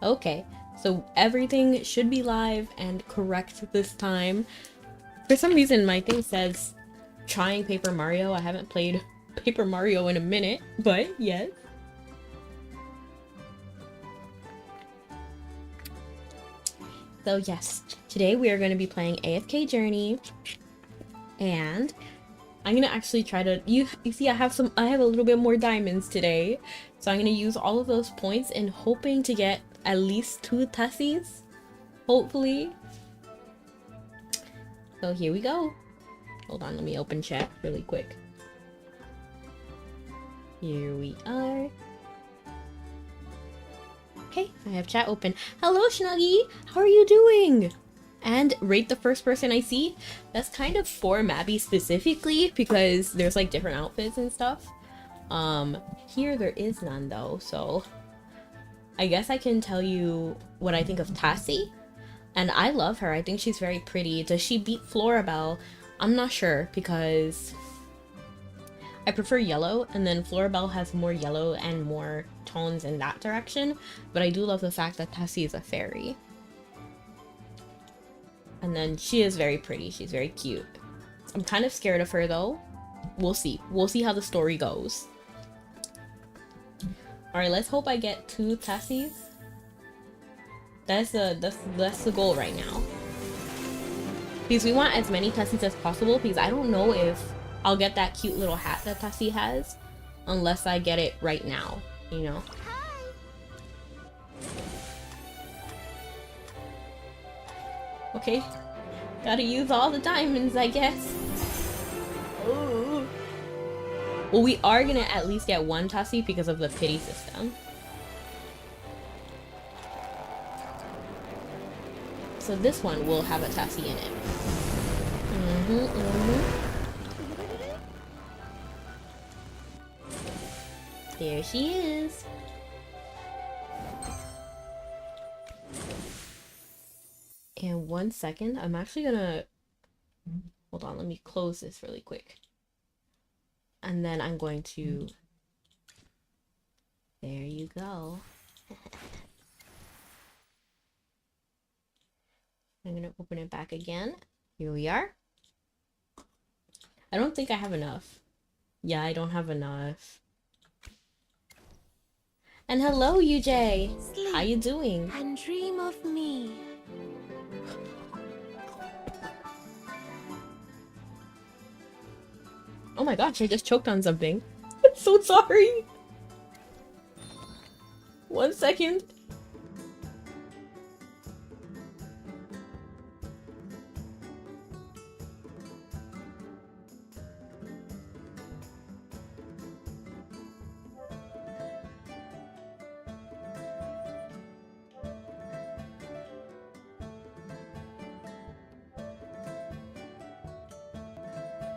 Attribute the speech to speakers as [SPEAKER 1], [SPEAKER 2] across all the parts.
[SPEAKER 1] Okay, so everything should be live and correct this time. For some reason, my thing says trying Paper Mario. I haven't played Paper Mario in a minute, but yes. So yes, today we are going to be playing AFK Journey, and I'm gonna actually try to you see I have a little bit more diamonds today, so I'm gonna use all of those points and hoping to get at least 2 Tessies, hopefully. So here we go. Hold on, let me open chat really quick. Here we are. Okay, I have chat open. Hello Snuggy, how are you doing? And rate the first person I see. That's kind of for Mabby specifically because there's like different outfits and stuff. Here there is none though, so I guess I can tell you what I think of Tassie. And I love her. I think she's very pretty. Does she beat Florabelle? I'm not sure because I prefer yellow, and then Florabelle has more yellow and more tones in that direction. But I do love the fact that Tassie is a fairy. And then she is very pretty. She's very cute. I'm kind of scared of her though. We'll see. We'll see how the story goes. Alright, let's hope I get 2 Tessies. That's the goal right now. Because we want as many Tessies as possible, because I don't know if I'll get that cute little hat that Tessie has unless I get it right now, you know? Okay, gotta use all the diamonds, I guess. Ooh. Well, we are gonna at least get 1 Tessie because of the pity system. So this one will have a Tessie in it. There she is. And 1 second, I'm actually gonna hold on, let me close this really quick. And then I'm going to, there you go. I'm gonna open it back again. Here we are. I don't think I have enough. Yeah, I don't have enough. And hello, UJ. How you doing?
[SPEAKER 2] And dream of me.
[SPEAKER 1] Oh my gosh, I just choked on something. I'm so sorry. 1 second.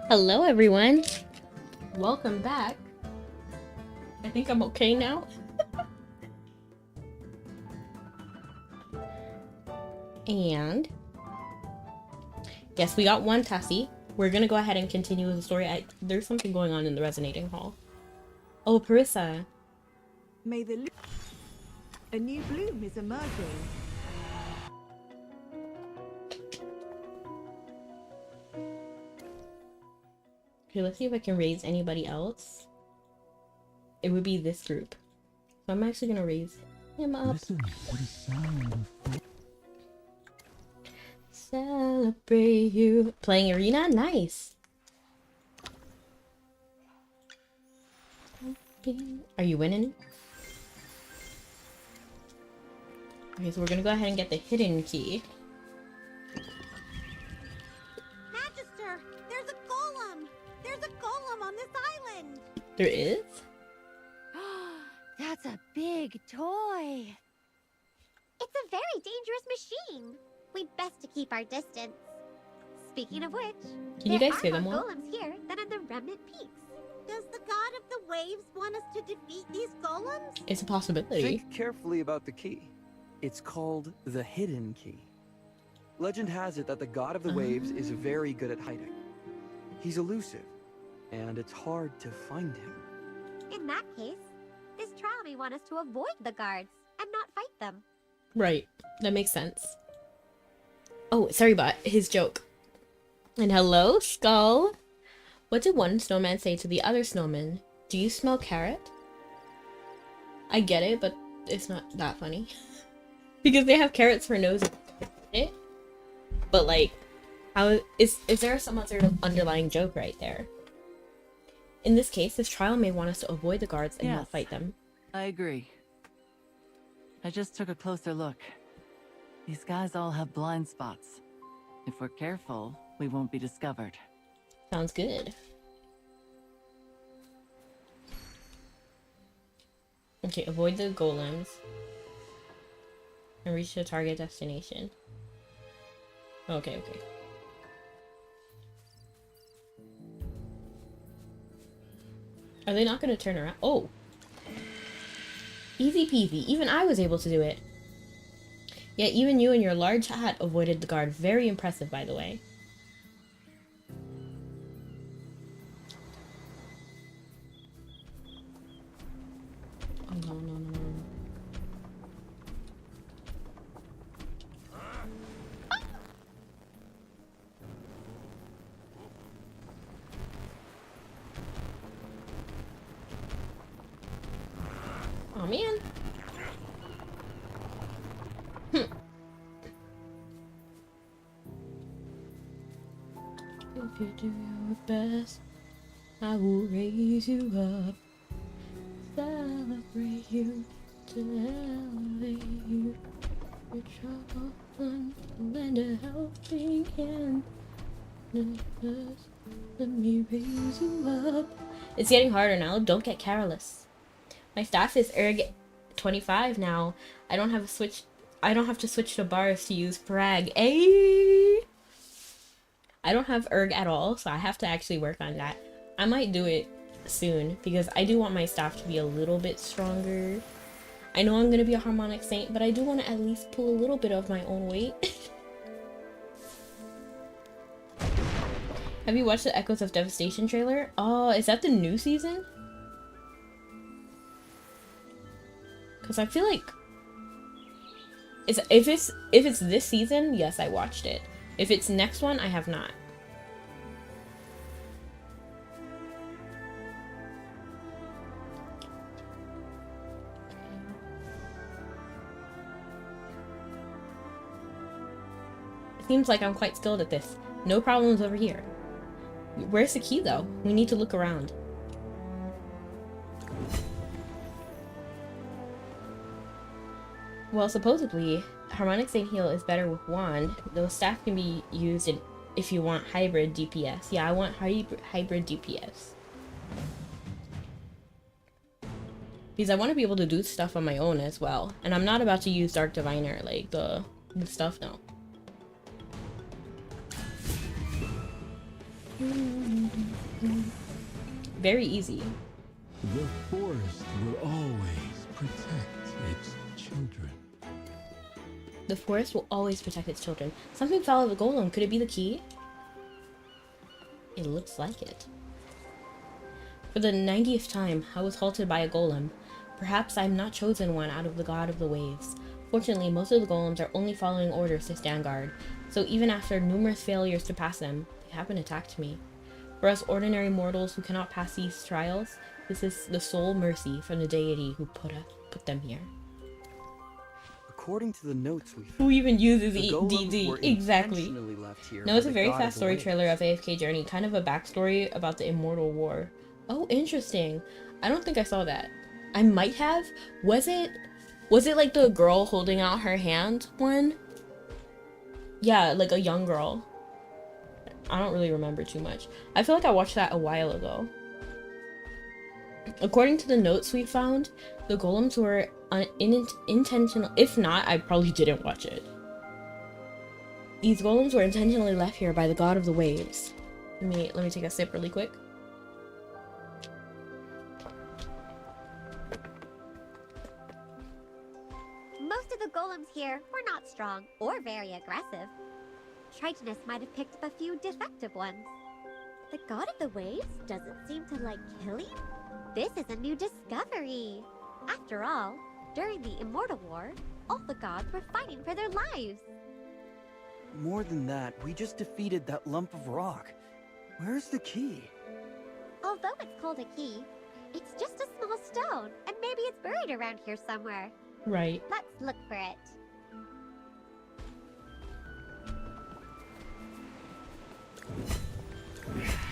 [SPEAKER 1] Hello everyone, welcome back. I think I'm okay now. And yes, we got 1 Tessie. We're gonna go ahead and continue with the story. There's something going on in the resonating hall. Oh, Parissa.
[SPEAKER 3] May a new bloom is emerging.
[SPEAKER 1] Okay, let's see if I can raise anybody else. It would be this group. So I'm actually gonna raise him up.
[SPEAKER 4] Listen, what is sound?
[SPEAKER 1] Celebrate you. Playing arena? Nice. Are you winning? Okay, so we're gonna go ahead and get the hidden key.
[SPEAKER 2] Magister, there's a golem! There's a golem on this island!
[SPEAKER 1] There is?
[SPEAKER 2] That's a big toy! It's a very dangerous machine. We'd best to keep our distance. Speaking of which,
[SPEAKER 1] Can you guys hear
[SPEAKER 2] there
[SPEAKER 1] them
[SPEAKER 2] are
[SPEAKER 1] all?
[SPEAKER 2] more golems here than in the Remnant Peaks. Does the god of the waves want us to defeat these golems?
[SPEAKER 1] It's a possibility.
[SPEAKER 5] Think carefully about the key. It's called the Hidden Key. Legend has it that the god of the waves is very good at hiding. He's elusive, and it's hard to find him.
[SPEAKER 2] In that case, This trial may want us to avoid the guards and not fight them.
[SPEAKER 1] Right. That makes sense. Oh, sorry about his joke. And hello, Skull. What did one snowman say to the other snowman? Do you smell carrot? I get it, but it's not that funny. Because they have carrots for noses. But like, how is there some sort of underlying joke right there? In this case, this trial may want us to avoid the guards and not
[SPEAKER 6] Yes.
[SPEAKER 1] fight them.
[SPEAKER 6] I agree. I just took a closer look. These guys all have blind spots. If we're careful, we won't be discovered.
[SPEAKER 1] Sounds good. Okay, avoid the golems. And reach the target destination. Okay. Are they not going to turn around? Oh! Easy peasy. Even I was able to do it. Yet even you and your large hat avoided the guard. Very impressive, by the way. Oh, no. Oh, man. If you do your best, I will raise you up, celebrate you, to elevate you. Your trouble and lend a helping hand. Let me raise you up. It's getting harder now. Don't get careless. My staff is erg 25 now. I don't have to switch to bars to use frag. Ay! I don't have erg at all, so I have to actually work on that. I might do it soon because I do want my staff to be a little bit stronger. I know I'm gonna be a harmonic saint, but I do want to at least pull a little bit of my own weight. Have you watched the Echoes of Devastation trailer? Oh, is that the new season? Because I feel like if it's this season, yes, I watched it. If it's next one, I have not. It seems like I'm quite skilled at this. No problems over here. Where's the key, though? We need to look around. Well, supposedly, Harmonic Saint Heal is better with Wand, though staff can be used if you want hybrid DPS. Yeah, I want hybrid DPS. Because I want to be able to do stuff on my own as well. And I'm not about to use Dark Diviner, like the stuff, no. Very easy.
[SPEAKER 4] The forest will always protect its children.
[SPEAKER 1] The forest will always protect its children. Something fell out of the golem. Could it be the key? It looks like it. For the 90th time, I was halted by a golem. Perhaps I'm not chosen one out of the god of the waves. Fortunately, most of the golems are only following orders to stand guard, so even after numerous failures to pass them, they haven't attacked me. For us ordinary mortals who cannot pass these trials, this is the sole mercy from the deity who put them here.
[SPEAKER 5] According to the notes we
[SPEAKER 1] Who even uses
[SPEAKER 5] the golems
[SPEAKER 1] EDD?
[SPEAKER 5] were
[SPEAKER 1] Exactly.
[SPEAKER 5] intentionally left here
[SPEAKER 1] No,
[SPEAKER 5] by
[SPEAKER 1] it's a
[SPEAKER 5] the
[SPEAKER 1] very
[SPEAKER 5] god
[SPEAKER 1] fast
[SPEAKER 5] of the
[SPEAKER 1] story
[SPEAKER 5] waves.
[SPEAKER 1] trailer of AFK Journey, kind of a backstory about the Immortal War. Oh, interesting. I don't think I saw that. I might have. Was it like the girl holding out her hand one? Yeah, like a young girl. I don't really remember too much. I feel like I watched that a while ago. According to the notes we found, the golems were intentional. If not, I probably didn't watch it. These golems were intentionally left here by the god of the waves. Let me take a sip really quick.
[SPEAKER 2] Most of the golems here were not strong or very aggressive. Tritonus might have picked up a few defective ones. The god of the waves doesn't seem to like killing? This is a new discovery. After all, during the Immortal War, all the gods were fighting for their lives.
[SPEAKER 5] More than that, we just defeated that lump of rock. Where's the key?
[SPEAKER 2] Although it's called a key, it's just a small stone, and maybe it's buried around here somewhere.
[SPEAKER 1] Right.
[SPEAKER 2] Let's look for it.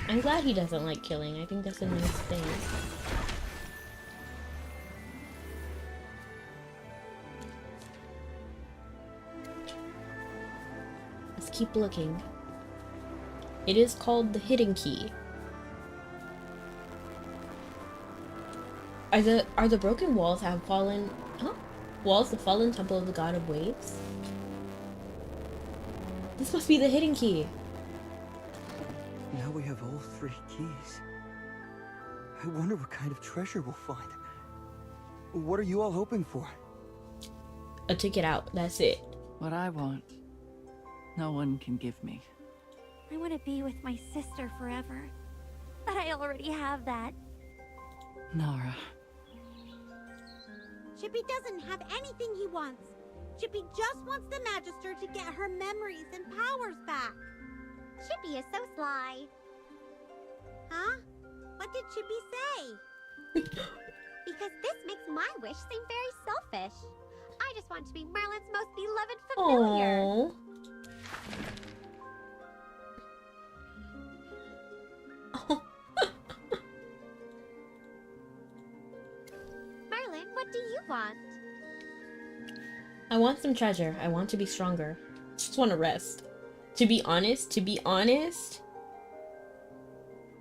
[SPEAKER 1] I'm glad he doesn't like killing. I think that's a nice thing. Let's keep looking. It is called the hidden key. Are the broken walls have fallen? Huh? Walls the fallen temple of the god of waves? This must be the hidden key.
[SPEAKER 5] Now we have all 3 keys. I wonder what kind of treasure we'll find. What are you all hoping for?
[SPEAKER 1] A ticket out. That's it.
[SPEAKER 6] What I want, no one can give me.
[SPEAKER 2] I want to be with my sister forever. But I already have that.
[SPEAKER 6] Nara.
[SPEAKER 7] Chippy doesn't have anything he wants. Chippy just wants the Magister to get her memories and powers back.
[SPEAKER 2] Chippy is so sly.
[SPEAKER 7] Huh? What did Chippy say?
[SPEAKER 2] Because this makes my wish seem very selfish. I just want to be Merlin's most beloved familiar.
[SPEAKER 1] Aww.
[SPEAKER 2] Merlin, what do you want?
[SPEAKER 1] I want some treasure. I want to be stronger. Just want to rest. To be honest,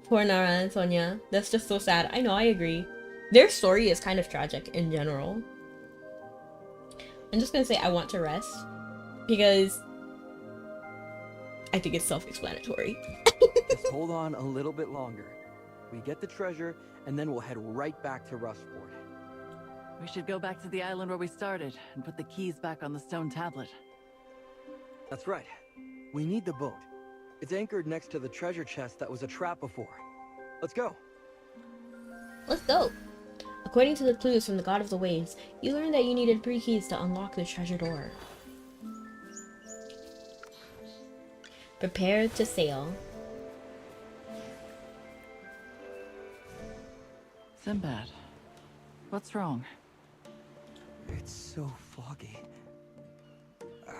[SPEAKER 1] poor Nara and Sonia. That's just so sad. I know, I agree. Their story is kind of tragic in general. I'm just gonna say I want to rest because I think it's self-explanatory.
[SPEAKER 5] Just hold on a little bit longer. We get the treasure, and then we'll head right back to Rustport.
[SPEAKER 6] We should go back to the island where we started and put the keys back on the stone tablet.
[SPEAKER 5] That's right. We need the boat. It's anchored next to the treasure chest that was a trap before. Let's go.
[SPEAKER 1] Let's go. According to the clues from the God of the Waves, you learned that you needed 3 keys to unlock the treasure door. Prepare to sail.
[SPEAKER 6] Sinbad, what's wrong?
[SPEAKER 5] It's so foggy.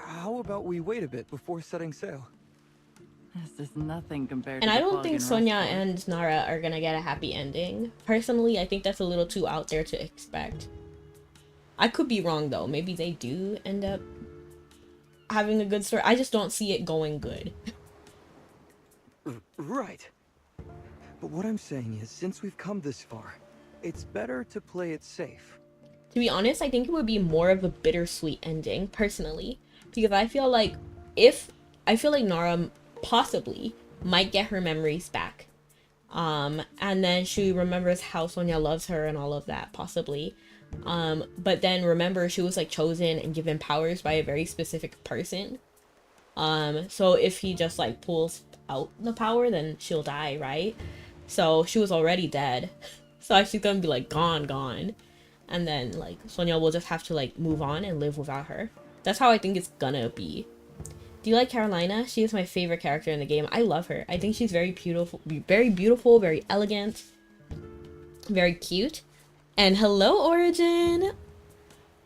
[SPEAKER 5] How about we wait a bit before setting sail?
[SPEAKER 6] This is nothing compared
[SPEAKER 1] And
[SPEAKER 6] to
[SPEAKER 1] I
[SPEAKER 6] the
[SPEAKER 1] don't
[SPEAKER 6] fog
[SPEAKER 1] think
[SPEAKER 6] in
[SPEAKER 1] Sonia
[SPEAKER 6] Rustport.
[SPEAKER 1] and Nara are gonna get a happy ending. Personally, I think that's a little too out there to expect. I could be wrong though. Maybe they do end up having a good story. I just don't see it going good.
[SPEAKER 5] Right. But what I'm saying is, since we've come this far, it's better to play it safe.
[SPEAKER 1] To be honest, I think it would be more of a bittersweet ending, personally. Because I feel like Nara possibly might get her memories back. And then she remembers how Sonia loves her and all of that, possibly. But then remember, she was like chosen and given powers by a very specific person. So if he just like pulls out the power, then she'll die, right? So she was already dead. So she's gonna be like gone. And then like Sonia will just have to like move on and live without her. That's how I think it's gonna be. Do you like Carolina? She is my favorite character in the game. I love her. I think she's very beautiful, very elegant, very cute. And hello, Origin!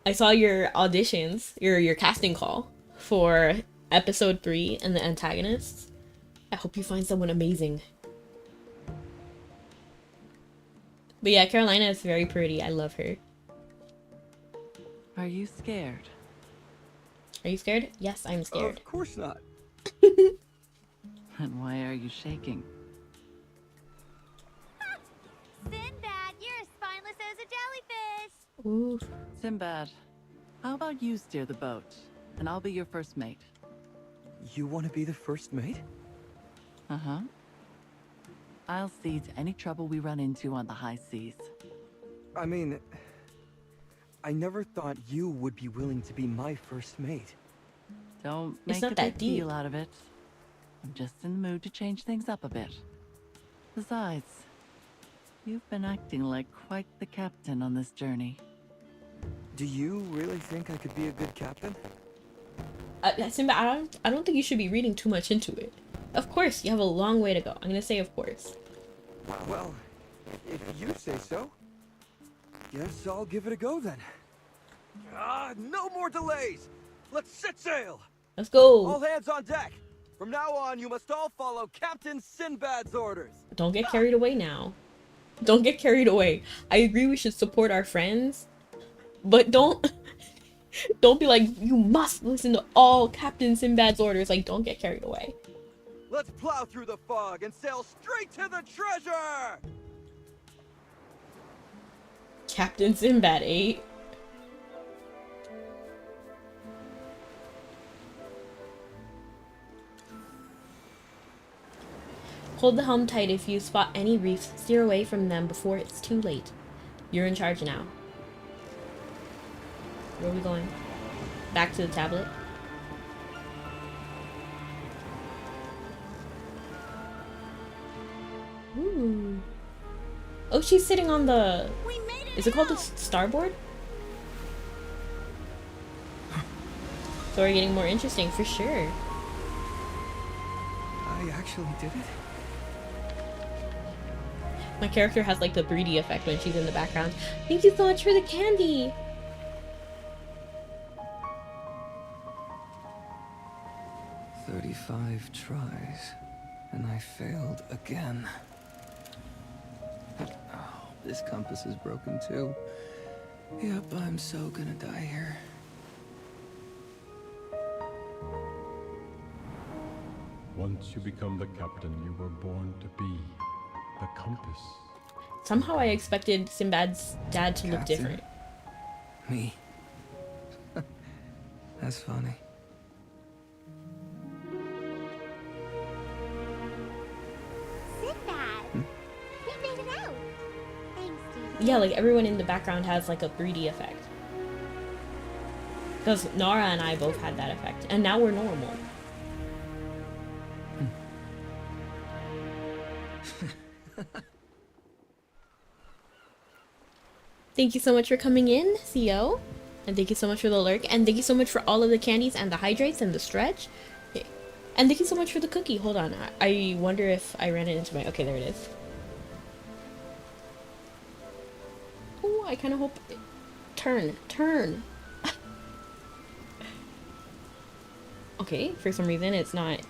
[SPEAKER 1] I saw your auditions, your casting call for episode 3 and the antagonists. I hope you find someone amazing. But yeah, Carolina is very pretty. I love her.
[SPEAKER 6] Are you scared?
[SPEAKER 1] Are you scared? Yes, I'm scared.
[SPEAKER 5] Of course not.
[SPEAKER 6] And why are you shaking?
[SPEAKER 2] Sinbad, you're as spineless as a jellyfish.
[SPEAKER 1] Ooh.
[SPEAKER 6] Sinbad, how about you steer the boat, and I'll be your first mate?
[SPEAKER 5] You want to be the first mate?
[SPEAKER 6] Uh-huh. I'll see to any trouble we run into on the high seas.
[SPEAKER 5] I mean, I never thought you would be willing to be my first mate.
[SPEAKER 6] Don't
[SPEAKER 1] It's
[SPEAKER 6] make
[SPEAKER 1] not
[SPEAKER 6] a
[SPEAKER 1] that
[SPEAKER 6] big deal
[SPEAKER 1] deep.
[SPEAKER 6] out of it. I'm just in the mood to change things up a bit. Besides, you've been acting like quite the captain on this journey.
[SPEAKER 5] Do you really think I could be a good captain?
[SPEAKER 1] Simba, I don't think you should be reading too much into it. Of course, you have a long way to go. I'm gonna say of course.
[SPEAKER 5] Well, if you say so. Guess I'll give it a go then. No more delays! Let's set sail!
[SPEAKER 1] Let's go!
[SPEAKER 5] All hands on deck! From now on, you must all follow Captain Sinbad's orders!
[SPEAKER 1] Don't get carried away now. Don't get carried away. I agree we should support our friends, but don't be like, you must listen to all Captain Sinbad's orders. Like, don't get carried away.
[SPEAKER 5] Let's plow through the fog and sail straight to the treasure!
[SPEAKER 1] Captain Sinbad, eh? Hold the helm tight if you spot any reefs. Steer away from them before it's too late. You're in charge now. Where are we going? Back to the tablet? Ooh. Oh, she's sitting on the...
[SPEAKER 7] We made it.
[SPEAKER 1] Is it called the starboard? So we're getting more interesting for sure.
[SPEAKER 5] I actually did it?
[SPEAKER 1] My character has like the 3D effect when she's in the background. Thank you so much for the candy!
[SPEAKER 5] 35 tries, and I failed again. Oh, this compass is broken too. Yep, I'm so gonna die here.
[SPEAKER 4] Once you become the captain you were born to be, the compass.
[SPEAKER 1] Somehow I expected Sinbad's dad to look
[SPEAKER 5] Captain?
[SPEAKER 1] different.
[SPEAKER 5] Me? That's funny.
[SPEAKER 2] Sinbad! We made it out! Thanks to you.
[SPEAKER 1] Yeah, like everyone in the background has like a 3D effect. Because Nara and I both had that effect. And now we're normal. Thank you so much for coming in, CO. And thank you so much for the lurk. And thank you so much for all of the candies and the hydrates and the stretch. Okay. And thank you so much for the cookie. Hold on. I wonder if I ran it into my... Okay, there it is. Oh, I kind of hope... Turn. Okay, for some reason it's not...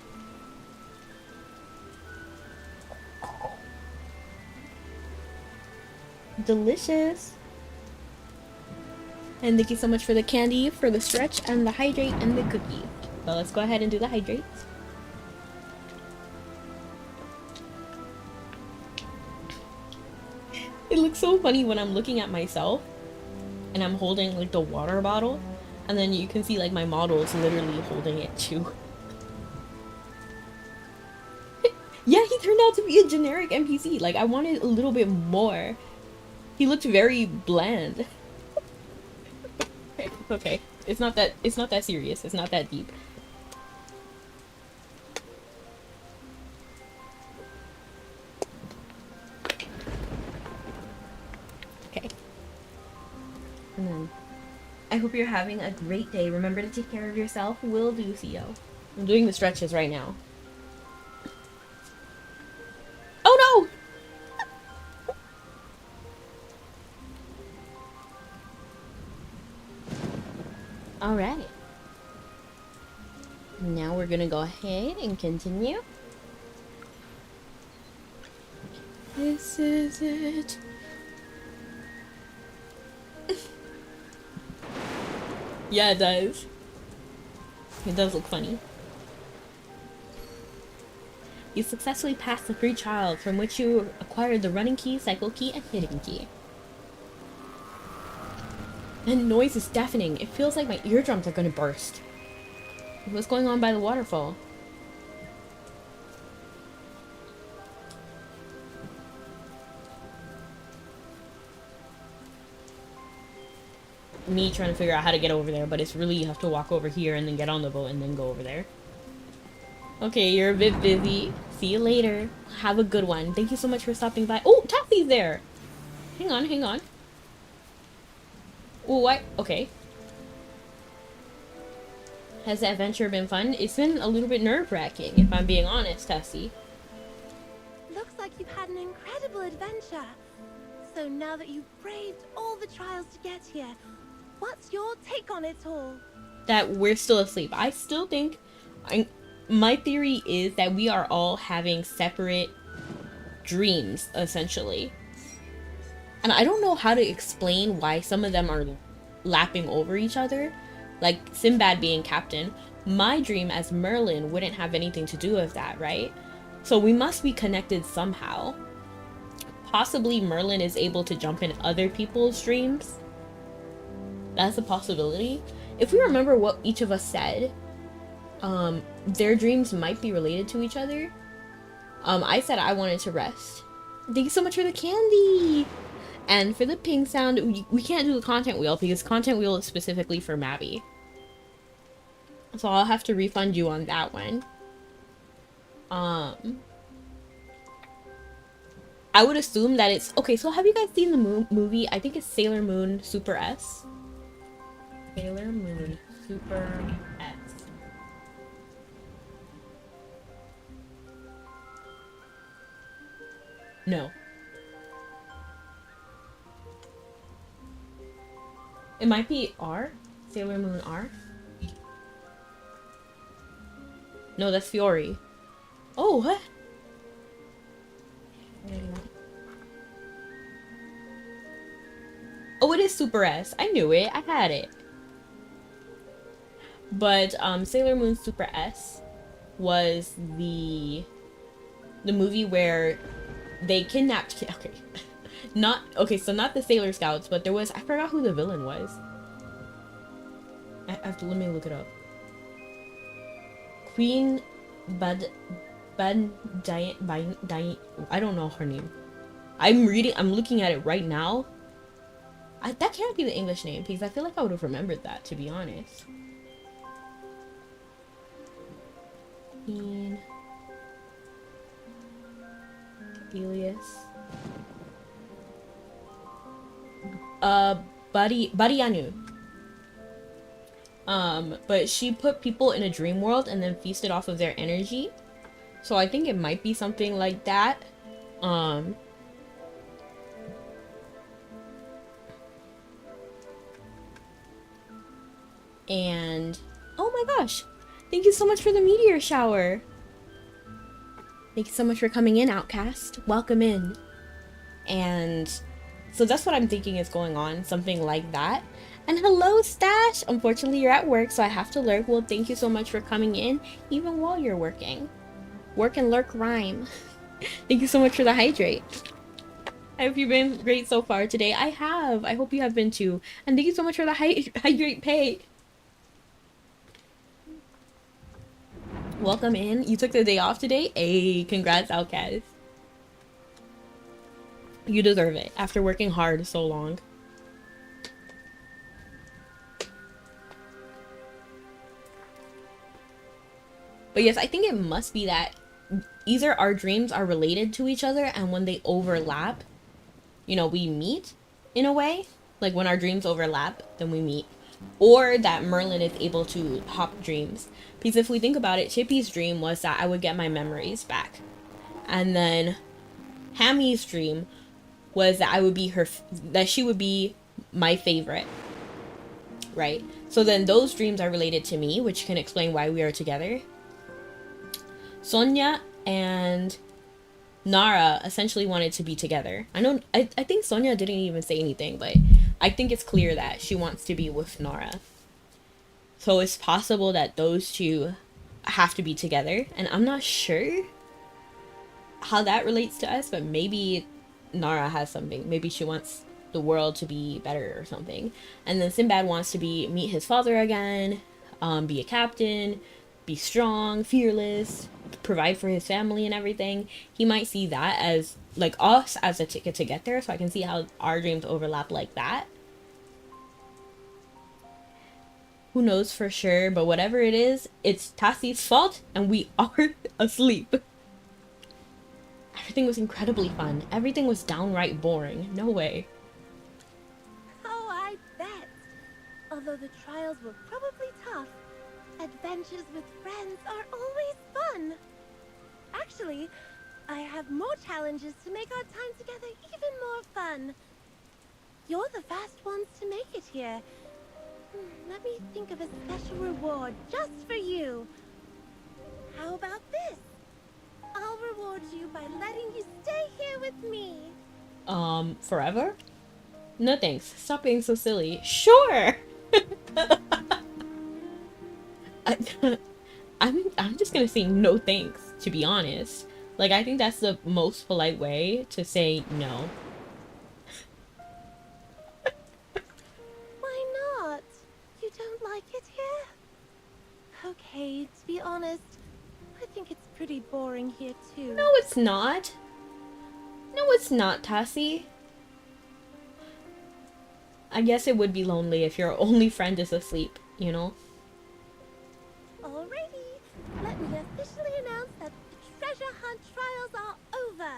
[SPEAKER 1] Delicious. And thank you so much for the candy, for the stretch, and the hydrate, and the cookie. So let's go ahead and do the hydrates. It looks so funny when I'm looking at myself and I'm holding like the water bottle, and then you can see like my model is literally holding it too. Yeah, he turned out to be a generic NPC. Like, I wanted a little bit more. He looked very bland. Okay, it's not that serious. It's not that deep. Okay. And then I hope you're having a great day. Remember to take care of yourself. Will do, CO. I'm doing the stretches right now. Oh no! Alright. Now we're gonna go ahead and continue. This is it. Yeah, it does. It does look funny. You successfully passed the 3 trials from which you acquired the running key, cycle key, and hidden key. And noise is deafening. It feels like my eardrums are gonna burst. What's going on by the waterfall? Me trying to figure out how to get over there, but it's really you have to walk over here and then get on the boat and then go over there. Okay, you're a bit busy. See you later. Have a good one. Thank you so much for stopping by. Oh, Taffy's there! Hang on. Well, what? Okay. Has the adventure been fun? It's been a little bit nerve-wracking, if I'm being honest, Tessie.
[SPEAKER 7] Looks like you've had an incredible adventure. So now that you've braved all the trials to get here, what's your take on it all?
[SPEAKER 1] That we're still asleep. I still think... my theory is that we are all having separate dreams, essentially. And I don't know how to explain why some of them are lapping over each other. Like Sinbad being captain. My dream as Merlin wouldn't have anything to do with that, right? So we must be connected somehow. Possibly Merlin is able to jump in other people's dreams. That's a possibility. If we remember what each of us said, their dreams might be related to each other. I said I wanted to rest. Thank you so much for the candy! And for the ping sound, we can't do the content wheel because content wheel is specifically for Mabby. So I'll have to refund you on that one. I would assume that it's... Okay, so have you guys seen the movie? I think it's Sailor Moon Super S. Sailor Moon Super S. No. It might be R? Sailor Moon R? No, that's Fiori. Oh, what? Oh, it is Super S. I knew it. I had it. But Sailor Moon Super S was the movie where they kidnapped... Okay. Not... Okay, so not the Sailor Scouts, but there was... I forgot who the villain was. I have to... Let me look it up. Queen Bad Diane... I don't know her name. I'm looking at it right now. That can't be the English name, because I feel like I would have remembered that, to be honest. Queen... Elias... Barianu. But she put people in a dream world and then feasted off of their energy. So I think it might be something like that. And oh my gosh, thank you so much for the meteor shower. Thank you so much for coming in, Outcast. Welcome in. And so that's what I'm thinking is going on, something like that. And hello, Stash! Unfortunately, you're at work, so I have to lurk. Well, thank you so much for coming in, even while you're working. Work and lurk rhyme. Thank you so much for the hydrate. Have you been great so far today? I have. I hope you have been too. And thank you so much for the hydrate pay. Welcome in. You took the day off today? Hey, congrats, Outcast. You deserve it after working hard so long. But yes, I think it must be that either our dreams are related to each other, and when they overlap, you know, we meet in a way. Like when our dreams overlap, then we meet. Or that Merlin is able to hop dreams. Because if we think about it, Chippy's dream was that I would get my memories back. And then Hammy's dream was that I would be that she would be my favorite. Right? So then those dreams are related to me, which can explain why we are together. Sonia and Nara essentially wanted to be together. I think Sonia didn't even say anything, but I think it's clear that she wants to be with Nara. So it's possible that those two have to be together, and I'm not sure how that relates to us, but maybe Nara has something. Maybe she wants the world to be better or something. And then Sinbad wants to meet his father again, be a captain, be strong, fearless, provide for his family and everything. He might see that as like us as a ticket to get there, so I can see how our dreams overlap like that. Who knows for sure, but whatever it is, it's Tassie's fault and we are asleep. Everything was incredibly fun. Everything was downright boring. No way.
[SPEAKER 7] Oh, I bet. although the trials were probably tough, adventures with friends are always fun. Actually, I have more challenges to make our time together even more fun. You're the first ones to make it here. Let me think of a special reward just for you. How about this? I'll reward you by letting you stay here with me.
[SPEAKER 1] Forever? No thanks. Stop being so silly. Sure! I'm just gonna say no thanks, to be honest. Like, I think that's the most polite way to say no.
[SPEAKER 7] Why not? You don't like it here? Okay, to be honest, I think it's pretty boring here too.
[SPEAKER 1] No, it's not. No, it's not, Tassie. I guess it would be lonely if your only friend is asleep, you know?
[SPEAKER 7] Alrighty, let me officially announce that the treasure hunt trials are over.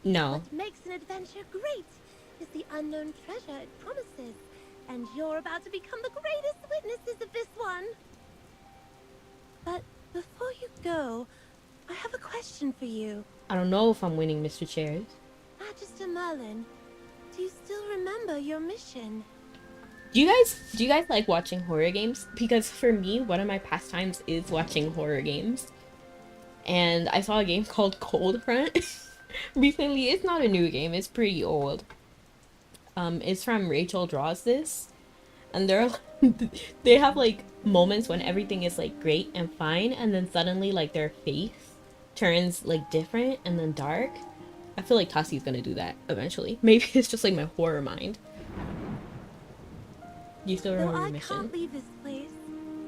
[SPEAKER 1] No.
[SPEAKER 7] What makes an adventure great is the unknown treasure it promises, and you're about to become the greatest witnesses of this one. But before you go, I have a question for you.
[SPEAKER 1] I don't know if I'm winning, Mr. Chairs.
[SPEAKER 7] Magister Merlin, do you still remember your mission?
[SPEAKER 1] Do you guys like watching horror games? Because for me, one of my pastimes is watching horror games. And I saw a game called Cold Front recently. It's not a new game, it's pretty old. It's from Rachel Draws This. And they have like moments when everything is like great and fine, and then suddenly like their face turns like different and then dark. I feel like Tassie's gonna do that eventually. Maybe it's just like my horror mind. Do you still remember
[SPEAKER 7] Though
[SPEAKER 1] your
[SPEAKER 7] I
[SPEAKER 1] mission?
[SPEAKER 7] can't leave this place,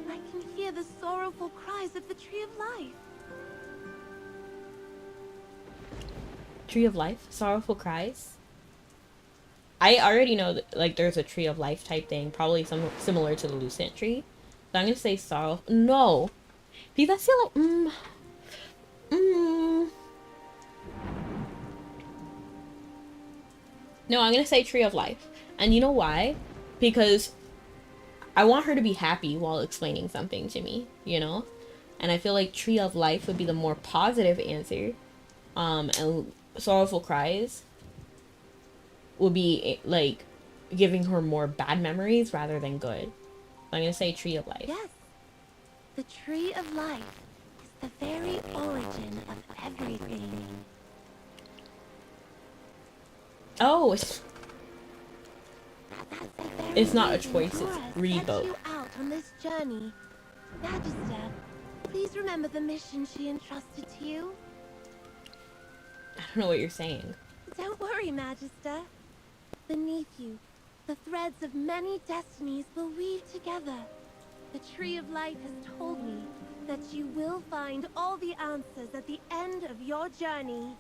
[SPEAKER 7] I can hear the sorrowful cries of the Tree of Life.
[SPEAKER 1] Tree of Life? Sorrowful Cries? I already know that like there's a Tree of Life type thing, probably some similar to the Lucent Tree. So I'm gonna say sorrow. No, because I feel like No, I'm gonna say Tree of Life, and you know why? Because I want her to be happy while explaining something to me, you know, and I feel like Tree of Life would be the more positive answer, and Sorrowful Cries would be like giving her more bad memories rather than good. So I'm gonna say Tree of Life.
[SPEAKER 7] Yes, the Tree of Life is the very origin of everything.
[SPEAKER 1] Oh, it's not a choice, it's
[SPEAKER 7] Dora
[SPEAKER 1] really
[SPEAKER 7] sent
[SPEAKER 1] both.
[SPEAKER 7] you out on this journey. Magister, please remember the mission she entrusted to you.
[SPEAKER 1] I don't know what you're saying.
[SPEAKER 7] Don't worry, Magister. Beneath you, the threads of many destinies will weave together. The Tree of Life has told me that you will find all the answers at the end of your journey.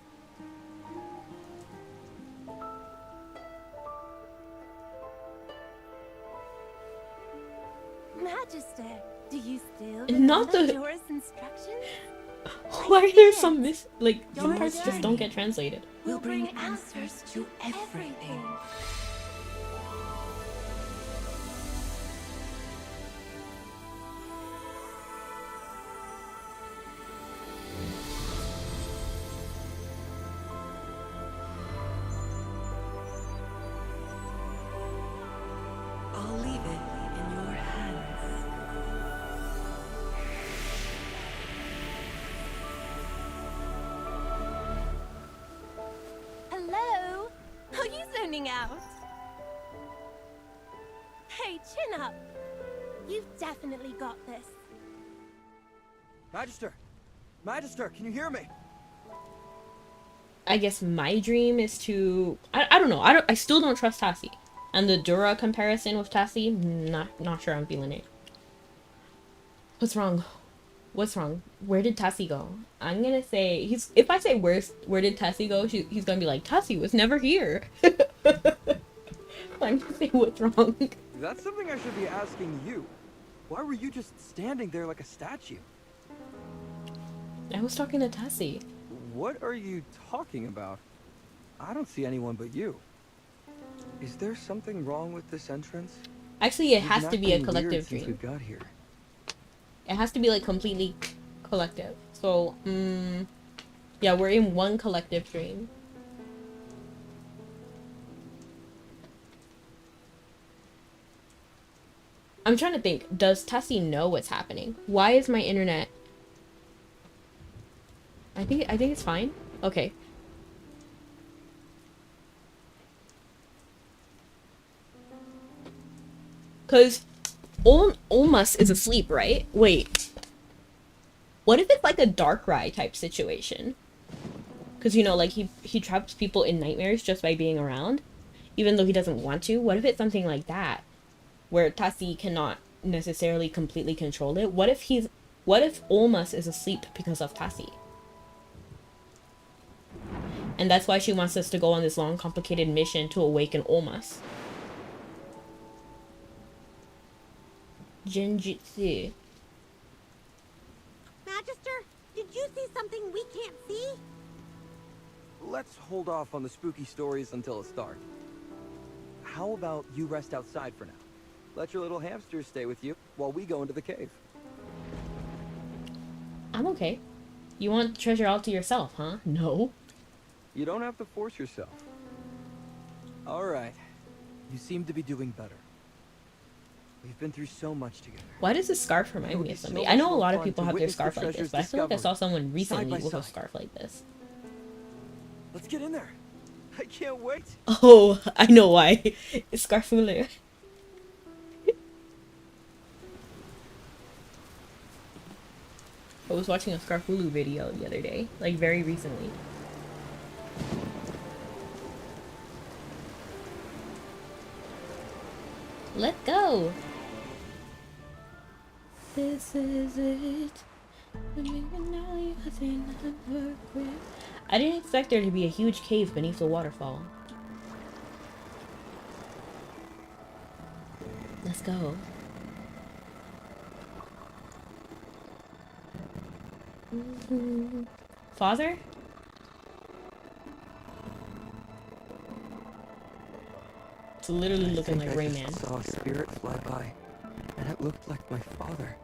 [SPEAKER 7] Magister, do you still
[SPEAKER 1] Not
[SPEAKER 7] remember
[SPEAKER 1] the-
[SPEAKER 7] Dora's instructions?
[SPEAKER 1] Why are there some some parts just don't get translated?
[SPEAKER 7] We'll bring answers to everything.
[SPEAKER 6] I'll leave it in your hands.
[SPEAKER 7] Hello? Are you zoning out? Hey, chin up. You've definitely got this.
[SPEAKER 5] Magister! Magister, can you hear me?
[SPEAKER 1] I guess my dream is to I don't know. I still don't trust Tassie. And the Dura comparison with Tassie, not sure I'm feeling it. What's wrong? What's wrong? Where did Tassie go? I'm gonna say if I say where did Tassie go, he's gonna be like, Tassie was never here. I'm gonna say what's wrong.
[SPEAKER 5] That's something I should be asking you. Why were you just standing there like a statue?
[SPEAKER 1] I was talking to Tassie.
[SPEAKER 5] What are you talking about? I don't see anyone but you. Is there something wrong with this entrance?
[SPEAKER 1] Actually, it
[SPEAKER 5] We've
[SPEAKER 1] has
[SPEAKER 5] been
[SPEAKER 1] to be a
[SPEAKER 5] acting weird
[SPEAKER 1] collective
[SPEAKER 5] since
[SPEAKER 1] dream.
[SPEAKER 5] we got here.
[SPEAKER 1] It has to be like completely collective. So, yeah, we're in one collective dream. I'm trying to think, does Tessie know what's happening? Why is my internet... I think it's fine. Okay. Cause Olmus is asleep, right? Wait. What if it's like a Darkrai type situation? Cause you know, like he traps people in nightmares just by being around, even though he doesn't want to. What if it's something like that, where Tassie cannot necessarily completely control it? What if Olmus is asleep because of Tassie? And that's why she wants us to go on this long, complicated mission to awaken Olmus. Genjutsu.
[SPEAKER 2] Magister, did you see something we can't see?
[SPEAKER 5] Let's hold off on the spooky stories until it's dark. How about you rest outside for now? Let your little hamsters stay with you while we go into the cave.
[SPEAKER 1] I'm okay. You want the treasure all to yourself, huh? No.
[SPEAKER 5] You don't have to force yourself. All right. You seem to be doing better. We've been through so much together.
[SPEAKER 1] Why does this scarf remind me of
[SPEAKER 5] so
[SPEAKER 1] somebody?
[SPEAKER 5] much
[SPEAKER 1] I know a
[SPEAKER 5] more
[SPEAKER 1] lot of
[SPEAKER 5] fun
[SPEAKER 1] people
[SPEAKER 5] to
[SPEAKER 1] have their
[SPEAKER 5] witness the
[SPEAKER 1] scarf like this,
[SPEAKER 5] treasure's
[SPEAKER 1] but I feel like I saw
[SPEAKER 5] discovery,
[SPEAKER 1] someone recently
[SPEAKER 5] by
[SPEAKER 1] with a
[SPEAKER 5] side.
[SPEAKER 1] scarf like this.
[SPEAKER 5] Let's get in there. I can't wait.
[SPEAKER 1] Oh, I know why. It's Scarfulu. I was watching a Scarfulu video the other day, like very recently. Let's go! This is it. I didn't expect there to be a huge cave beneath the waterfall. Let's go. Father? It's literally looking like Rayman.
[SPEAKER 5] I saw a spirit fly by, and it looked like my father.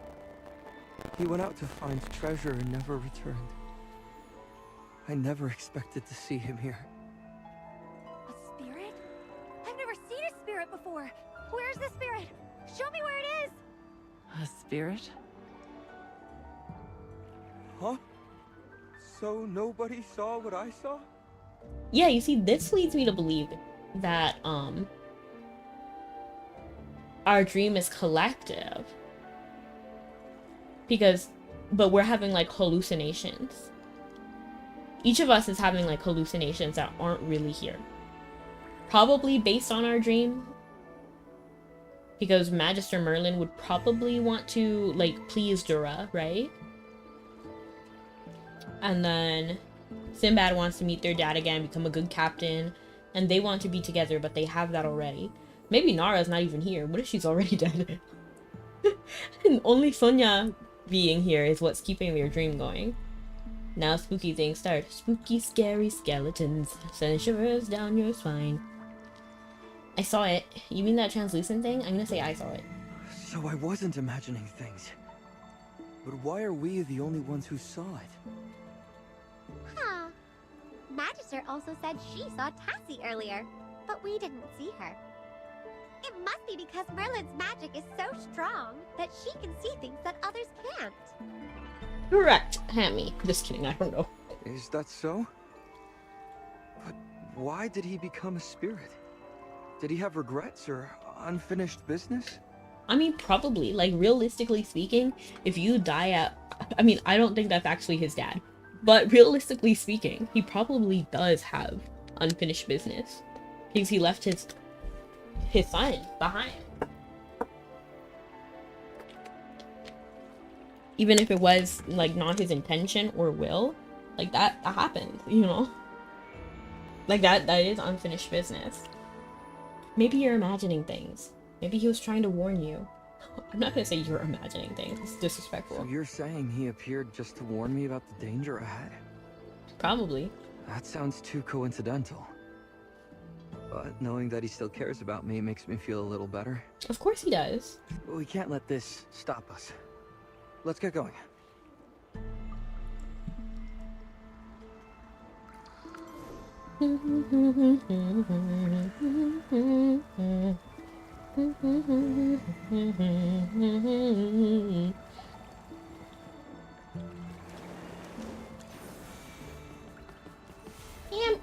[SPEAKER 5] He went out to find treasure and never returned. I never expected to see him here.
[SPEAKER 2] A spirit? I've never seen a spirit before. Where's the spirit? Show me where it is.
[SPEAKER 6] A spirit?
[SPEAKER 5] Huh? So nobody saw what I saw?
[SPEAKER 1] Yeah, you see, this leads me to believe that, our dream is collective. But we're having, like, hallucinations. Each of us is having, like, hallucinations that aren't really here. Probably based on our dream. Because Magister Merlin would probably want to, like, please Dura, right? And then Sinbad wants to meet their dad again, become a good captain. And they want to be together, but they have that already. Maybe Nara's not even here. What if she's already dead? And only Sonia being here is what's keeping their dream going. Now spooky things start. Spooky, scary skeletons. Send shivers down your spine. I saw it. You mean that translucent thing? I'm gonna say I saw it.
[SPEAKER 5] So I wasn't imagining things. But why are we the only ones who saw it?
[SPEAKER 2] Huh. Magister also said she saw Tassie earlier, but we didn't see her. It must be because Merlin's magic is so strong that she can see things that others can't.
[SPEAKER 1] Correct, Hammy. Just kidding, I don't know.
[SPEAKER 5] Is that so? But why did he become a spirit? Did he have regrets or unfinished business?
[SPEAKER 1] I mean, probably. Like, realistically speaking, if you die at... I mean, I don't think that's actually his dad. But realistically speaking, he probably does have unfinished business. Because he left his son behind. Even if it was, like, not his intention or will, like, that happened, you know? Like, that is unfinished business. Maybe you're imagining things. Maybe he was trying to warn you. I'm not gonna say you're imagining things. It's disrespectful.
[SPEAKER 5] So you're saying he appeared just to warn me about the danger ahead?
[SPEAKER 1] Probably.
[SPEAKER 5] That sounds too coincidental. But knowing that he still cares about me makes me feel a little better.
[SPEAKER 1] Of course he does.
[SPEAKER 5] We can't let this stop us. Let's get going.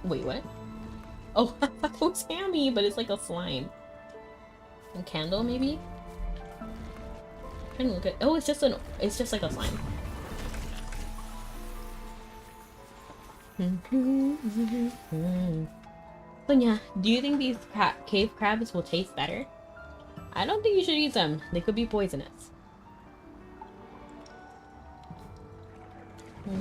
[SPEAKER 1] Wait, what? Oh, I thought it was Hammy, but it's like a slime. A candle, maybe? Trying to look at. Oh, it's just like a slime. Sonia, do you think these cave crabs will taste better? I don't think you should eat them. They could be poisonous.
[SPEAKER 4] The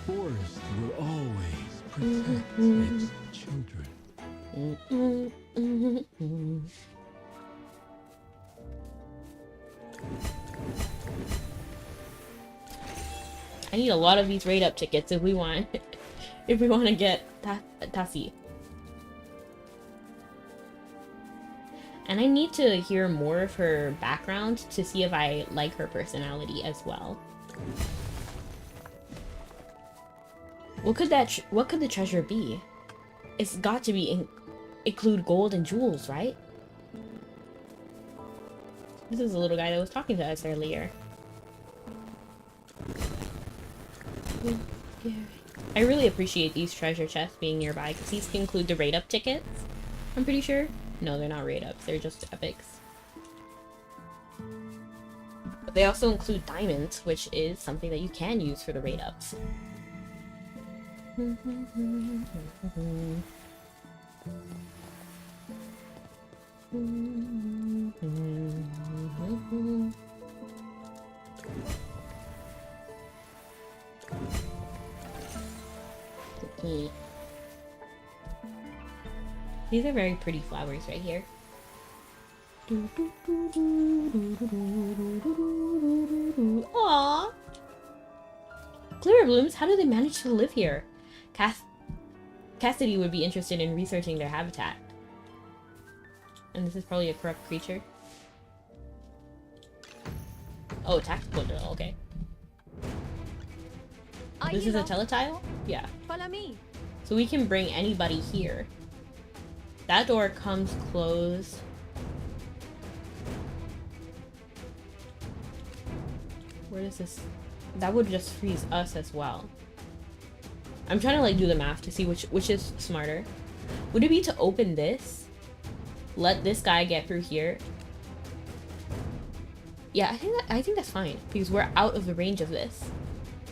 [SPEAKER 4] forest will always protect its children.
[SPEAKER 1] I need a lot of these raid up tickets if we want to get Tassie. And I need to hear more of her background to see if I like her personality as well. What could the treasure be? It's got to be include gold and jewels, right? This is the little guy that was talking to us earlier. I really appreciate these treasure chests being nearby because these can include the raid up tickets. I'm pretty sure. No, they're not raid ups, they're just epics. But they also include diamonds, which is something that you can use for the raid ups. Okay. These are very pretty flowers right here. Aww! Clear blooms, how do they manage to live here? Cassidy would be interested in researching their habitat. And this is probably a corrupt creature. Oh, tactical drill, okay. This is a teletile? Yeah.
[SPEAKER 7] Follow me.
[SPEAKER 1] So we can bring anybody here. That door comes closed. Where does this... That would just freeze us as well. I'm trying to like do the math to see which is smarter. Would it be to open this? Let this guy get through here? Yeah, I think that's fine because we're out of the range of this.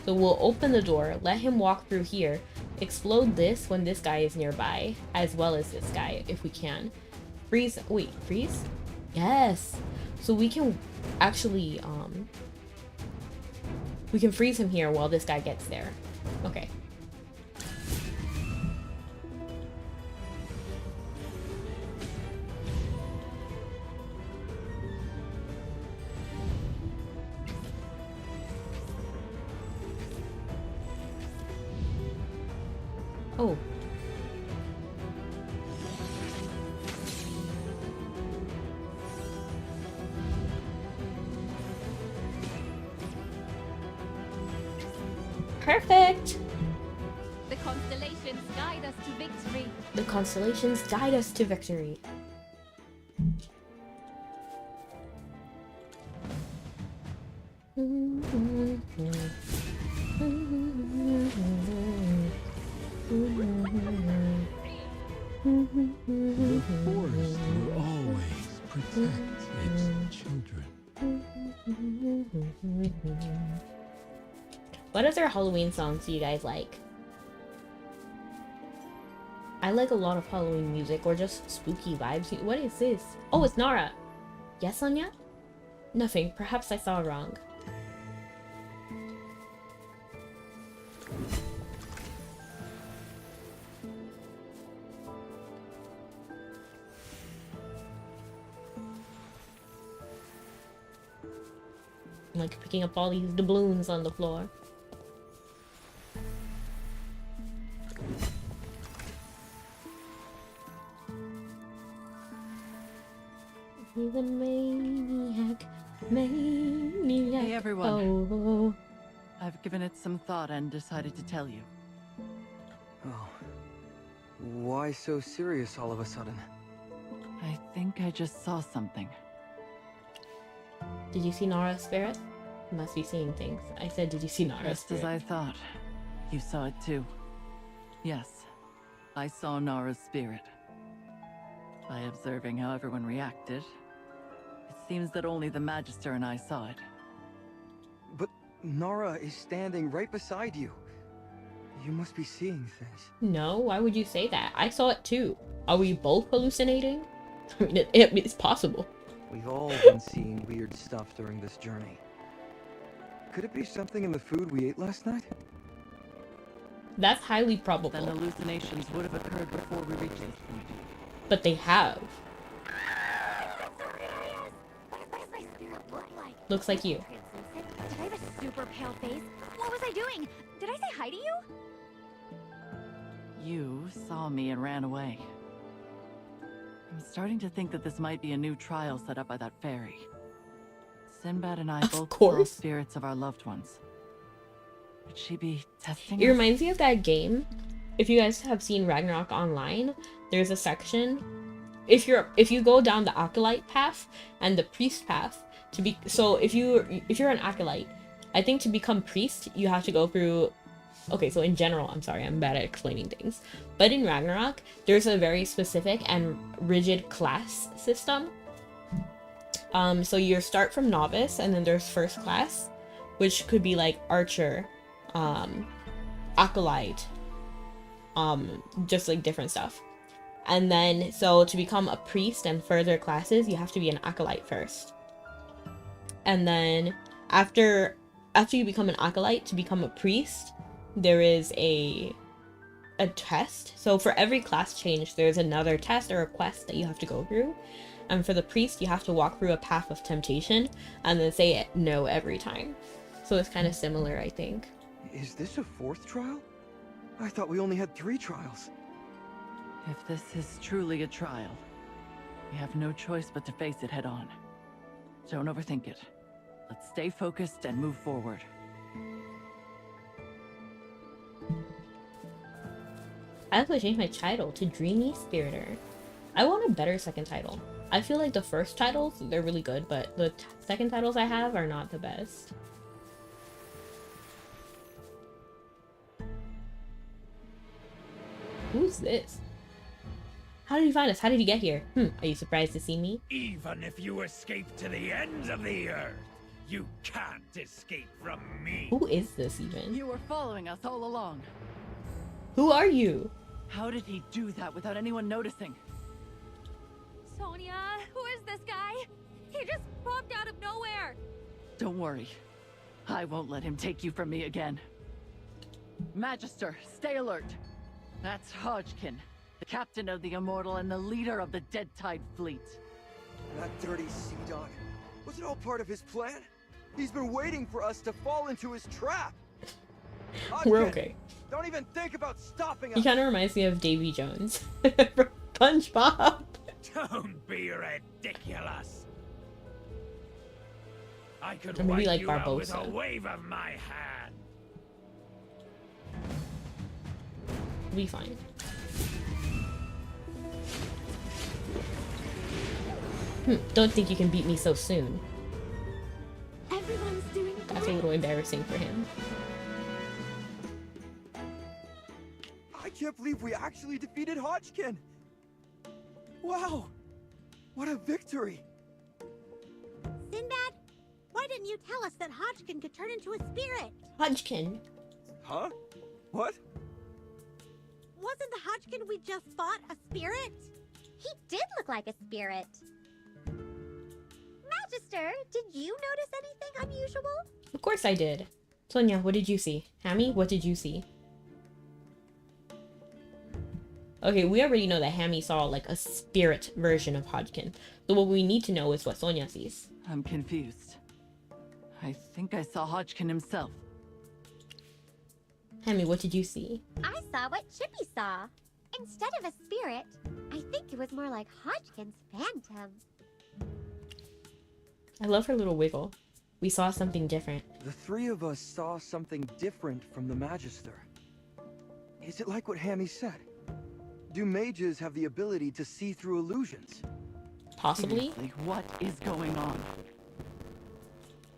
[SPEAKER 1] So we'll open the door, let him walk through here, explode this when this guy is nearby, as well as this guy, if we can. Freeze, wait, freeze? Yes! So we can actually, we can freeze him here while this guy gets there. Okay. Oh. Perfect!
[SPEAKER 2] The constellations guide us to victory.
[SPEAKER 1] The constellations guide us to victory.
[SPEAKER 4] The forest will always protect its children.
[SPEAKER 1] What other Halloween songs do you guys like? I like a lot of Halloween music or just spooky vibes. What is this? Oh, it's Nara. Yes, Sonia? Nothing. Perhaps I saw wrong. I'm like picking up all these doubloons on the floor. He's a maniac, maniac.
[SPEAKER 6] Hey, everyone.
[SPEAKER 1] Oh.
[SPEAKER 6] I've given it some thought and decided to tell you.
[SPEAKER 5] Oh. Why so serious all of a sudden?
[SPEAKER 6] I think I just saw something.
[SPEAKER 1] Did you see Nara's spirit? You must be seeing things. I said, did you see Nara's
[SPEAKER 6] Just
[SPEAKER 1] spirit?
[SPEAKER 6] as I thought. You saw it too. Yes, I saw Nara's spirit. By observing how everyone reacted, it seems that only the Magister and I saw it.
[SPEAKER 5] But Nara is standing right beside you. You must be seeing things.
[SPEAKER 1] No, why would you say that? I saw it too. Are we both hallucinating? I mean, it's possible.
[SPEAKER 5] We've all been seeing weird stuff during this journey. Could it be something in the food we ate last night?
[SPEAKER 1] That's highly probable.
[SPEAKER 6] Then hallucinations would have occurred before we reached this point.
[SPEAKER 1] But they have. Looks like you.
[SPEAKER 2] Did I have a super pale face? What was I doing? Did I say hi to you?
[SPEAKER 6] You saw me and ran away. I'm starting to think that this might be a new trial set up by that fairy. Sinbad and I
[SPEAKER 1] Of
[SPEAKER 6] both
[SPEAKER 1] course.
[SPEAKER 6] saw spirits of our loved ones. Could she be testing
[SPEAKER 1] It
[SPEAKER 6] us?
[SPEAKER 1] reminds me of that game. If you guys have seen Ragnarok Online, there's a section. If you go down the acolyte path and the priest path if you're an acolyte, I think to become priest you have to go through. Okay, so in general, I'm sorry, I'm bad at explaining things. But in Ragnarok, there's a very specific and rigid class system. So you start from novice, and then there's first class, which could be like archer, acolyte, just like different stuff. And then, so to become a priest and further classes, you have to be an acolyte first. And then after you become an acolyte, to become a priest, there is a test. So for every class change, there's another test or a quest that you have to go through. And for the priest, you have to walk through a path of temptation and then say no every time. So it's kind of similar, I think.
[SPEAKER 5] Is this a fourth trial? I thought we only had 3 trials.
[SPEAKER 6] If this is truly a trial, we have no choice but to face it head on. Don't overthink it. Let's stay focused and move forward.
[SPEAKER 1] I also changed my title to Dreamy Spiriter. I want a better second title. I feel like the first titles, they're really good, but the second titles I have are not the best. Who's this? How did he find us? How did he get here? Are you surprised to see me?
[SPEAKER 8] Even if you escape to the ends of the earth, you can't escape from me.
[SPEAKER 1] Who is this even?
[SPEAKER 6] You were following us all along.
[SPEAKER 1] Who are you?
[SPEAKER 6] How did he do that without anyone noticing?
[SPEAKER 2] Sonia, who is this guy? He just popped out of nowhere.
[SPEAKER 6] Don't worry. I won't let him take you from me again. Magister, stay alert. That's Hodgkin, the captain of the Immortal and the leader of the Dead Tide fleet.
[SPEAKER 5] That dirty sea dog. Was it all part of his plan? He's been waiting for us to fall into his trap.
[SPEAKER 1] We're
[SPEAKER 5] Hodgkin,
[SPEAKER 1] okay.
[SPEAKER 5] Don't even think about stopping
[SPEAKER 1] He
[SPEAKER 5] us.
[SPEAKER 1] kind of reminds me of Davy Jones from SpongeBob.
[SPEAKER 8] Don't be ridiculous. I could
[SPEAKER 1] Or maybe
[SPEAKER 8] wipe
[SPEAKER 1] like
[SPEAKER 8] you out with a
[SPEAKER 1] Barbossa.
[SPEAKER 8] wave of my hand.
[SPEAKER 1] We'll be fine. Don't think you can beat me so soon.
[SPEAKER 2] Everyone's doing
[SPEAKER 1] That's a little embarrassing for him.
[SPEAKER 5] I can't believe we actually defeated Hodgkin. Wow. What a victory.
[SPEAKER 7] Sinbad, why didn't you tell us that Hodgkin could turn into a spirit?
[SPEAKER 1] Hodgkin.
[SPEAKER 5] Huh? What?
[SPEAKER 7] Wasn't the Hodgkin we just fought a spirit?
[SPEAKER 2] He did look like a spirit. Magister, did you notice anything unusual?
[SPEAKER 1] Of course I did. Sonia, what did you see? Hammy, what did you see? Okay, we already know that Hammy saw like a spirit version of Hodgkin. So what we need to know is what Sonia sees.
[SPEAKER 6] I'm confused. I think I saw Hodgkin himself.
[SPEAKER 1] Hemi, what did you see?
[SPEAKER 2] I saw what Chippy saw. Instead of a spirit, I think it was more like Hodgkin's phantom.
[SPEAKER 1] I love her little wiggle. We saw something different.
[SPEAKER 5] The three of us saw something different from the Magister. Is it like what Hammy said? Do mages have the ability to see through illusions?
[SPEAKER 1] Possibly.
[SPEAKER 6] Seriously, what is going on?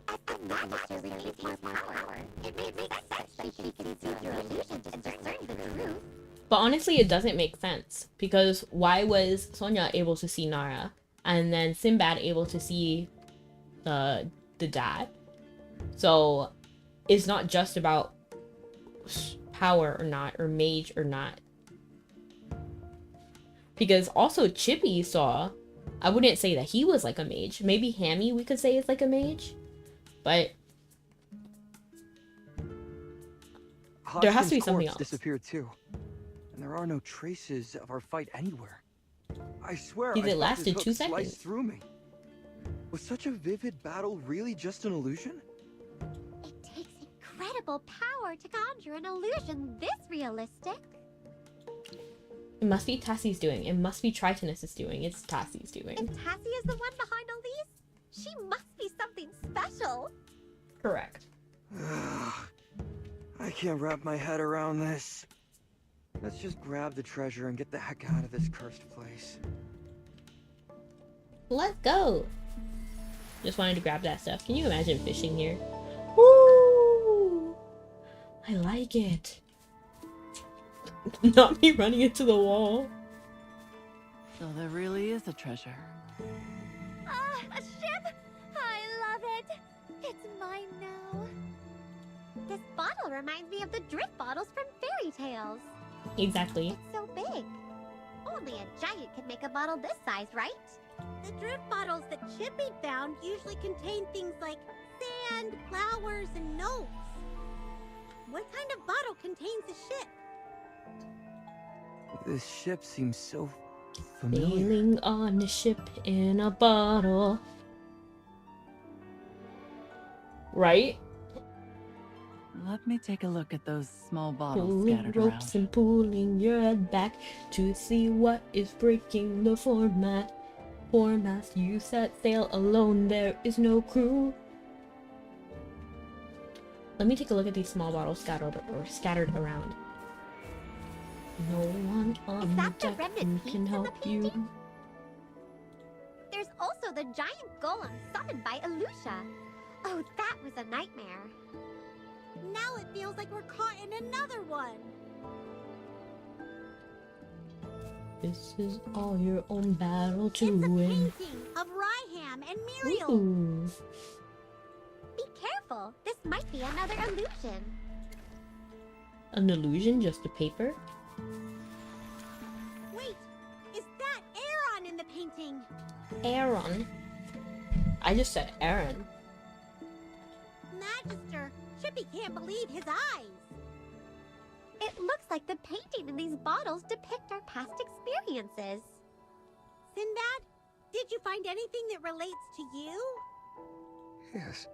[SPEAKER 2] As the Magister released more power, it made sense that she could see through illusions and discern the truth.
[SPEAKER 1] But honestly, it doesn't make sense. Because why was Sonia able to see Nara? And then Sinbad able to see the dad? So it's not just about power or not, or mage or not. Because also Chippy saw, I wouldn't say that he was like a mage. Maybe Hammy we could say is like a mage. But there has to be something else.
[SPEAKER 5] Disappeared too. And there are no traces of our fight anywhere. I swear
[SPEAKER 1] Because it
[SPEAKER 5] I thought
[SPEAKER 1] lasted
[SPEAKER 5] his
[SPEAKER 1] 2
[SPEAKER 5] hook sliced
[SPEAKER 1] seconds.
[SPEAKER 5] through me. Was such a vivid battle really just an illusion?
[SPEAKER 2] It takes incredible power to conjure an illusion this realistic.
[SPEAKER 1] It must be Tassie's doing. It must be Tritonus's doing. It's Tassie's doing.
[SPEAKER 2] If Tassie is the one behind all these, she must be something special.
[SPEAKER 1] Correct.
[SPEAKER 5] I can't wrap my head around this. Let's just grab the treasure and get the heck out of this cursed place.
[SPEAKER 1] Let's go. Just wanted to grab that stuff. Can you imagine fishing here? Woo! I like it. Not me running into the wall.
[SPEAKER 6] So there really is a treasure.
[SPEAKER 2] Ah, a ship! I love it! It's mine now. This bottle reminds me of the drift bottles from fairy tales.
[SPEAKER 1] Exactly.
[SPEAKER 2] It's so big. Only a giant could make a bottle this size, right?
[SPEAKER 7] The drift bottles that Chippy found usually contain things like sand, flowers, and notes. What kind of bottle contains a ship?
[SPEAKER 5] This ship seems so familiar.
[SPEAKER 1] Sailing on a ship in a bottle. Right?
[SPEAKER 6] Let me take a look at those small bottles
[SPEAKER 1] Pulling
[SPEAKER 6] scattered
[SPEAKER 1] ropes
[SPEAKER 6] around.
[SPEAKER 1] and pulling your head back to see what is breaking the format. Foremast, you set sail alone, there is no crew. Let me take a look at these small bottles scattered around. No one on
[SPEAKER 2] Is that the
[SPEAKER 1] deck
[SPEAKER 2] remnant
[SPEAKER 1] who
[SPEAKER 2] piece
[SPEAKER 1] can
[SPEAKER 2] in the
[SPEAKER 1] help you.
[SPEAKER 2] painting? There's also the giant golem summoned by Elusha. Oh, that was a nightmare.
[SPEAKER 7] Now it feels like we're caught in another one.
[SPEAKER 1] This is all your own battle to
[SPEAKER 7] It's a
[SPEAKER 1] win.
[SPEAKER 7] painting of Ryham and Muriel.
[SPEAKER 1] Ooh.
[SPEAKER 2] Be careful, this might be another illusion.
[SPEAKER 1] An illusion, just a paper?
[SPEAKER 7] Wait, is that Aaron in the painting?
[SPEAKER 1] Aaron. I just said Aaron.
[SPEAKER 7] Magister, Chippy can't believe his eyes.
[SPEAKER 2] It looks like the painting in these bottles depict our past experiences.
[SPEAKER 7] Sinbad, did you find anything that relates to you?
[SPEAKER 5] Yes.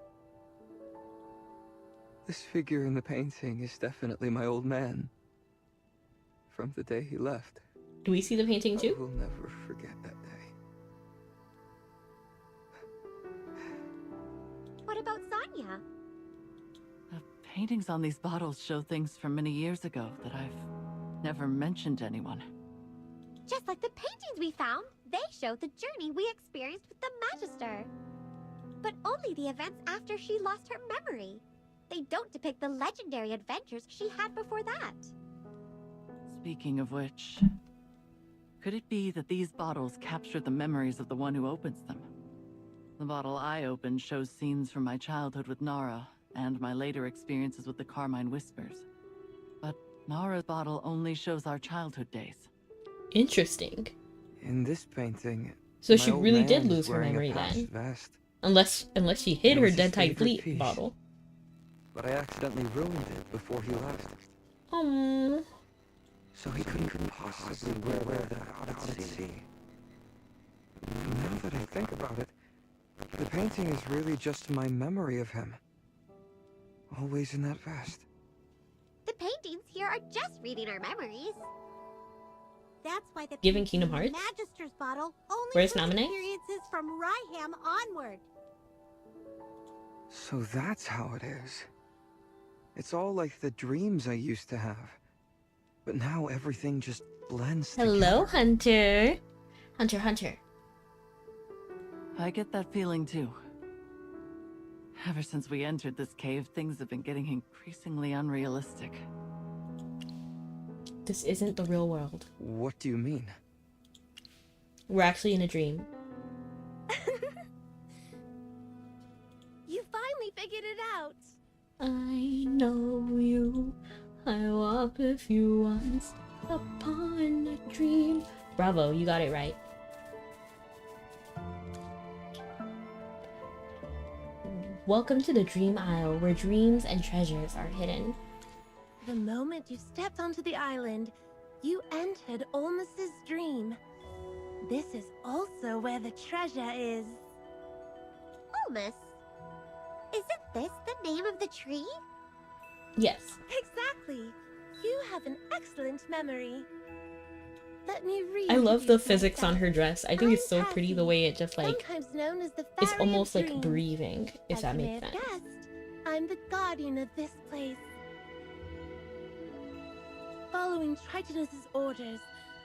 [SPEAKER 5] This figure in the painting is definitely my old man. From the day he left.
[SPEAKER 1] Do we see the painting
[SPEAKER 5] I
[SPEAKER 1] too?
[SPEAKER 5] will never forget that day.
[SPEAKER 2] What about Sonia?
[SPEAKER 6] The paintings on these bottles show things from many years ago that I've never mentioned to anyone.
[SPEAKER 2] Just like the paintings we found, they show the journey we experienced with the Magister. But only the events after she lost her memory. They don't depict the legendary adventures she had before that.
[SPEAKER 6] Speaking of which, could it be that these bottles capture the memories of the one who opens them? The bottle I opened shows scenes from my childhood with Nara, and my later experiences with the Carmine Whispers. But Nara's bottle only shows our childhood days.
[SPEAKER 1] Interesting.
[SPEAKER 5] In this painting,
[SPEAKER 1] So
[SPEAKER 5] my
[SPEAKER 1] she
[SPEAKER 5] old
[SPEAKER 1] really
[SPEAKER 5] man
[SPEAKER 1] did
[SPEAKER 5] is
[SPEAKER 1] lose her
[SPEAKER 5] wearing a
[SPEAKER 1] memory
[SPEAKER 5] patched
[SPEAKER 1] then.
[SPEAKER 5] vest.
[SPEAKER 1] Unless she hid
[SPEAKER 5] It
[SPEAKER 1] her
[SPEAKER 5] was his
[SPEAKER 1] Dead Tide
[SPEAKER 5] favorite
[SPEAKER 1] Fleet
[SPEAKER 5] piece.
[SPEAKER 1] bottle.
[SPEAKER 5] But I accidentally ruined it before he left. So he couldn't possibly wear that out at sea. Now that I think about it, The painting is really just my memory of him. Always in that vest.
[SPEAKER 2] The paintings here are just reading our memories. That's why the
[SPEAKER 1] Given
[SPEAKER 2] painting
[SPEAKER 1] Kingdom
[SPEAKER 2] in the
[SPEAKER 1] Hearts?
[SPEAKER 2] Magister's bottle only
[SPEAKER 1] Where's
[SPEAKER 2] shows
[SPEAKER 1] Naminé?
[SPEAKER 2] experiences from Ryham onward.
[SPEAKER 5] So that's how it is. It's all like the dreams I used to have. But now everything just blends
[SPEAKER 1] Hello,
[SPEAKER 5] together.
[SPEAKER 1] Hunter. Hunter.
[SPEAKER 6] I get that feeling too. Ever since we entered this cave, things have been getting increasingly unrealistic.
[SPEAKER 1] This isn't the real world.
[SPEAKER 5] What do you mean?
[SPEAKER 1] We're actually in a dream.
[SPEAKER 7] You finally figured it out.
[SPEAKER 1] I know you. I walked with you once upon a dream. Bravo, you got it right. Welcome to the Dream Isle, where dreams and treasures are hidden.
[SPEAKER 7] The moment you stepped onto the island, you entered Olmus's dream. This is also where the treasure is.
[SPEAKER 2] Olmus, isn't this the name of the tree?
[SPEAKER 1] Yes.
[SPEAKER 7] Exactly. You have an excellent memory. Let me read.
[SPEAKER 1] I love the
[SPEAKER 7] you
[SPEAKER 1] physics on
[SPEAKER 7] myself.
[SPEAKER 1] her dress. I think it's so pretty the
[SPEAKER 7] Cassie,
[SPEAKER 1] way it just like,
[SPEAKER 7] sometimes known as the
[SPEAKER 1] it's
[SPEAKER 7] Fairy of
[SPEAKER 1] almost like
[SPEAKER 7] Dreams.
[SPEAKER 1] breathing, if
[SPEAKER 7] As
[SPEAKER 1] that
[SPEAKER 7] you may
[SPEAKER 1] makes
[SPEAKER 7] have
[SPEAKER 1] sense.
[SPEAKER 7] guessed, I'm the guardian of this place. Following Tritonus's orders,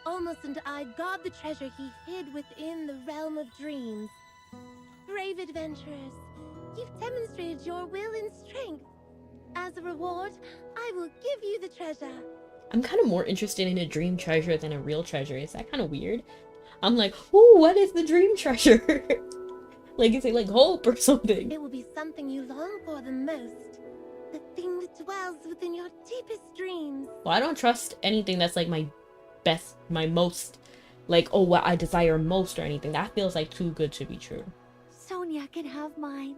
[SPEAKER 7] Olmus and I guard the treasure he hid within the realm of dreams. Brave adventurers, you've demonstrated your will and strength. As a reward, I will give you the treasure.
[SPEAKER 1] I'm kind of more interested in a dream treasure than a real treasure. Is that kind of weird? I'm like, ooh, what is the dream treasure? Like, is it like hope or something?
[SPEAKER 7] It will be something you long for the most. The thing that dwells within your deepest dreams.
[SPEAKER 1] Well, I don't trust anything that's like my best, my most, like, oh, what I desire most or anything. That feels like too good to be true.
[SPEAKER 2] Sonia can have mine.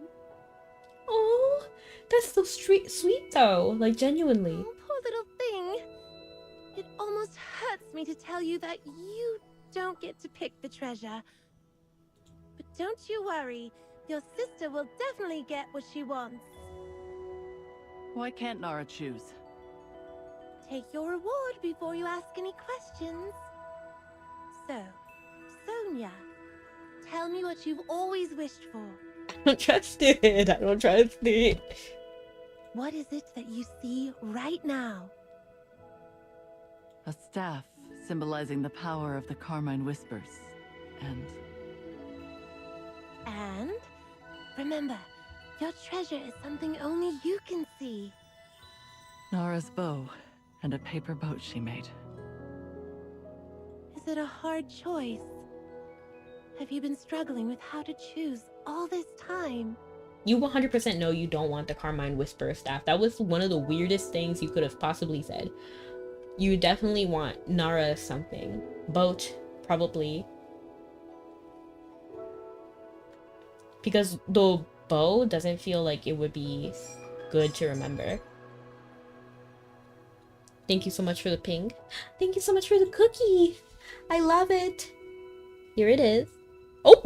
[SPEAKER 1] Oh, that's so sweet though. Like, genuinely.
[SPEAKER 7] Oh, poor little thing. It almost hurts me to tell you that you don't get to pick the treasure. But don't you worry. Your sister will definitely get what she wants.
[SPEAKER 6] Why can't Nara choose?
[SPEAKER 7] Take your reward before you ask any questions. So, Sonia, tell me what you've always wished for.
[SPEAKER 1] I don't trust it. I don't trust it.
[SPEAKER 7] What is it that you see right now?
[SPEAKER 6] A staff symbolizing the power of the Carmine Whispers.
[SPEAKER 7] And remember, your treasure is something only you can see.
[SPEAKER 6] Nara's bow and a paper boat she made.
[SPEAKER 7] Is it a hard choice? Have you been struggling with how to choose all this time?
[SPEAKER 1] You 100% know you don't want the Carmine Whisperer staff. That was one of the weirdest things you could have possibly said. You definitely want Nara something. Boat, probably. Because the bow doesn't feel like it would be good to remember. Thank you so much for the ping. Thank you so much for the cookie. I love it. Here it is. Oh!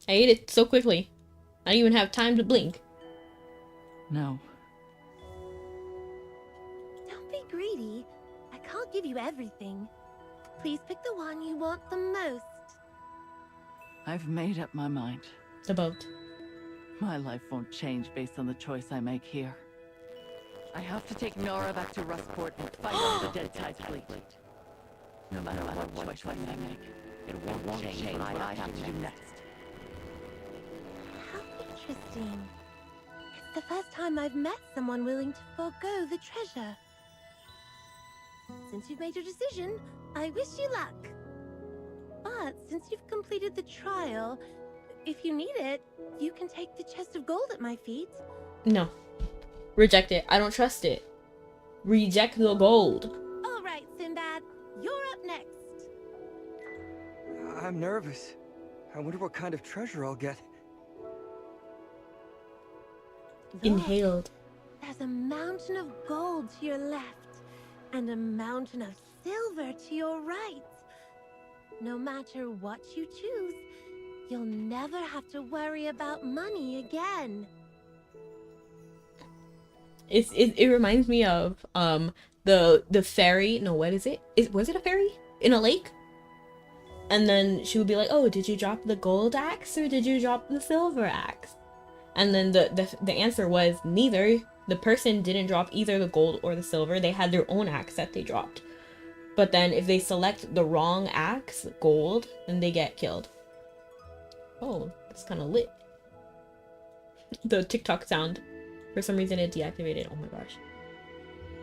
[SPEAKER 1] I ate it so quickly. I didn't even have time to blink.
[SPEAKER 6] No.
[SPEAKER 7] Don't be greedy. I can't give you everything. Please pick the one you want the most.
[SPEAKER 6] I've made up my mind.
[SPEAKER 1] The boat.
[SPEAKER 6] My life won't change based on the choice I make here. I have to take Nara back to Rustport and fight on the Dead Tides fleet. No matter what choice I make, it won't change what I have to do next.
[SPEAKER 7] How interesting. It's the first time I've met someone willing to forego the treasure. Since you've made your decision, I wish you luck. But since you've completed the trial, if you need it, you can take the chest of gold at my feet.
[SPEAKER 1] No. Reject it. I don't trust it. Reject the gold.
[SPEAKER 7] All right, Sinbad, you're up next.
[SPEAKER 5] I'm nervous. I wonder what kind of treasure I'll get.
[SPEAKER 7] Look,
[SPEAKER 1] Inhaled.
[SPEAKER 7] there's a mountain of gold to your left, and a mountain of silver to your right. no matter what you choose, you'll never have to worry about money again.
[SPEAKER 1] It reminds me of the fairy. No, what is it? Was it a fairy in a lake? And then she would be like, "Oh, did you drop the gold axe or did you drop the silver axe?" And then the answer was neither. The person didn't drop either the gold or the silver. They had their own axe that they dropped. But then if they select the wrong axe, gold, then they get killed. Oh, that's kind of lit. The TikTok sound. For some reason it deactivated. Oh my gosh.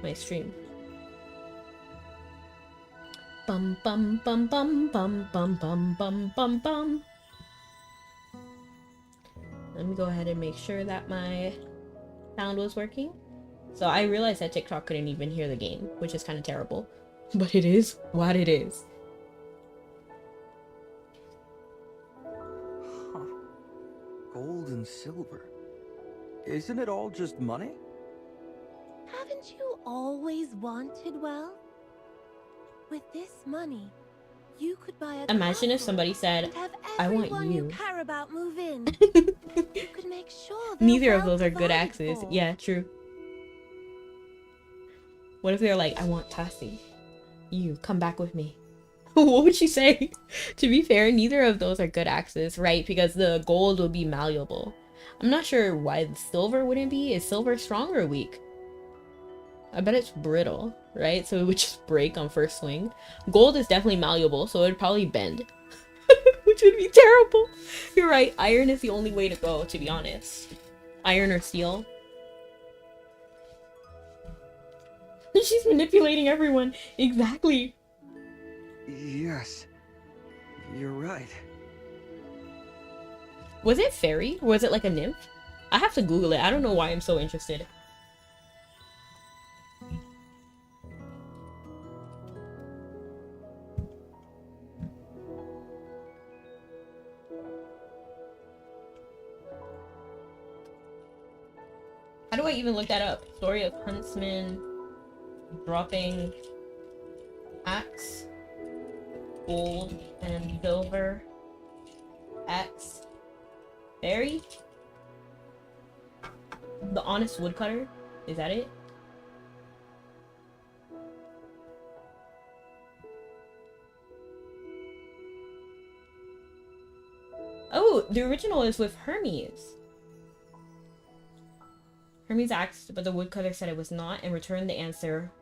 [SPEAKER 1] My stream. Bum bum bum bum bum bum bum bum bum bum. Let me go ahead and make sure that my sound was working. So I realized that TikTok couldn't even hear the game, which is kind of terrible. But it is what it is.
[SPEAKER 5] Huh. Gold and silver. Isn't it all just money?
[SPEAKER 7] Haven't you always wanted wealth? With this money, you could buy a
[SPEAKER 1] Imagine if
[SPEAKER 7] castle
[SPEAKER 1] somebody said,
[SPEAKER 7] and have
[SPEAKER 1] "I want
[SPEAKER 7] everyone
[SPEAKER 1] you."
[SPEAKER 7] you care about move in. You could make sure they're
[SPEAKER 1] Neither of
[SPEAKER 7] well
[SPEAKER 1] those are good
[SPEAKER 7] provided
[SPEAKER 1] axes.
[SPEAKER 7] for.
[SPEAKER 1] Yeah, true. What if they're like, "I want Tassie. You come back with me." What would she say? To be fair, neither of those are good axes, right? Because the gold would be malleable. I'm not sure why the silver wouldn't be. Is silver strong or weak? I bet it's brittle, right? So it would just break on first swing. Gold is definitely malleable, so it would probably bend. Which would be terrible. You're right. Iron is the only way to go, to be honest. Iron or steel. She's manipulating everyone. Exactly.
[SPEAKER 5] Yes. You're right.
[SPEAKER 1] Was it fairy? Or was it like a nymph? I have to Google it. I don't know why I'm so interested. How do I even look that up? Story of Huntsman dropping axe, gold, and silver. Axe. Fairy? The Honest Woodcutter? Is that it? Oh, the original is with Hermes. Hermes asked, but the woodcutter said it was not and returned the answer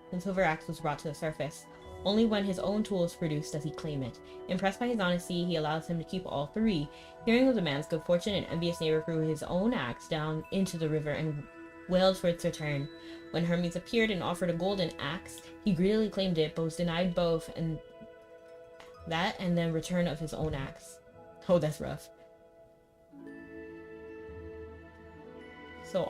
[SPEAKER 1] when Silver Axe was brought to the surface. Only when his own tool is produced does he claim it. Impressed by his honesty, he allows him to keep all three. Hearing of the man's good fortune, an envious neighbor threw his own axe down into the river and wailed for its return. When Hermes appeared and offered a golden axe, he greedily claimed it, but was denied both and the return of his own axe. Oh, that's rough. So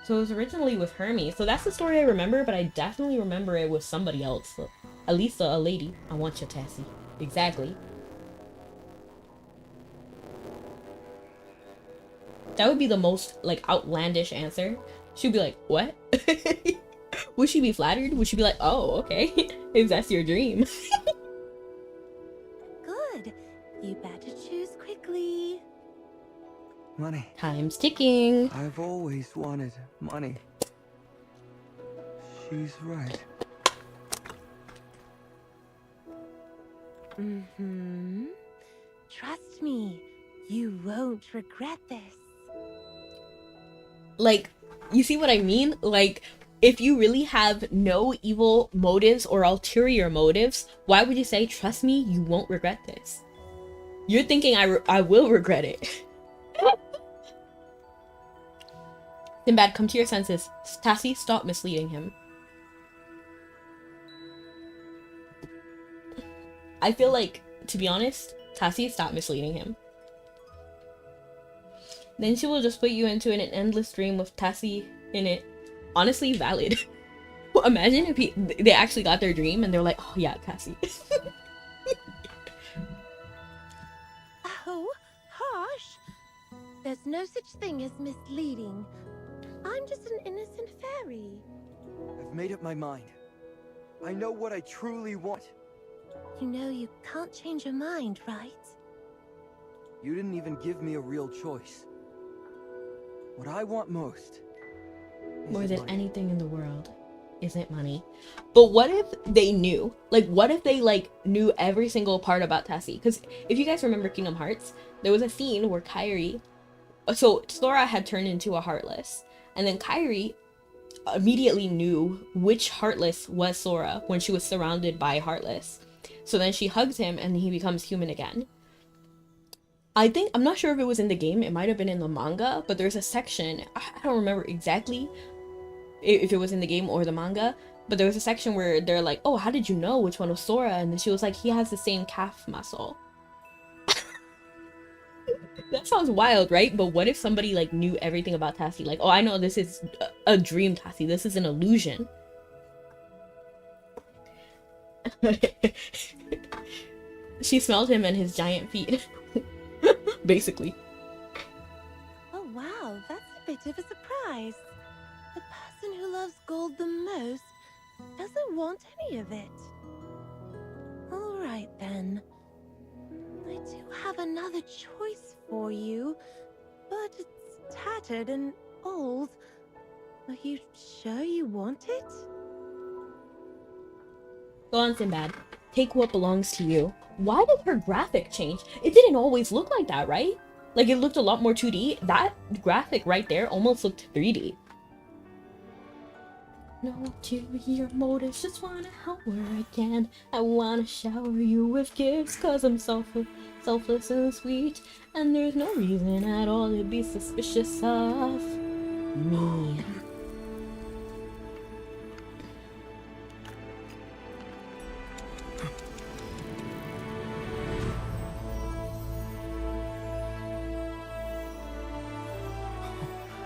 [SPEAKER 1] So it was originally with Hermes. So that's the story I remember, but I definitely remember it with somebody else. So, at least a lady. I want your Tassie. Exactly. That would be the most, like, outlandish answer. She'd be like, what? Would she be flattered? Would she be like, oh, okay. If that's your dream.
[SPEAKER 7] Good. You better choose quickly.
[SPEAKER 5] Money.
[SPEAKER 1] Time's ticking.
[SPEAKER 5] I've always wanted money. She's right.
[SPEAKER 7] Mm-hmm. Trust me, you won't regret this.
[SPEAKER 1] Like, you see what I mean? Like, if you really have no evil motives or ulterior motives, why would you say, trust me, you won't regret this? You're thinking I will regret it. Sinbad, come to your senses. Tassie, stop misleading him. I feel like, to be honest, Tassie, stop misleading him. Then she will just put you into an endless dream with Tassie in it. Honestly, valid. Imagine if they actually got their dream and they're like, oh yeah, Tassie.
[SPEAKER 7] Oh, harsh. There's no such thing as misleading. I'm just an innocent fairy.
[SPEAKER 5] I've made up my mind. I know what I truly want.
[SPEAKER 7] You know you can't change your mind, right?
[SPEAKER 5] You didn't even give me a real choice. What I want most
[SPEAKER 1] More
[SPEAKER 5] is
[SPEAKER 1] than
[SPEAKER 5] money.
[SPEAKER 1] anything in the world isn't money. But what if they knew? Like, what if they, like, knew every single part about Tassie? Because if you guys remember Kingdom Hearts, there was a scene where Kairi... So, Sora had turned into a Heartless. And then Kairi immediately knew which Heartless was Sora when she was surrounded by Heartless. So then she hugs him and he becomes human again. I'm not sure if it was in the game, it might have been in the manga, but there's a section, I don't remember exactly if it was in the game or the manga, but there was a section where they're like, oh, how did you know which one was Sora? And then she was like, he has the same calf muscle. That sounds wild, right? But what if somebody like knew everything about Tassie? Like, oh, I know this is a dream, Tassie. This is an illusion. She smelled him and his giant feet. Basically.
[SPEAKER 7] Oh wow, that's a bit of a surprise. The person who loves gold the most doesn't want any of it. Alright then. I do have another choice for you, but it's tattered and old. Are you sure you want it?
[SPEAKER 1] Go on, Sinbad. Take what belongs to you. Why did her graphic change? It didn't always look like that, right? Like, it looked a lot more 2D. That graphic right there almost looked 3D. No ulterior motives, just wanna help where I can. I wanna shower you with gifts, cause I'm selfless and sweet. And there's no reason at all to be suspicious of me.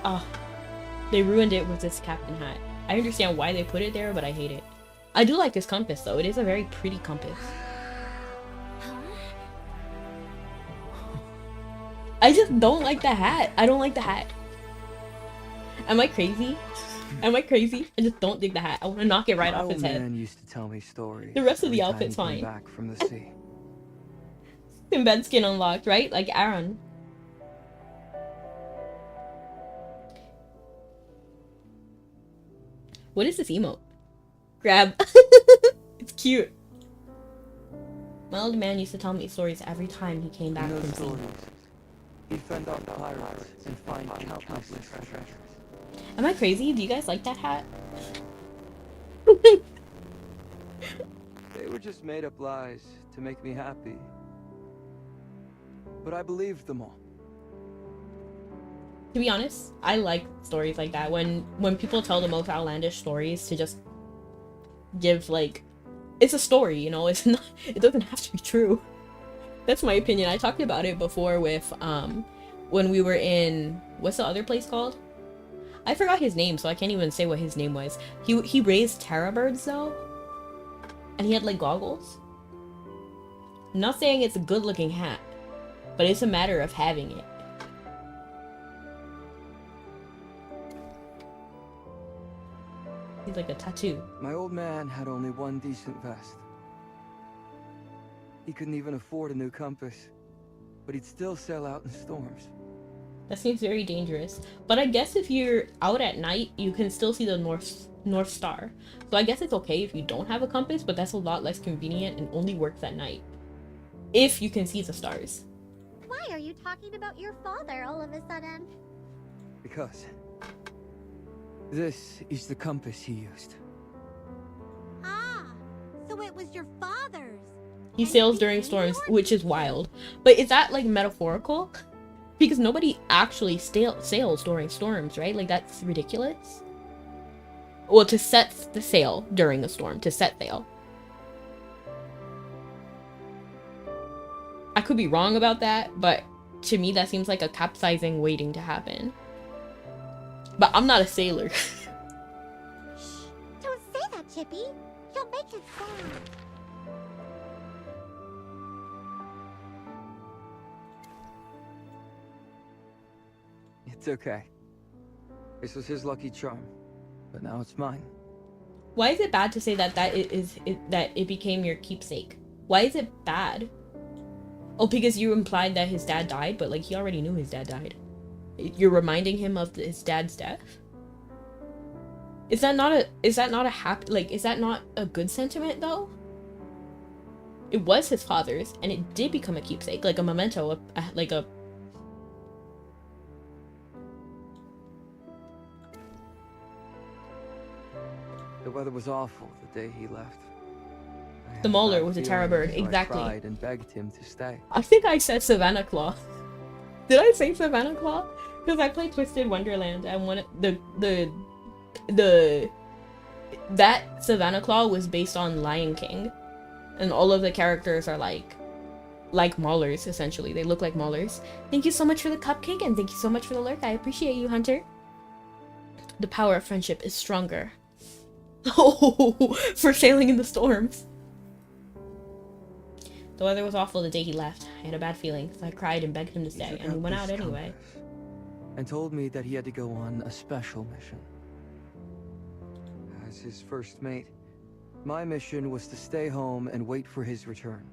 [SPEAKER 1] Oh, they ruined it with this captain hat. I understand why they put it there, but I hate it. I do like this compass though. It is a very pretty compass. I just don't like the hat. I don't like the hat. Am I crazy? Am I crazy? I just don't dig the hat. I want to knock it right
[SPEAKER 5] My
[SPEAKER 1] off his
[SPEAKER 5] old
[SPEAKER 1] head.
[SPEAKER 5] man used to tell me stories.
[SPEAKER 1] The rest of the
[SPEAKER 5] every time
[SPEAKER 1] outfit's
[SPEAKER 5] he came
[SPEAKER 1] fine.
[SPEAKER 5] back from the sea.
[SPEAKER 1] Sinbad skin unlocked, right? Like Aaron. What is this emote? Grab. It's cute. My old man used to tell me stories every time he came back
[SPEAKER 5] In those
[SPEAKER 1] from sea.
[SPEAKER 5] stories, he'd fend off pirates and find countless treasures.
[SPEAKER 1] Am I crazy? Do you guys like that hat?
[SPEAKER 5] They were just made up lies to make me happy. But I believed them all.
[SPEAKER 1] To be honest, I like stories like that. When people tell the most outlandish stories to just give like, it's a story, you know, it's not, it doesn't have to be true. That's my opinion. I talked about it before with when we were in, what's the other place called? I forgot his name, so I can't even say what his name was. He raised terror birds though, and he had like goggles. I'm not saying it's a good looking hat, but it's a matter of having it. He's like a tattoo.
[SPEAKER 5] My old man had only one decent vest. He couldn't even afford a new compass, but he'd still sail out in storms.
[SPEAKER 1] That seems very dangerous. But I guess if you're out at night, you can still see the North Star. So I guess it's okay if you don't have a compass, but that's a lot less convenient and only works at night. If you can see the stars.
[SPEAKER 2] Why are you talking about your father all of a sudden?
[SPEAKER 5] Because this is the compass he used.
[SPEAKER 2] Ah, so it was your father's.
[SPEAKER 1] He sails during storms, which is wild. But is that like metaphorical? Because nobody actually sails during storms, right? Like that's ridiculous. Well, to set the sail during a storm, to set sail. I could be wrong about that, but to me that seems like a capsizing waiting to happen. But I'm not a sailor.
[SPEAKER 2] Shh, don't say that, Chippy. You'll make it sad.
[SPEAKER 5] It's okay. This was his lucky charm, but now it's mine.
[SPEAKER 1] Why is it bad to say that that it became your keepsake? Why is it bad? Oh, because you implied that his dad died, but like he already knew his dad died. You're reminding him of his dad's death? Is that not a happy, like, is that not a good sentiment though? It was his father's, and it did become a keepsake, like a memento, like a...
[SPEAKER 5] The weather was awful the day he left.
[SPEAKER 1] The Mauler was a Tara bird,
[SPEAKER 5] so
[SPEAKER 1] exactly.
[SPEAKER 5] I cried and begged him to stay.
[SPEAKER 1] I think I said Savannah Claw. Did I say Savannah Claw? Because I played Twisted Wonderland, and one that Savannah Claw was based on Lion King, and all of the characters are like Maulers, essentially. They look like Maulers. Thank you so much for the cupcake, and thank you so much for the lurk. I appreciate you, Hunter. The power of friendship is stronger. Oh, for sailing in the storms. The weather was awful the day he left. I had a bad feeling, so I cried and begged him to stay, and we went out anyway.
[SPEAKER 5] And told me that he had to go on a special mission. As his first mate, my mission was to stay home and wait for his return.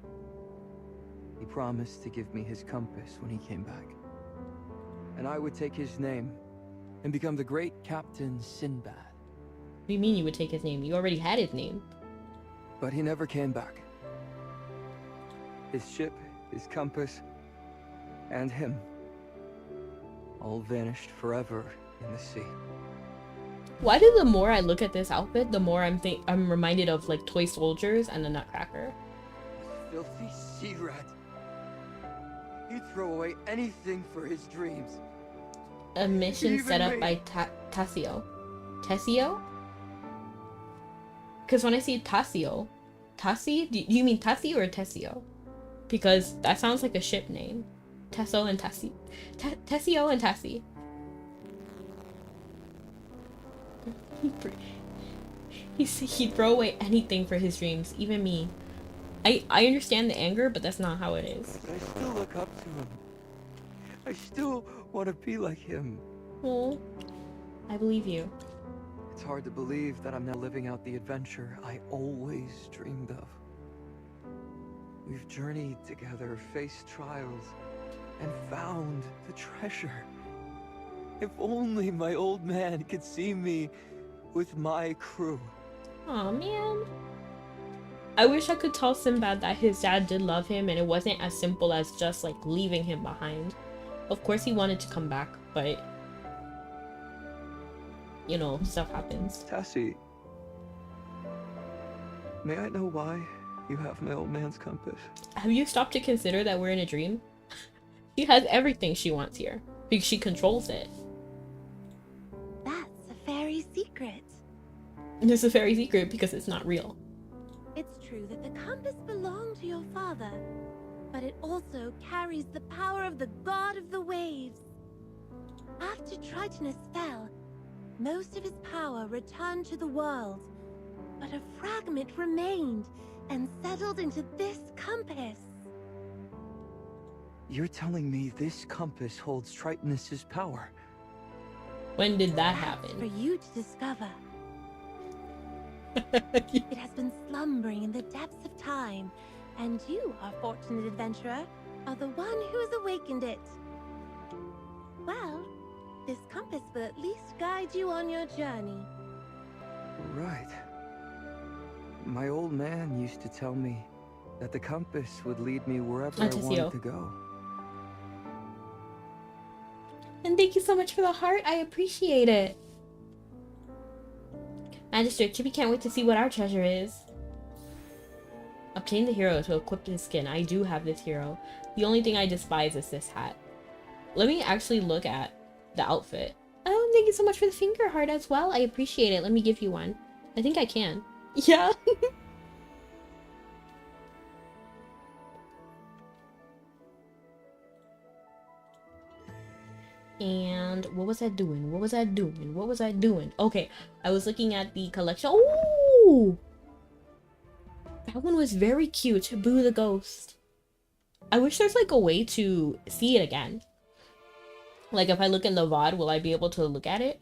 [SPEAKER 5] He promised to give me his compass when he came back. And I would take his name and become the great Captain Sinbad.
[SPEAKER 1] What do you mean you would take his name? You already had his name.
[SPEAKER 5] But he never came back. His ship, his compass, and him all vanished forever in the sea.
[SPEAKER 1] Why do the more I look at this outfit, the more I'm reminded of like toy soldiers and the Nutcracker?
[SPEAKER 5] Filthy sea rat. He'd throw away anything for his dreams.
[SPEAKER 1] A mission
[SPEAKER 5] Even
[SPEAKER 1] set up
[SPEAKER 5] me.
[SPEAKER 1] by Tassio. Tessio? Because when I see Tassio, Tassi, do you mean Tassi or Tessio? Because that sounds like a ship name. Tesso and Tassi. Tessio and Tassi. He'd throw away anything for his dreams, even me. I understand the anger, but that's not how it is.
[SPEAKER 5] But I still look up to him. I still want to be like him.
[SPEAKER 1] Oh, I believe you.
[SPEAKER 5] It's hard to believe that I'm now living out the adventure I always dreamed of. We've journeyed together, faced trials, and found the treasure. If only my old man could see me with my crew.
[SPEAKER 1] Aw, man. I wish I could tell Sinbad that his dad did love him and it wasn't as simple as just like leaving him behind. Of course he wanted to come back, but you know, stuff happens.
[SPEAKER 5] Tassie, may I know why you have my old man's compass?
[SPEAKER 1] Have you stopped to consider that we're in a dream? She has everything she wants here because she controls it.
[SPEAKER 7] That's a fairy secret.
[SPEAKER 1] And it's a fairy secret because it's not real.
[SPEAKER 7] It's true that the compass belonged to your father, but it also carries the power of the god of the waves. After Tritonus fell, most of his power returned to the world, but a fragment remained and settled into this compass.
[SPEAKER 5] You're telling me this compass holds Tritonus's power?
[SPEAKER 1] When did that
[SPEAKER 7] That's for
[SPEAKER 1] happen?
[SPEAKER 7] you to discover. It has been slumbering in the depths of time, and you, our fortunate adventurer, are the one who has awakened it. Well, this compass will at least guide you on your journey.
[SPEAKER 5] Right. My old man used to tell me that the compass would lead me wherever I wanted to go.
[SPEAKER 1] And thank you so much for the heart. I appreciate it. Magister, Chibi can't wait to see what our treasure is. Obtain the hero to equip his skin. I do have this hero. The only thing I despise is this hat. Let me actually look at the outfit. Oh, thank you so much for the finger heart as well. I appreciate it. Let me give you one. I think I can. Yeah. And what was I doing? What was I doing? What was I doing? Okay, I was looking at the collection. Oh, that one was very cute. Boo the ghost. I wish there's like a way to see it again. Like if I look in the VOD, will I be able to look at it?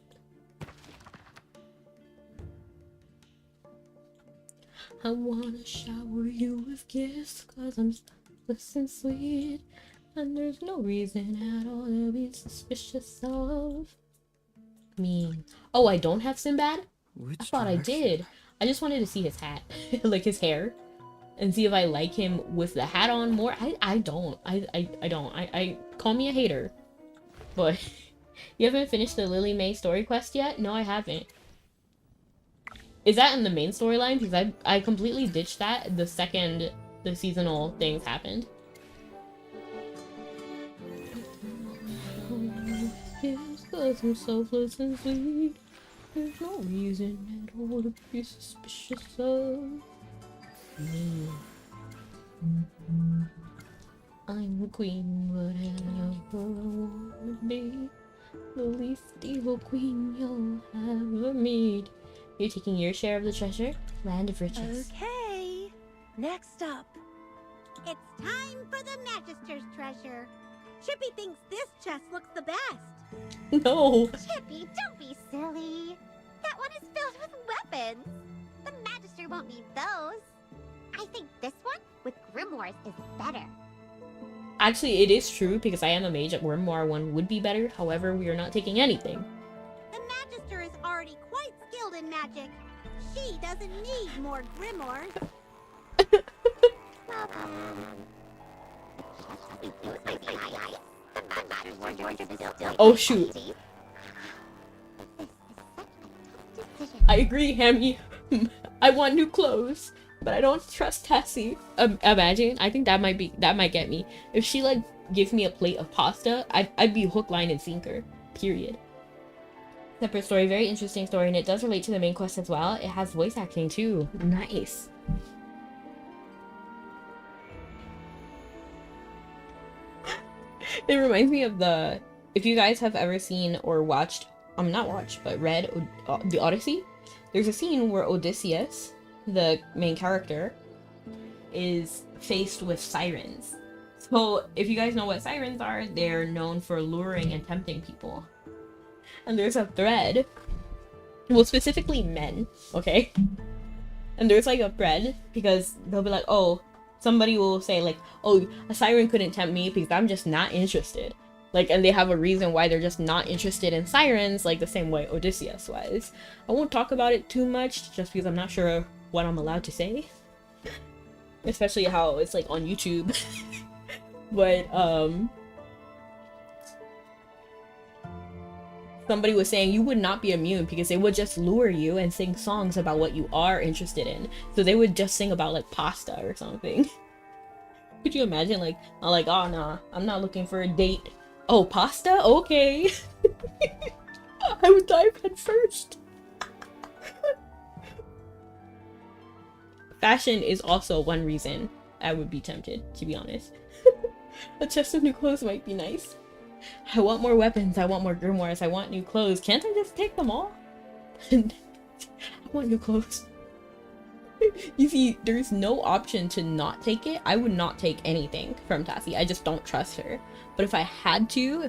[SPEAKER 1] I wanna shower you with gifts, cause I'm selfless and sweet. And there's no reason at all to be suspicious of me. Oh, I don't have Sinbad? I thought I did. I just wanted to see his hat, like his hair, and see if I like him with the hat on more. I don't. I call me a hater. But you haven't finished the Lily May story quest yet? No, I haven't. Is that in the main storyline? Because I completely ditched that the second the seasonal things happened. Cause I'm selfless and sweet. There's no reason at all to be suspicious of me. I'm the queen, whatever I wanna be. The least evil queen you'll ever meet. You're taking your share of the treasure, land of riches.
[SPEAKER 7] Okay. Next up.
[SPEAKER 2] It's time for the Magister's treasure. Chippy thinks this chest looks the best.
[SPEAKER 1] No.
[SPEAKER 2] Chippy, don't be silly. That one is filled with weapons. The Magister won't need those. I think this one with grimoires is better.
[SPEAKER 1] Actually, it is true because I am a mage. A grimoire one would be better. However, we are not taking anything.
[SPEAKER 2] The Magister is already quite skilled in magic. She doesn't need more grimoires.
[SPEAKER 1] Oh shoot. I agree, Hammy. I want new clothes, but I don't trust Tessie. Imagine, I think that might get me. If she like gives me a plate of pasta, I'd be hook, line, and sinker. Period. Separate story, very interesting story, and it does relate to the main quest as well. It has voice acting too. Nice. It reminds me of the, if you guys have ever seen or watched, not watched, but read the Odyssey, there's a scene where Odysseus, the main character, is faced with sirens. So if you guys know what sirens are, they're known for luring and tempting people. And there's a thread, well, specifically men, okay? And there's like a thread because they'll be like, oh, somebody will say like, oh, a siren couldn't tempt me because I'm just not interested. Like, and they have a reason why they're just not interested in sirens, like the same way Odysseus was. I won't talk about it too much just because I'm not sure what I'm allowed to say. Especially how it's like on YouTube. But, somebody was saying you would not be immune because they would just lure you and sing songs about what you are interested in. So they would just sing about like pasta or something. Could you imagine like, I'm like, oh nah, I'm not looking for a date. Oh, pasta? Okay. I would dive head first. Fashion is also one reason I would be tempted, to be honest. A chest of new clothes might be nice. I want more weapons, I want more grimoires, I want new clothes. Can't I just take them all? I want new clothes. You see, there's no option to not take it. I would not take anything from Tassie. I just don't trust her. But if I had to,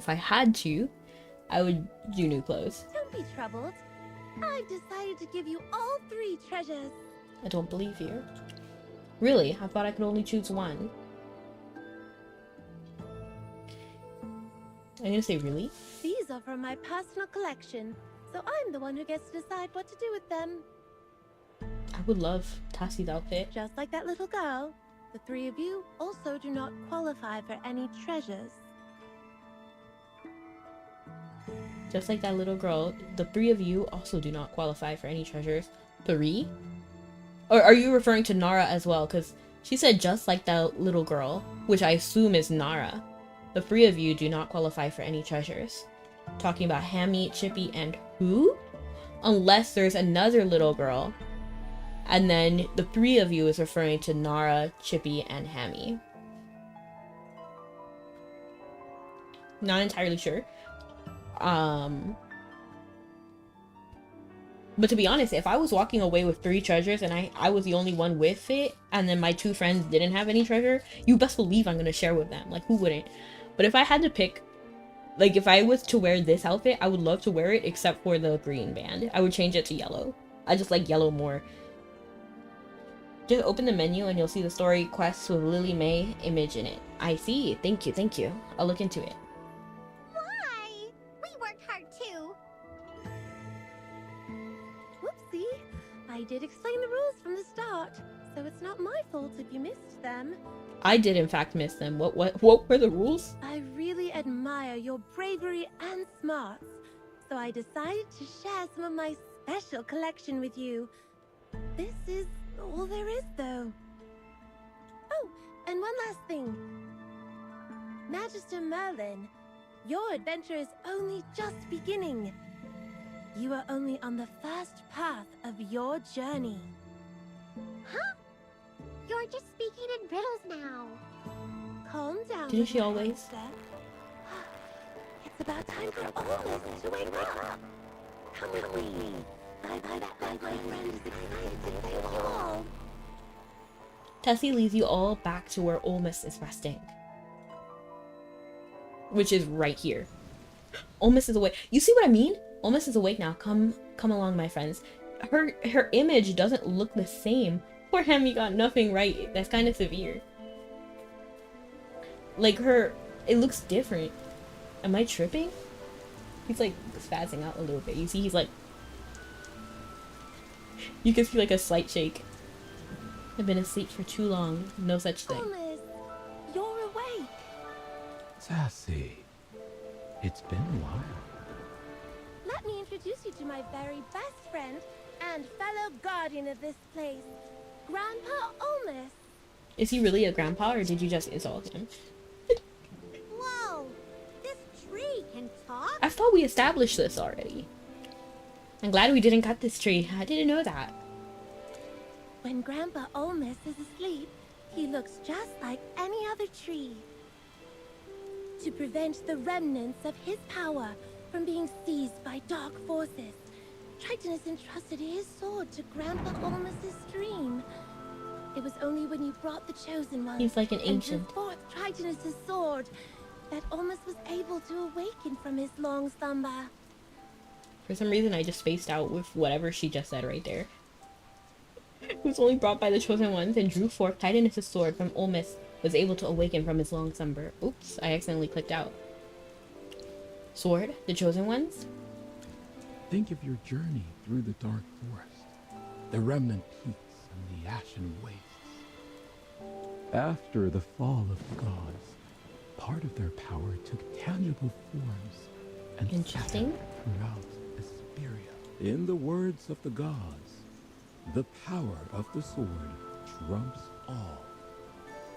[SPEAKER 1] I would do new clothes.
[SPEAKER 7] Don't be troubled. I've decided to give you all 3 treasures.
[SPEAKER 1] I don't believe you. Really? I thought I could only choose one. I'm gonna say really?
[SPEAKER 7] These are from my personal collection, so I'm the one who gets to decide what to do with them.
[SPEAKER 1] I would love Tassie's outfit.
[SPEAKER 7] Just like that little girl, the 3 of you also do not qualify for any treasures.
[SPEAKER 1] Just like that little girl, the 3 of you also do not qualify for any treasures. 3? Or are you referring to Nara as well? Because she said just like that little girl, which I assume is Nara. The 3 of you do not qualify for any treasures. Talking about Hammy, Chippy, and who? Unless there's another little girl. And then the 3 of you is referring to Nara, Chippy, and Hammy. Not entirely sure. But to be honest, if I was walking away with 3 treasures and I was the only one with it, and then my 2 friends didn't have any treasure, you best believe I'm gonna share with them. Like, who wouldn't? But if I had to pick, like, if I was to wear this outfit, I would love to wear it except for the green band. I would change it to yellow. I just like yellow more. Just open the menu and you'll see the story quests with Lily May image in it. I see. Thank you, thank you. I'll look into it.
[SPEAKER 2] Why? We worked hard too.
[SPEAKER 7] Whoopsie. I did explain the rules from the start, so it's not my fault if you missed them.
[SPEAKER 1] I did in fact miss them. What were the rules?
[SPEAKER 7] I really admire your bravery and smarts, so I decided to share some of my special collection with you. This is all there is, though. Oh, and one last thing. Magister Merlin, your adventure is only just beginning. You are only on the first path of your journey.
[SPEAKER 2] Huh? You're just speaking in riddles now.
[SPEAKER 7] Calm down.
[SPEAKER 1] Didn't she
[SPEAKER 7] little
[SPEAKER 1] always?
[SPEAKER 7] hamster. It's about time for all of us to wake up. Come with me. I bet my friend is excited to see you all.
[SPEAKER 1] Tessie leads you all back to where Olmus is resting. Which is right here. Olmus is awake. You see what I mean? Olmus is awake now. Come along, my friends. Her image doesn't look the same. Poor Hemi got nothing right. That's kind of severe. Like it looks different. Am I tripping? He's like spazzing out a little bit. You see, he's like, you can see like a slight shake. I've been asleep for too long. No such thing.
[SPEAKER 7] Thomas, you're awake.
[SPEAKER 9] Sassy, it's been a while.
[SPEAKER 7] Let me introduce you to my very best friend and fellow guardian of this place, Grandpa Olmus.
[SPEAKER 1] Is he really a grandpa, or did you just insult him?
[SPEAKER 2] Whoa! This tree can talk?
[SPEAKER 1] I thought we established this already. I'm glad we didn't cut this tree. I didn't know that.
[SPEAKER 7] When Grandpa Olmus is asleep, he looks just like any other tree. To prevent the remnants of his power from being seized by dark forces, Tritonus entrusted his sword to Grandpa Olmus's stream. It was only when you brought the Chosen One
[SPEAKER 1] He's like an
[SPEAKER 7] and
[SPEAKER 1] ancient.
[SPEAKER 7] drew forth Tritonus's sword that Olmus was able to awaken from his long slumber.
[SPEAKER 1] For some reason, I just spaced out with whatever she just said right there. Who's only brought by the Chosen Ones and drew forth Titanus' sword from Olmus was able to awaken from his long slumber. Oops, I accidentally clicked out. Sword? The Chosen Ones?
[SPEAKER 9] Think of your journey through the dark forest, the remnant peaks and the ashen wastes. After the fall of the gods, part of their power took tangible forms and
[SPEAKER 1] Interesting.
[SPEAKER 9] scattered throughout Asperia. In the words of the gods, the power of the sword trumps all.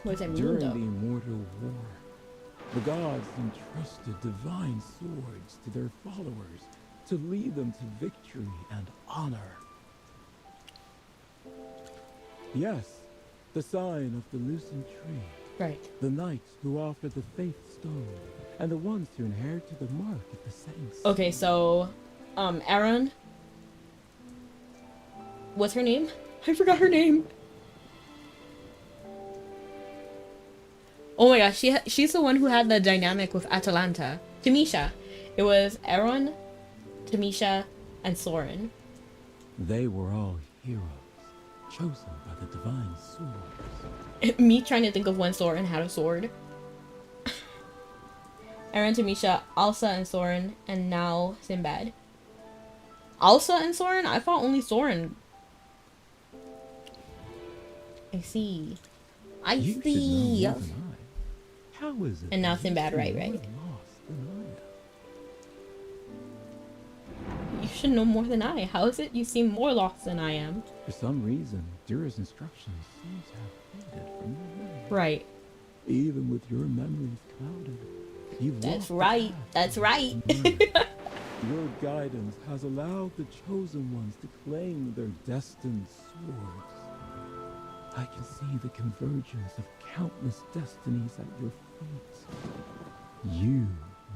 [SPEAKER 1] What does that mean,
[SPEAKER 9] During
[SPEAKER 1] though?
[SPEAKER 9] the immortal war, the gods entrusted divine swords to their followers to lead them to victory and honor. Yes, the sign of the loosened tree.
[SPEAKER 1] Right.
[SPEAKER 9] The knights who offer the faith stone, and the ones who inherit the mark at the setting sun.
[SPEAKER 1] Okay, so, Aaron. What's her name? I forgot her name. Oh my gosh, she's the one who had the dynamic with Atalanta. Tamisha. It was Aaron, Tamisha, and Soren.
[SPEAKER 9] They were all heroes, chosen by the divine swords.
[SPEAKER 1] Me trying to think of when Soren had a sword. Aaron, Tamisha, Alsa, and Soren, and now Sinbad. Alsa and Soren? I thought only Soren. I see. I
[SPEAKER 9] You should know
[SPEAKER 1] see.
[SPEAKER 9] more than I. How is it?
[SPEAKER 1] And now
[SPEAKER 9] that you
[SPEAKER 1] Sinbad,
[SPEAKER 9] see
[SPEAKER 1] right,
[SPEAKER 9] more
[SPEAKER 1] right.
[SPEAKER 9] lost than I am?
[SPEAKER 1] You should know more than I. How is it you seem more lost than I am?
[SPEAKER 9] For some reason, Dura's instructions seem to have faded from your memory.
[SPEAKER 1] Right.
[SPEAKER 9] Even with your memories clouded, you've
[SPEAKER 1] That's
[SPEAKER 9] lost the
[SPEAKER 1] right.
[SPEAKER 9] path
[SPEAKER 1] That's
[SPEAKER 9] to
[SPEAKER 1] right.
[SPEAKER 9] learn. Your guidance has allowed the chosen ones to claim their destined swords. I can see the convergence of countless destinies at your feet. You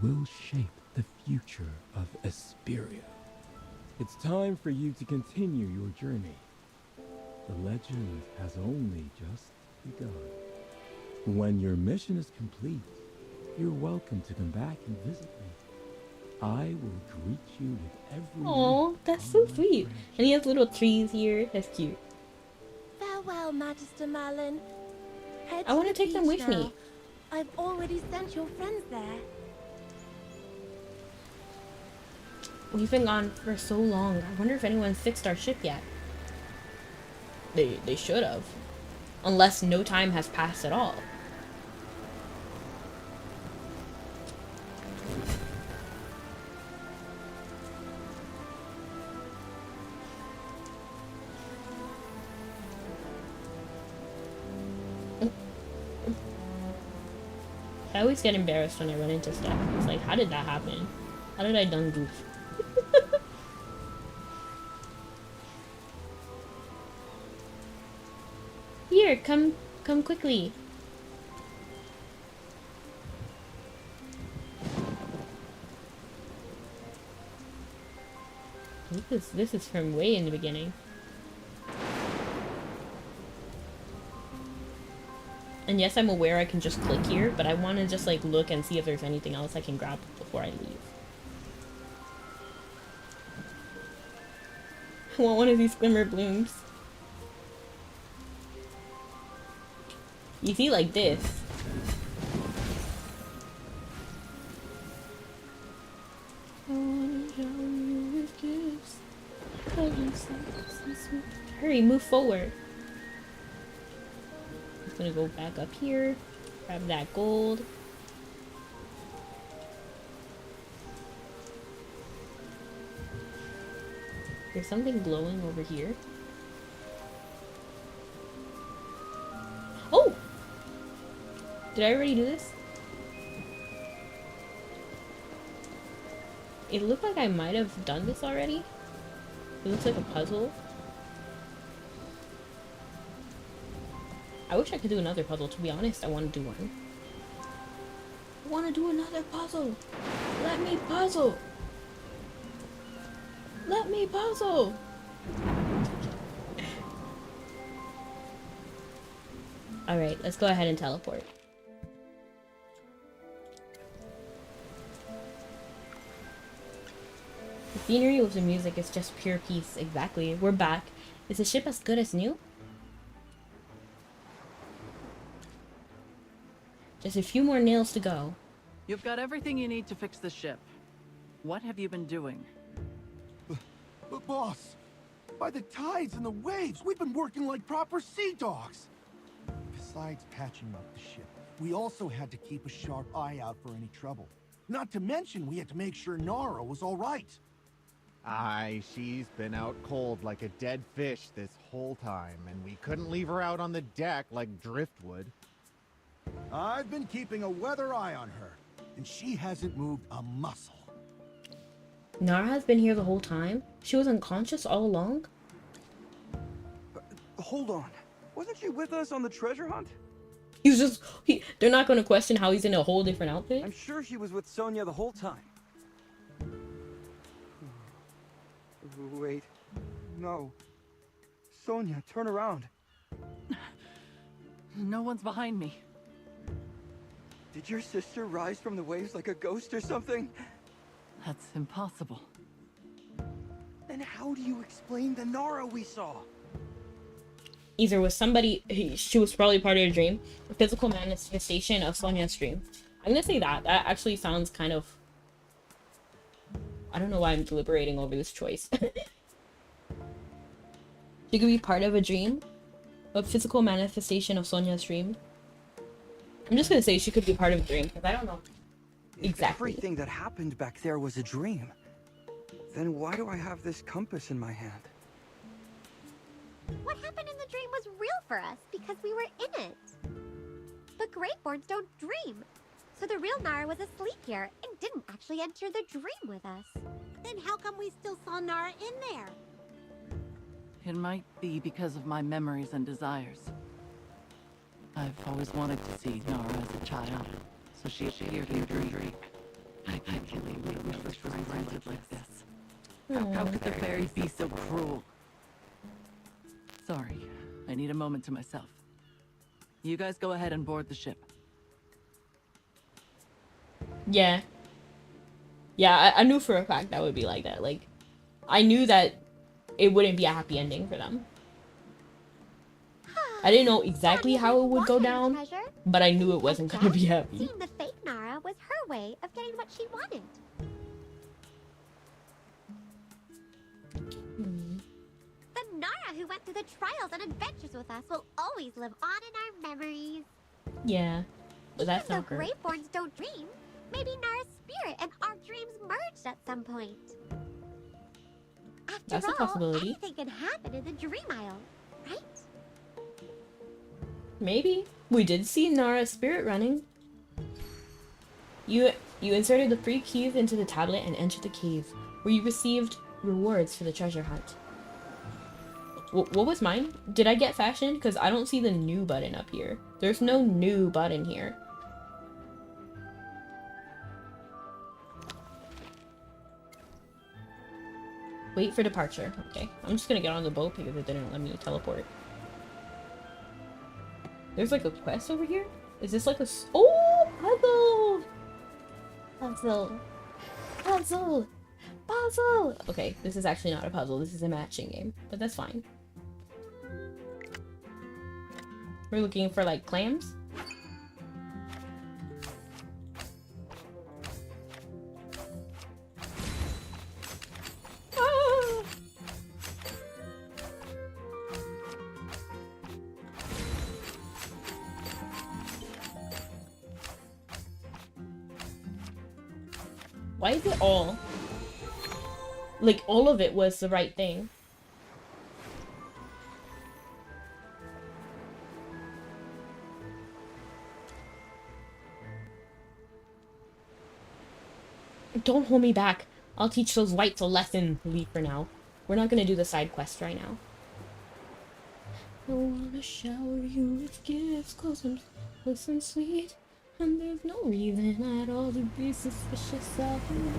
[SPEAKER 9] will shape the future of Asperia. It's time for you to continue your journey. The legend has only just begun. When your mission is complete, you're welcome to come back and visit me. I will greet you with every
[SPEAKER 1] Oh,
[SPEAKER 9] leaf
[SPEAKER 1] that's
[SPEAKER 9] on
[SPEAKER 1] so
[SPEAKER 9] my
[SPEAKER 1] sweet.
[SPEAKER 9] branch.
[SPEAKER 1] And he has little trees here. That's cute.
[SPEAKER 7] Farewell, well, Magister Merlin. Head
[SPEAKER 1] I want to
[SPEAKER 7] the
[SPEAKER 1] take them
[SPEAKER 7] beach
[SPEAKER 1] with
[SPEAKER 7] now.
[SPEAKER 1] me.
[SPEAKER 7] I've already sent your friends there.
[SPEAKER 1] We've been gone for so long. I wonder if anyone's fixed our ship yet. They should have. Unless no time has passed at all. I always get embarrassed when I run into stuff. It's like, how did that happen? How did I done goof? Here, come quickly. This is from way in the beginning. And yes, I'm aware I can just click here, but I want to just like look and see if there's anything else I can grab before I leave. I want one of these glimmer blooms. You see, like this. I wanna shower you with gifts. Hurry, move forward. I'm gonna go back up here, grab that gold. There's something glowing over here. Oh! Did I already do this? It looked like I might have done this already. It looks like a puzzle. I wish I could do another puzzle, to be honest. I want to do one. I want to do another puzzle. Let me puzzle. Let me puzzle. Alright, let's go ahead and teleport. The scenery with the music is just pure peace. Exactly. We're back. Is the ship as good as new? Just a few more nails to go.
[SPEAKER 6] You've got everything you need to fix the ship. What have you been doing?
[SPEAKER 10] But boss, by the tides and the waves, we've been working like proper sea dogs. Besides patching up the ship, we also had to keep a sharp eye out for any trouble. Not to mention, we had to make sure Nara was all right.
[SPEAKER 11] Aye, she's been out cold like a dead fish this whole time, and we couldn't leave her out on the deck like driftwood.
[SPEAKER 10] I've been keeping a weather eye on her, and she hasn't moved a muscle.
[SPEAKER 1] Nara has been here the whole time? She was unconscious all along?
[SPEAKER 5] Hold on. Wasn't she with us on the treasure hunt?
[SPEAKER 1] He's just... they're not going to question how he's in a whole different outfit?
[SPEAKER 5] I'm sure she was with Sonia the whole time. Wait. No. Sonia, turn around.
[SPEAKER 6] No one's behind me.
[SPEAKER 5] Did your sister rise from the waves like a ghost or something?
[SPEAKER 6] That's impossible.
[SPEAKER 5] Then how do you explain the Nara we saw?
[SPEAKER 1] Either was somebody... she was probably part of a dream. A physical manifestation of Sonia's dream. I'm gonna say that. That actually sounds kind of... I don't know why I'm deliberating over this choice. She could be part of a dream. A physical manifestation of Sonia's dream. I'm just gonna say she could be part of a dream, because I don't know exactly.
[SPEAKER 5] If everything that happened back there was a dream, then why do I have this compass in my hand?
[SPEAKER 2] What happened in the dream was real for us because we were in it. But Greatborns don't dream. So the real Nara was asleep here and didn't actually enter the dream with us.
[SPEAKER 7] Then how come we still saw Nara in there?
[SPEAKER 6] It might be because of my memories and desires. I've always wanted to see Nara as a child, so she appeared in a dream. I can't believe we first was granted like this. How could the fairies be so cruel? Sorry, I need a moment to myself. You guys go ahead and board the ship.
[SPEAKER 1] Yeah. Yeah, I knew for a fact that would be like that. Like, I knew that it wouldn't be a happy ending for them.
[SPEAKER 2] Huh.
[SPEAKER 1] I didn't know exactly
[SPEAKER 2] Daddy
[SPEAKER 1] how it
[SPEAKER 2] didn't
[SPEAKER 1] would
[SPEAKER 2] want
[SPEAKER 1] go
[SPEAKER 2] her to
[SPEAKER 1] down,
[SPEAKER 2] treasure.
[SPEAKER 1] but I knew it wasn't gonna be happy.
[SPEAKER 2] Seeing the fake Nara was her way of getting what she wanted. The Nara who went through the trials and adventures with us will always live on in our memories.
[SPEAKER 1] Yeah, but that's
[SPEAKER 2] Even
[SPEAKER 1] not
[SPEAKER 2] though
[SPEAKER 1] her.
[SPEAKER 2] Graveborns don't dream, maybe Nara's spirit and our dreams merged at some point. After
[SPEAKER 1] That's a
[SPEAKER 2] all,
[SPEAKER 1] possibility.
[SPEAKER 2] anything can happen in the Dream Isle, right?
[SPEAKER 1] Maybe. We did see Nara's spirit running. You inserted the free keys into the tablet and entered the cave, where you received rewards for the treasure hunt. What was mine? Did I get fashioned? Because I don't see the new button up here. There's no new button here. Wait for departure. Okay, I'm just gonna get on the boat because it didn't let me teleport. There's like a quest over here? Is this like a oh, puzzle! Puzzle! Puzzle! Okay, this is actually not a puzzle. This is a matching game, but that's fine. We're looking for like clams. Ah! Why is it all? Like, all of it was the right thing. Don't hold me back. I'll teach those whites a lesson. Leave for now. We're not gonna do the side quest right now. I wanna shower you with gifts, cause I'm close and sweet. And there's no reason at all to be suspicious of me.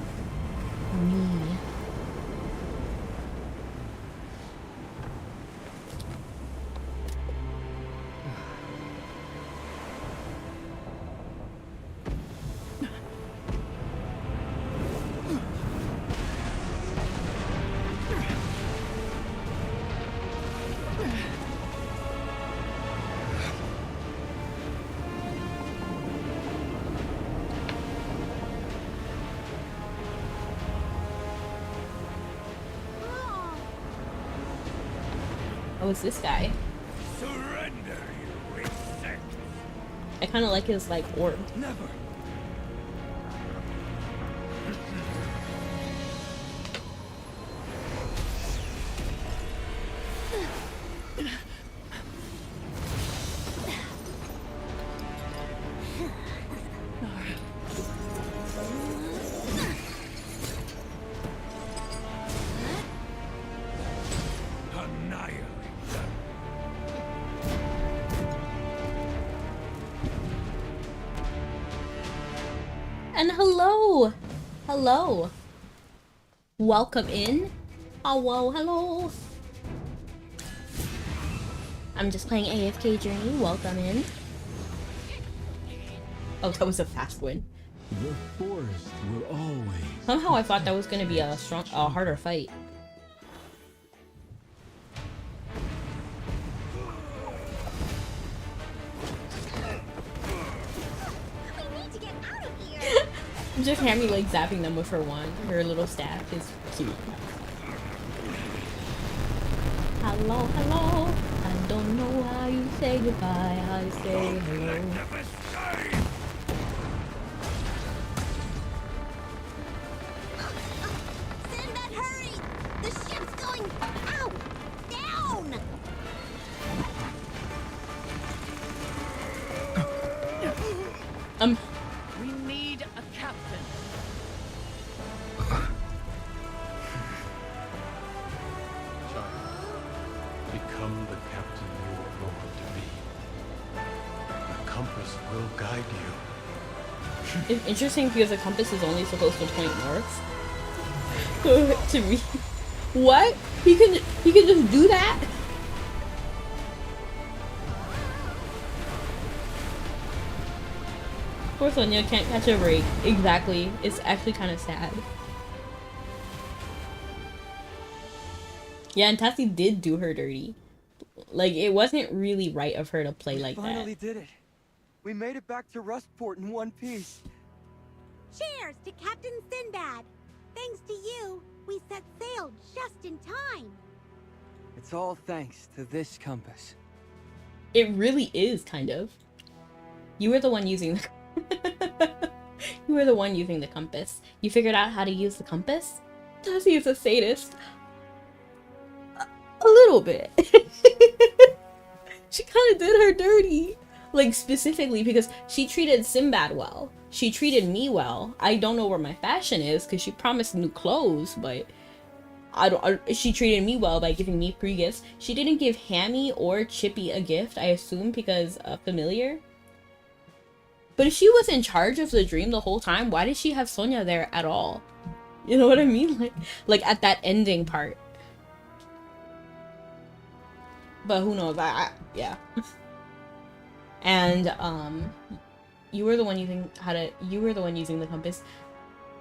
[SPEAKER 1] Oh, it's this guy.
[SPEAKER 8] Surrender, you insect.
[SPEAKER 1] I kind of like his, like, orb.
[SPEAKER 8] Never.
[SPEAKER 1] And hello! Hello! Welcome in. Hello, hello! I'm just playing AFK Journey. Welcome in. Oh, that was a fast win.
[SPEAKER 9] The forest will always.
[SPEAKER 1] Somehow I thought that was gonna be a harder fight. Just Hammy like zapping them with her wand. Her little staff is cute. Hello, hello. I don't know how you say goodbye. I say hello.
[SPEAKER 2] Sinbad, hurry! The ship's going out! Down!
[SPEAKER 6] We need a captain.
[SPEAKER 4] Become the captain you were born to be. The compass will guide you.
[SPEAKER 1] It's interesting because the compass is only supposed to point north. To me. What? He can just do that? Poor Sonia can't catch a break. Exactly. It's actually kind of sad. Yeah, and Tassie did do her dirty. Like, it wasn't really right of her to play like
[SPEAKER 5] Finally
[SPEAKER 1] that.
[SPEAKER 5] did it. We made it back to Rustport in one piece.
[SPEAKER 2] Cheers to Captain Sinbad! Thanks to you, we set sail just in time.
[SPEAKER 5] It's all thanks to this compass.
[SPEAKER 1] It really is, kind of. You were the one using the You were the one using the compass. You figured out how to use the compass? Desi's a sadist. A little bit. She kind of did her dirty. Like, specifically because she treated Sinbad well. She treated me well. I don't know where my fashion is because she promised new clothes, but she treated me well by giving me free gifts. She didn't give Hammy or Chippy a gift, I assume, because familiar. But if she was in charge of the dream the whole time, why did she have Sonia there at all? You know what I mean? Like at that ending part. But who knows? Yeah. And you were the one using the compass.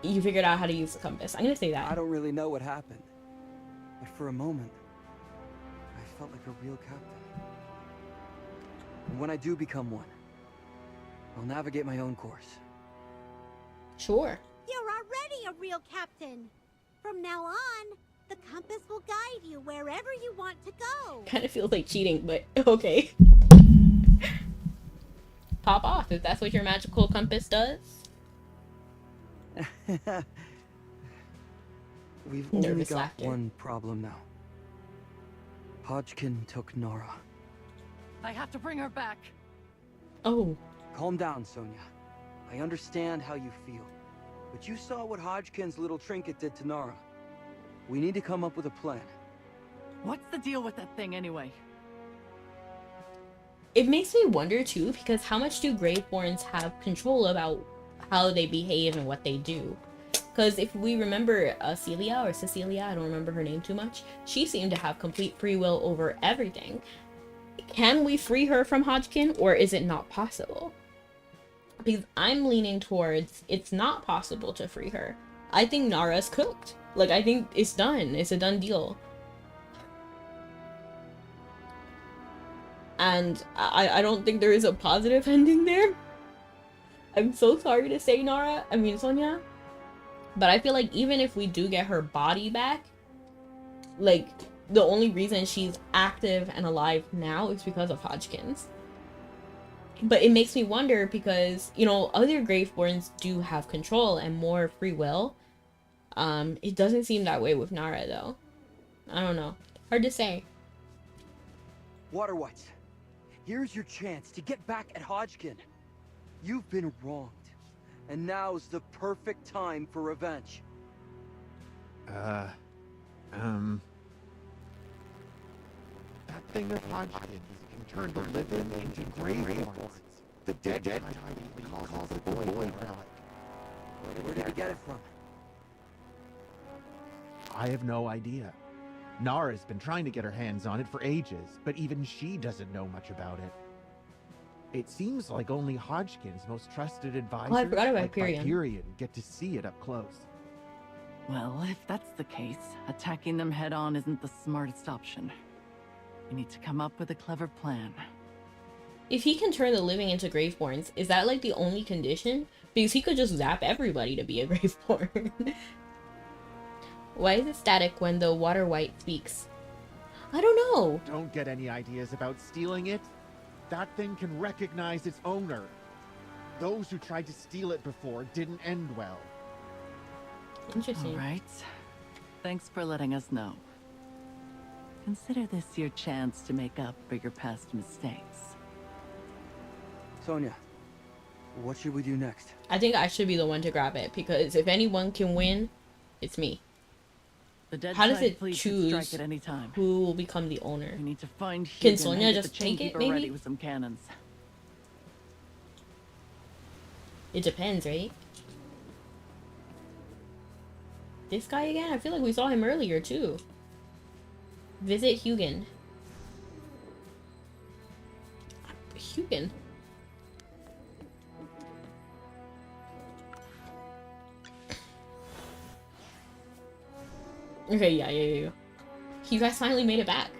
[SPEAKER 1] You figured out how to use the compass. I'm gonna say that.
[SPEAKER 5] I don't really know what happened, but for a moment, I felt like a real captain. And when I do become one, I'll navigate my own course.
[SPEAKER 1] Sure.
[SPEAKER 2] You're already a real captain. From now on, the compass will guide you wherever you want to go.
[SPEAKER 1] Kind of feels like cheating, but okay. Pop off if that's what your magical compass does.
[SPEAKER 5] We've only
[SPEAKER 1] Nervous
[SPEAKER 5] got
[SPEAKER 1] laughter.
[SPEAKER 5] one problem now. Hodgkin took Nora.
[SPEAKER 6] I have to bring her back.
[SPEAKER 1] Oh.
[SPEAKER 5] Calm down, Sonia. I understand how you feel. But you saw what Hodgkin's little trinket did to Nara. We need to come up with a plan.
[SPEAKER 6] What's the deal with that thing anyway?
[SPEAKER 1] It makes me wonder too, because how much do Graveborns have control about how they behave and what they do? Because if we remember Celia or Cecilia, I don't remember her name too much, she seemed to have complete free will over everything. Can we free her from Hodgkin, or is it not possible? Because I'm leaning towards it's not possible to free her. I think Nara's cooked. Like, I think it's done. It's a done deal. And I don't think there is a positive ending there. I'm so sorry to say, Sonia. But I feel like even if we do get her body back, like, the only reason she's active and alive now is because of Hodgkin's. But it makes me wonder because, you know, other Graveborns do have control and more free will. It doesn't seem that way with Nara, though. I don't know. Hard to say.
[SPEAKER 5] Waterwhites, here's your chance to get back at Hodgkin. You've been wronged, and now's the perfect time for revenge.
[SPEAKER 11] That thing of Hodgkin's can turn the living into Graveborns. The dead calls it the void relic.
[SPEAKER 5] Where did he get it from?
[SPEAKER 11] I have no idea. Nara's been trying to get her hands on it for ages, but even she doesn't know much about it. It seems like only Hodgkin's most trusted advisors,
[SPEAKER 1] Oh, I forgot about
[SPEAKER 11] like
[SPEAKER 1] Hyperion.
[SPEAKER 11] get to see it up close.
[SPEAKER 6] Well, if that's the case, attacking them head-on isn't the smartest option. We need to come up with a clever plan.
[SPEAKER 1] If he can turn the living into Graveborns, is that like the only condition? Because he could just zap everybody to be a Graveborn. Why is it static when the water white speaks? I don't know.
[SPEAKER 11] Don't get any ideas about stealing it. That thing can recognize its owner. Those who tried to steal it before didn't end well.
[SPEAKER 1] Interesting.
[SPEAKER 6] All right. Thanks for letting us know. Consider this your chance to make up for your past mistakes.
[SPEAKER 5] Sonia, what should we do next?
[SPEAKER 1] I think I should be the one to grab it, because if anyone can win, it's me.
[SPEAKER 6] The dead
[SPEAKER 1] How does
[SPEAKER 6] side
[SPEAKER 1] it
[SPEAKER 6] fleet can
[SPEAKER 1] choose
[SPEAKER 6] strike at any time.
[SPEAKER 1] who will become the owner?
[SPEAKER 6] We need to find
[SPEAKER 1] Can
[SPEAKER 6] Hugo
[SPEAKER 1] Sonia
[SPEAKER 6] and get
[SPEAKER 1] just
[SPEAKER 6] the
[SPEAKER 1] take it,
[SPEAKER 6] Chainkeeper
[SPEAKER 1] maybe?
[SPEAKER 6] ready with some cannons.
[SPEAKER 1] It depends, right? This guy again? I feel like we saw him earlier, too. Visit Hugin. Hugin? Okay, yeah. You guys finally made it back.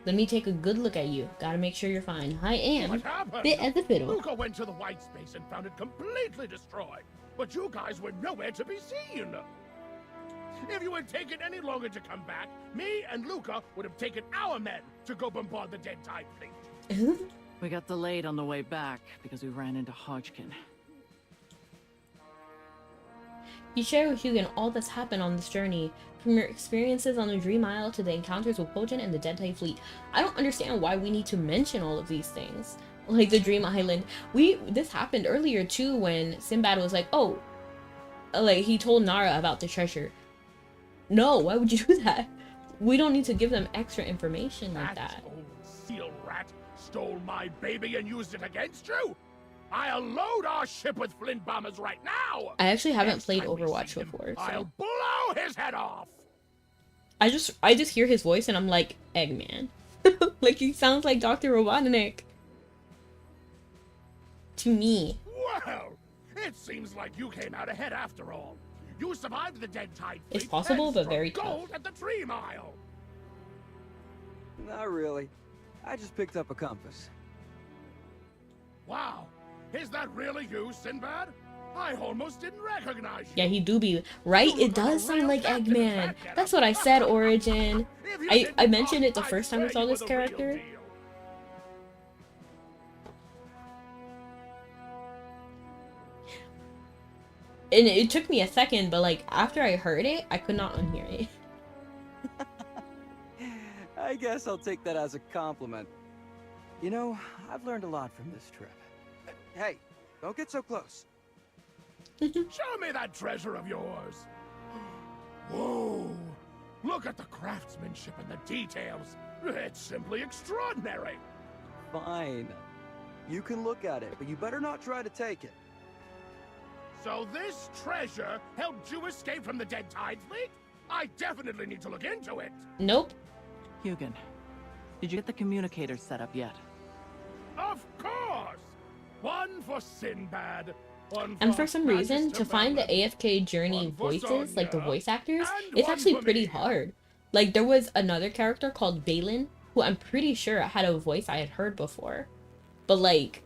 [SPEAKER 1] Let me take a good look at you. Gotta make sure you're fine. I am.
[SPEAKER 8] What happened?
[SPEAKER 1] Bit as a fiddle.
[SPEAKER 8] Luca went to the white space and found it completely destroyed. But you guys were nowhere to be seen. If you had taken any longer to come back, me and Luca would have taken our men to go bombard the dead tide fleet.
[SPEAKER 6] We got delayed on the way back because we ran into Hodgkin.
[SPEAKER 1] You share with Hugin all that's happened on this journey, from your experiences on the Dream Isle to the encounters with Pojin and the Dead Tide Fleet. I don't understand why we need to mention all of these things. Like the Dream Island. This happened earlier too when Sinbad was like, oh, like he told Nara about the treasure. No, why would you do that? We don't need to give them extra information like that.
[SPEAKER 8] Old seal rat stole my baby and used it against you? I'll load our ship with flint bombers right now!
[SPEAKER 1] I actually haven't
[SPEAKER 8] Next
[SPEAKER 1] played
[SPEAKER 8] time we
[SPEAKER 1] Overwatch
[SPEAKER 8] see him,
[SPEAKER 1] before, so
[SPEAKER 8] I'll blow his head off!
[SPEAKER 1] I just hear his voice and I'm like, Eggman. Like he sounds like Dr. Robotnik. To me.
[SPEAKER 8] Well, it seems like you came out ahead after all. You survived the dead tide fleet.
[SPEAKER 1] It's possible,
[SPEAKER 8] and
[SPEAKER 1] but
[SPEAKER 8] struck
[SPEAKER 1] very tough.
[SPEAKER 8] gold at the Dream Isle.
[SPEAKER 5] Not really. I just picked up a compass.
[SPEAKER 8] Wow, is that really you, Sinbad? I almost didn't recognize you.
[SPEAKER 1] Yeah, he do be right. It does sound like Eggman. That's what I said, Origin. I mentioned it the first time I saw this character. And it took me a second, but like after I heard it, I could not unhear it.
[SPEAKER 5] I guess I'll take that as a compliment. You know, I've learned a lot from this trip. Hey, don't get so close.
[SPEAKER 8] Show me that treasure of yours. Whoa, look at the craftsmanship and the details. It's simply extraordinary.
[SPEAKER 5] Fine. You can look at it, but you better not try to take it.
[SPEAKER 8] So this treasure helped you escape from the dead tide fleet? I definitely need to look into it.
[SPEAKER 1] Nope.
[SPEAKER 6] Hugin, did you get the communicator set up yet?
[SPEAKER 8] Of course! One for Sinbad.
[SPEAKER 1] And for some reason, to find the AFK Journey voices, like the voice actors, it's actually pretty hard. Like, there was another character called Balin, who I'm pretty sure had a voice I had heard before. But, like,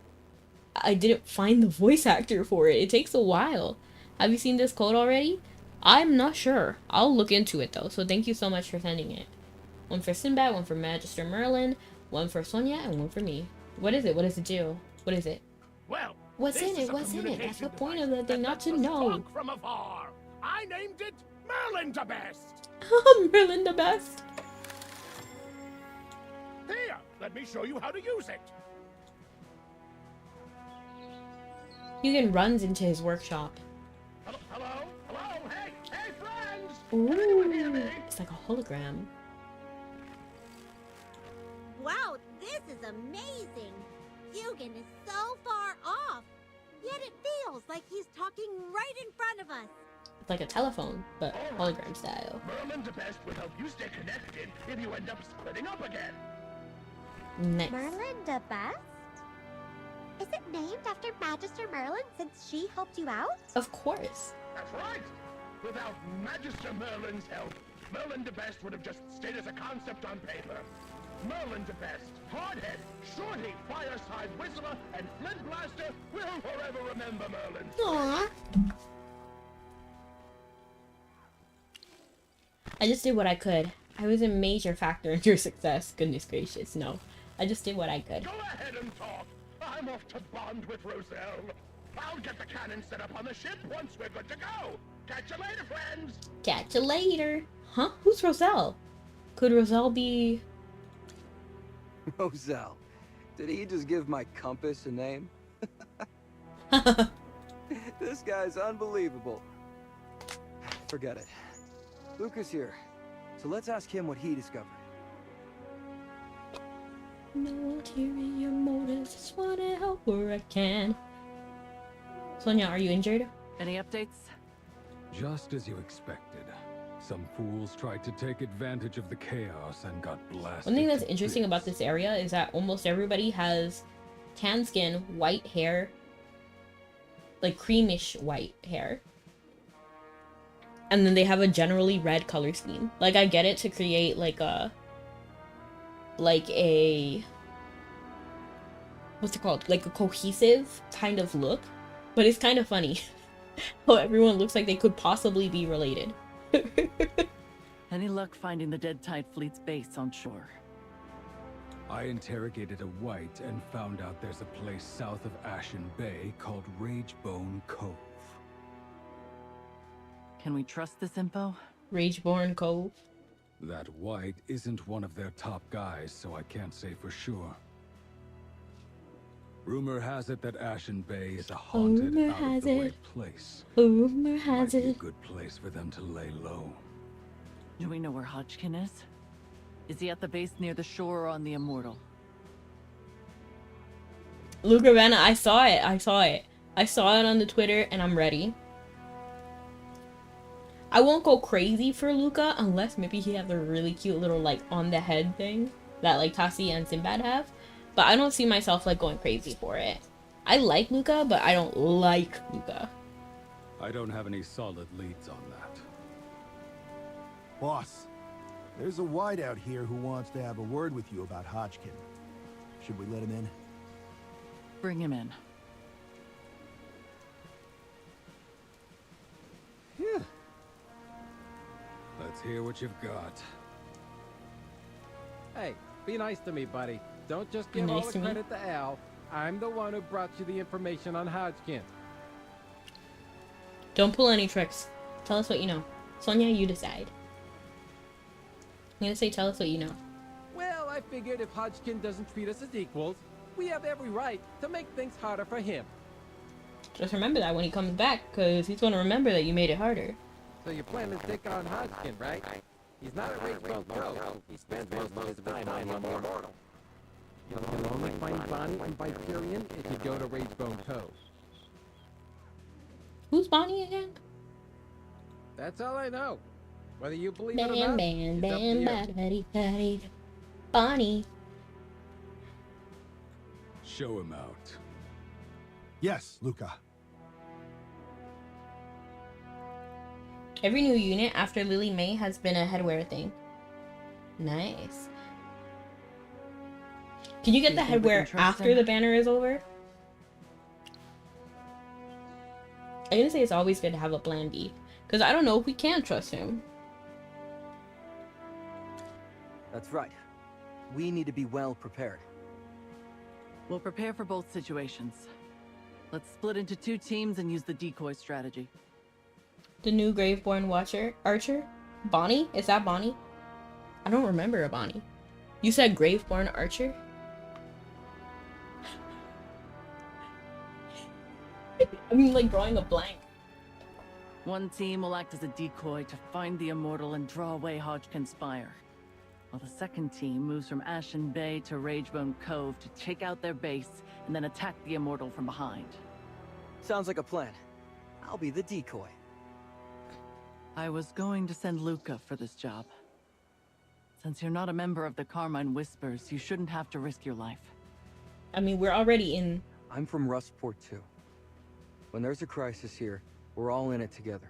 [SPEAKER 1] I didn't find the voice actor for it. It takes a while. Have you seen this code already? I'm not sure. I'll look into it, though, so thank you so much for sending it. One for Sinbad, one for Magister Merlin, one for Sonia, and one for me. What is it? What does it do? What is it?
[SPEAKER 8] Well,
[SPEAKER 1] what's in it? What's in it? That's the point of the thing, not to know.
[SPEAKER 8] From afar. I named it Merlin the Best.
[SPEAKER 1] Merlin the Best.
[SPEAKER 8] Here, let me show you how to use it.
[SPEAKER 1] Hugin runs into his workshop.
[SPEAKER 8] Hello? Hey, friends!
[SPEAKER 1] Ooh, it's like a hologram.
[SPEAKER 2] Wow, this is amazing! Hugin is so far off, yet it feels like he's talking right in front of us.
[SPEAKER 1] It's like a telephone, but hologram style.
[SPEAKER 8] Merlin the Best will help you stay connected if you end up splitting up again.
[SPEAKER 1] Nice.
[SPEAKER 2] Merlin the Best? Is it named after Magister Merlin since she helped you out?
[SPEAKER 1] Of course.
[SPEAKER 8] That's right. Without Magister Merlin's help, Merlin the Best would have just stayed as a concept on paper. Merlin the Best, Hardhead, Shorty, Fireside Whistler, and Flint Blaster will forever remember Merlin.
[SPEAKER 1] Aww. I just did what I could. I was a major factor in your success. Goodness gracious, no. I just did what I could.
[SPEAKER 8] Go ahead and talk. I'm off to bond with Roselle. I'll get the cannon set up on the ship once we're good to go. Catch you later, friends.
[SPEAKER 1] Catch you later. Huh? Who's Roselle? Could Roselle be...
[SPEAKER 5] Roselle. Did he just give my compass a name? This guy's unbelievable. Forget it. Luca's here, so let's ask him what he discovered.
[SPEAKER 1] No ulterior motives, just wanna help where I can. Sonia, are you injured?
[SPEAKER 6] Any updates?
[SPEAKER 4] Just as you expected. Some fools tried to take advantage of the chaos and got blasted.
[SPEAKER 1] One thing that's interesting about this area is that almost everybody has tan skin, white hair, like creamish white hair. And then they have a generally red color scheme. Like, I get it to create like a like a, what's it called? Like a cohesive kind of look. But it's kind of funny how everyone looks like they could possibly be related.
[SPEAKER 6] Any luck finding the dead Tide Fleet's base on shore?
[SPEAKER 12] I interrogated a white and found out there's a place south of Ashen Bay called Ragebone Cove.
[SPEAKER 6] Can we trust this info?
[SPEAKER 1] Rageborn Cove.
[SPEAKER 12] That white isn't one of their top guys, so I can't say for sure. Rumor has it that Ashen Bay is a haunted, out-of-the-way place.
[SPEAKER 1] Rumor has
[SPEAKER 12] Might be a
[SPEAKER 1] it.
[SPEAKER 12] good place for them to lay low.
[SPEAKER 6] Do we know where Hodgkin is? Is he at the base near the shore or on the Immortal?
[SPEAKER 1] Luca Vanna, I saw it. I saw it on the Twitter, and I'm ready. I won't go crazy for Luca unless maybe he has a really cute little like on the head thing that like Tassi and Sinbad have. But I don't see myself like going crazy for it. I like Luca, but I don't like Luca.
[SPEAKER 12] I don't have any solid leads on that.
[SPEAKER 10] Boss, there's a white out here who wants to have a word with you about Hodgkin. Should we let him in?
[SPEAKER 6] Bring him in.
[SPEAKER 12] Yeah. Let's hear what you've got.
[SPEAKER 13] Hey, be nice to me, buddy. Don't just
[SPEAKER 1] Be
[SPEAKER 13] give all
[SPEAKER 1] nice
[SPEAKER 13] the
[SPEAKER 1] to me.
[SPEAKER 13] credit to Al. I'm the one who brought you the information on Hodgkin.
[SPEAKER 1] Don't pull any tricks. Tell us what you know. Sonia, you decide. I'm gonna say tell us what you know.
[SPEAKER 13] Well, I figured if Hodgkin doesn't treat us as equals, we have every right to make things harder for him.
[SPEAKER 1] Just remember that when he comes back, because he's gonna remember that you made it harder.
[SPEAKER 13] So you plan to take on Hodgkin, right? He's not a Ragebone Cove. He spends most of his time on the Immortal. You can only find Bonnie and Viperian if you go to Ragebone Cove.
[SPEAKER 1] Who's Bonnie again?
[SPEAKER 13] That's all I know. Whether you believe it or
[SPEAKER 1] Bam,
[SPEAKER 13] not,
[SPEAKER 1] bam,
[SPEAKER 13] it's up
[SPEAKER 1] bam,
[SPEAKER 13] to you.
[SPEAKER 1] ba-da-dee, ba-dee. Bonnie.
[SPEAKER 12] Show him out.
[SPEAKER 10] Yes, Luca.
[SPEAKER 1] Every new unit after Lily May has been a headwear thing. Nice. Can you get the
[SPEAKER 6] Do you think we can
[SPEAKER 1] headwear
[SPEAKER 6] trust
[SPEAKER 1] after
[SPEAKER 6] him?
[SPEAKER 1] the banner is over? I'm gonna say it's always good to have a plan B. Because I don't know if we can trust him.
[SPEAKER 5] That's right. We need to be well prepared.
[SPEAKER 6] We'll prepare for both situations. Let's split into 2 teams and use the decoy strategy.
[SPEAKER 1] The new Graveborn Archer? Bonnie? Is that Bonnie? I don't remember a Bonnie. You said Graveborn Archer? I mean, like drawing a blank.
[SPEAKER 6] One team will act as a decoy to find the Immortal and draw away Hodgkin's fire, while the second team moves from Ashen Bay to Ragebone Cove to take out their base and then attack the Immortal from behind.
[SPEAKER 5] Sounds like a plan. I'll be the decoy.
[SPEAKER 6] I was going to send Luca for this job. Since you're not a member of the Carmine Whispers, you shouldn't have to risk your life.
[SPEAKER 1] I mean, we're already in...
[SPEAKER 5] I'm from Rustport too. When there's a crisis here, we're all in it together.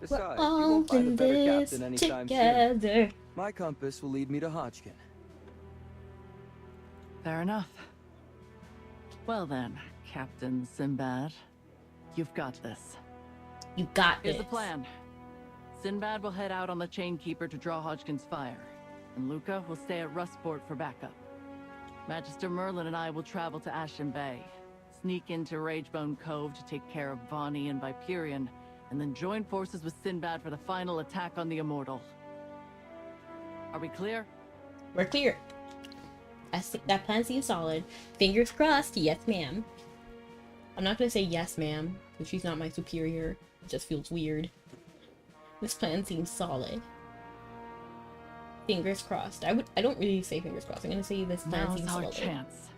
[SPEAKER 5] Besides, you
[SPEAKER 1] all
[SPEAKER 5] won't find a
[SPEAKER 1] in
[SPEAKER 5] better
[SPEAKER 1] this
[SPEAKER 5] captain anytime
[SPEAKER 1] together.
[SPEAKER 5] soon. My compass will lead me to Hodgkin.
[SPEAKER 6] Fair enough. Well then, Captain Sinbad, you've got this.
[SPEAKER 1] You got
[SPEAKER 6] Here's
[SPEAKER 1] this.
[SPEAKER 6] the plan. Sinbad will head out on the Chainkeeper to draw Hodgkin's fire, and Luca will stay at Rustport for backup. Magister Merlin and I will travel to Ashen Bay, sneak into Ragebone Cove to take care of Bonnie and Viperian, and then join forces with Sinbad for the final attack on the Immortal. Are we clear?
[SPEAKER 1] We're clear. That plan seems solid. Fingers crossed, yes ma'am. I'm not gonna say yes ma'am, because she's not my superior. It just feels weird. This plan seems solid. Fingers crossed. I don't really say fingers crossed. I'm gonna say this plan
[SPEAKER 6] Now's
[SPEAKER 1] seems
[SPEAKER 6] our
[SPEAKER 1] solid.
[SPEAKER 6] chance.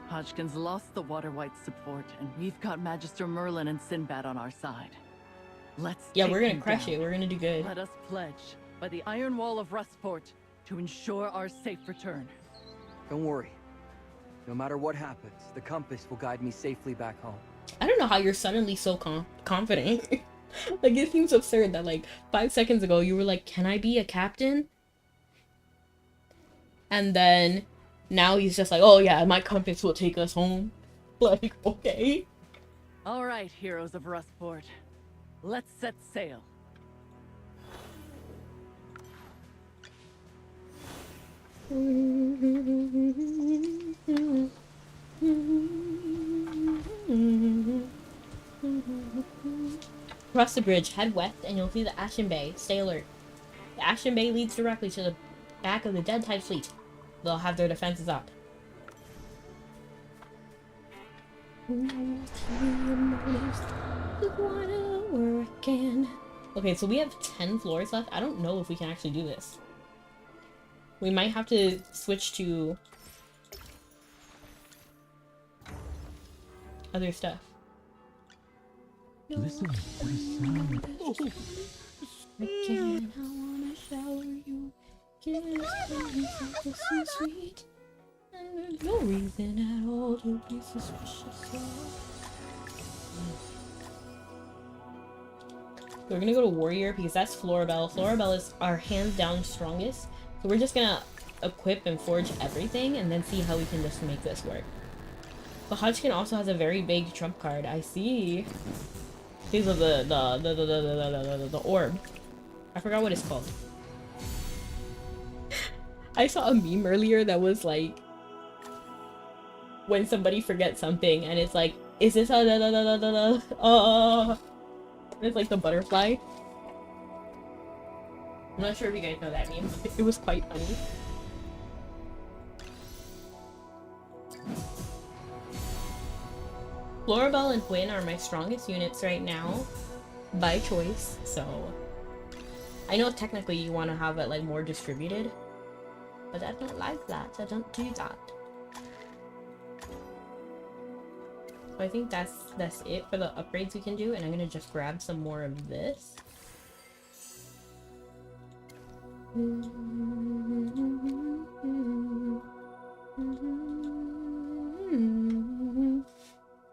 [SPEAKER 6] Hodgkin's lost the Water White support, and we've got Magister Merlin and Sinbad on our side. Let's
[SPEAKER 1] Yeah,
[SPEAKER 6] take
[SPEAKER 1] we're gonna
[SPEAKER 6] him
[SPEAKER 1] crush
[SPEAKER 6] down.
[SPEAKER 1] it. We're gonna do good.
[SPEAKER 6] Let us pledge by the Iron Wall of Rustport to ensure our safe return.
[SPEAKER 5] Don't worry. No matter what happens, the compass will guide me safely back home.
[SPEAKER 1] I don't know how you're suddenly so confident. Like, it seems absurd that like 5 seconds ago you were like, can I be a captain? And then now he's just like, oh yeah, my compass will take us home. Like, okay.
[SPEAKER 6] All right, heroes of Rustport. Let's set sail.
[SPEAKER 1] Cross the bridge, head west, and you'll see the Ashen Bay. Stay alert. The Ashen Bay leads directly to the back of the Dead Tide fleet. They'll have their defenses up. Okay, so we have 10 floors left. I don't know if we can actually do this. We might have to switch to other stuff.
[SPEAKER 9] Listen to the sound.
[SPEAKER 1] Again, I wanna shower you. Kiss me so sweet. And there's no reason at all to be suspicious. We're gonna go to Warrior because that's Florabelle. Florabelle is our hands down strongest. So we're just gonna equip and forge everything and then see how we can just make this work. But Hodgkin also has a very big trump card. I see. These are the orb. I forgot what it's called. I saw a meme earlier that was like when somebody forgets something and it's like, is this a it's like the butterfly. I'm not sure if you guys know that meme. It was quite funny. Florabelle and Hwyn are my strongest units right now, by choice, so I know technically you want to have it like more distributed, but I don't like that. I don't do that. So I think that's it for the upgrades we can do, and I'm gonna just grab some more of this.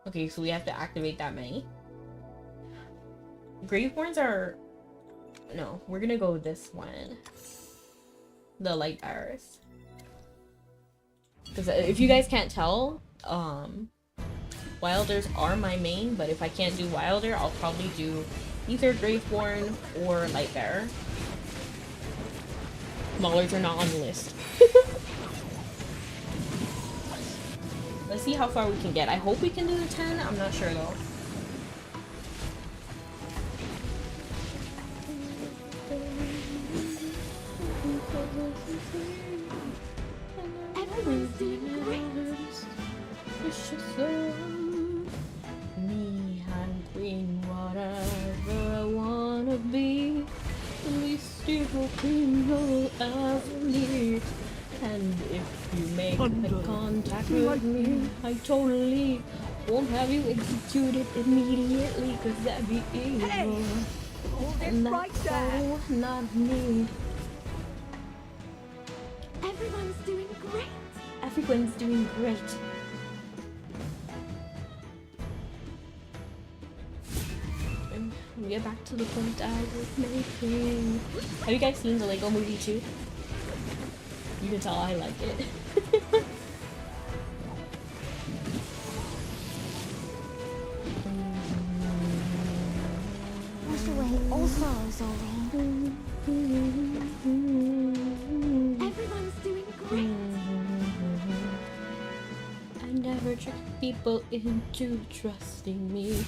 [SPEAKER 1] Okay, so we have to activate that many. Graveborns are... No, we're gonna go with this one. The light bearers. Because if you guys can't tell, Wilders are my main, but if I can't do Wilder, I'll probably do either Graveborn or Lightbearer. Maulers are not on the list. Let's see how far we can get. I hope we can do the 10. I'm not sure though.
[SPEAKER 2] Everyone's doing great.
[SPEAKER 1] It's just me and Queen, whatever I wanna be. At least you can you'll ever need. And if you make the contact with me, I totally won't have you executed immediately, cause that'd be evil.
[SPEAKER 3] Hey,
[SPEAKER 1] and that's
[SPEAKER 3] right there.
[SPEAKER 1] so not me.
[SPEAKER 2] Everyone's doing great.
[SPEAKER 1] Everyone's doing great. And we get back to the point I was making. Have you guys seen the Lego movie too? You can tell I like it.
[SPEAKER 2] Wash away all sorrows, Ollie. Everyone's doing great.
[SPEAKER 1] I never trick people into trusting me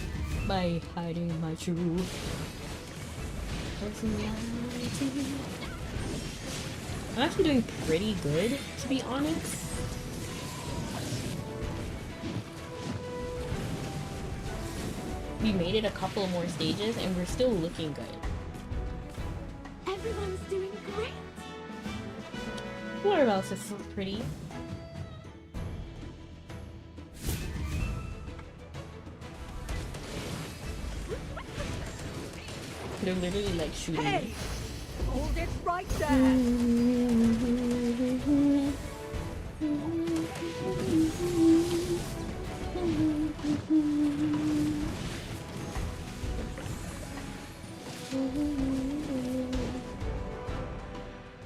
[SPEAKER 1] by hiding my true personality. I'm actually doing pretty good, to be honest. We made it a couple more stages and we're still looking good.
[SPEAKER 2] Everyone's doing great.
[SPEAKER 1] What else is so pretty? They're literally like shooting me.
[SPEAKER 3] Hold it right there.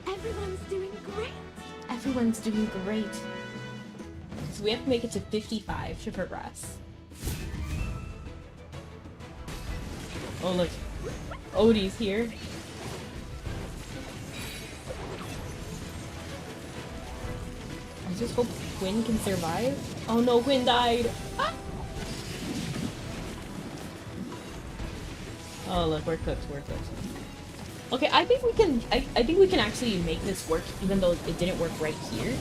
[SPEAKER 2] Everyone's doing great.
[SPEAKER 1] Everyone's doing great. So we have to make it to 55 to progress. Oh look, Odie's here. I just hope Quinn can survive. Oh no, Quinn died. Ah! Oh look, we're cooked, we're cooked. Okay, I think we can, I think we can actually make this work even though it didn't work right here.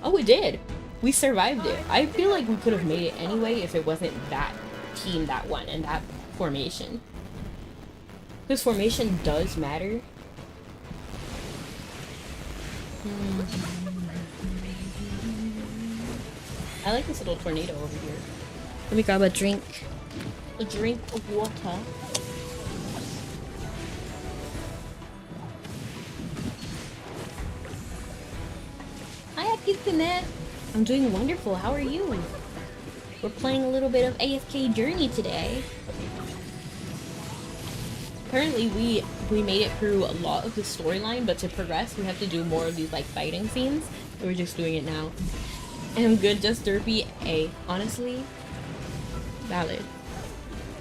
[SPEAKER 1] Oh, it did! We survived it. I feel like we could have made it anyway if it wasn't that team that won and that formation. Because formation does matter. I like this little tornado over here. Let me grab a drink. A drink of water. Hi, Akitsune. I'm doing wonderful. How are you? We're playing a little bit of AFK Journey today. Apparently we made it through a lot of the storyline, but to progress we have to do more of these like fighting scenes. So we're just doing it now. And I'm good, just derpy A. Honestly, valid.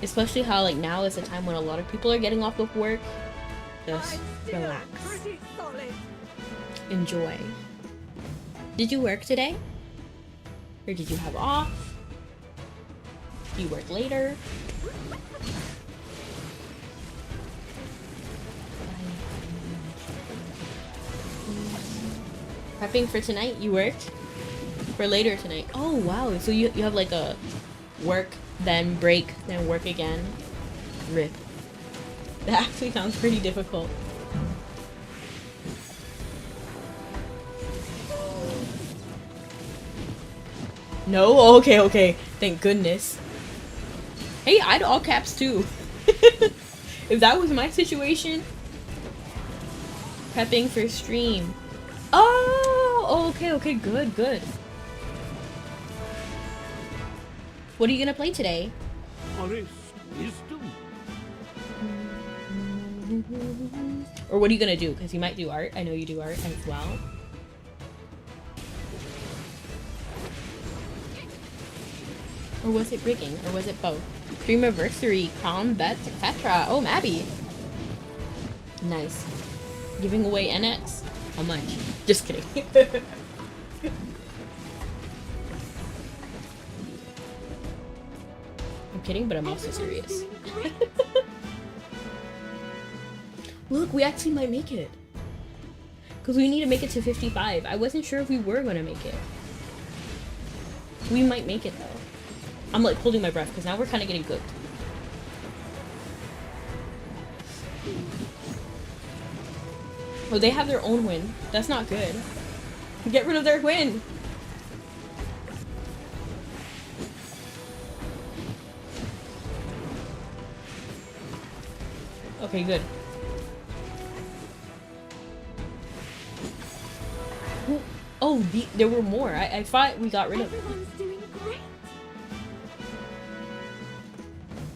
[SPEAKER 1] Especially how like now is a time when a lot of people are getting off of work. Just relax. Enjoy. Did you work today? Or did you have off? Do you work later? Prepping for tonight? You worked? For later tonight? Oh wow, so you have like a work, then break, then work again. Rip. That actually sounds pretty difficult. No? Oh, okay, okay. Thank goodness. Hey, I'd all caps too. If that was my situation. Prepping for stream. Oh, okay, okay, good, good. What are you gonna play today? Or what are you gonna do? Because you might do art. I know you do art as well. Or was it rigging? Or was it both? Streamiversary, crown bets, etc. Oh, Mabby. Nice. Giving away NX? How much? Just kidding. I'm kidding, but I'm also serious. Look, we actually might make it. Because we need to make it to 55. I wasn't sure if we were going to make it. We might make it, though. I'm like holding my breath because now we're kind of getting cooked. Oh, they have their own win. That's not good. Get rid of their win. Okay, good. Oh, there were more. I thought we got rid of them.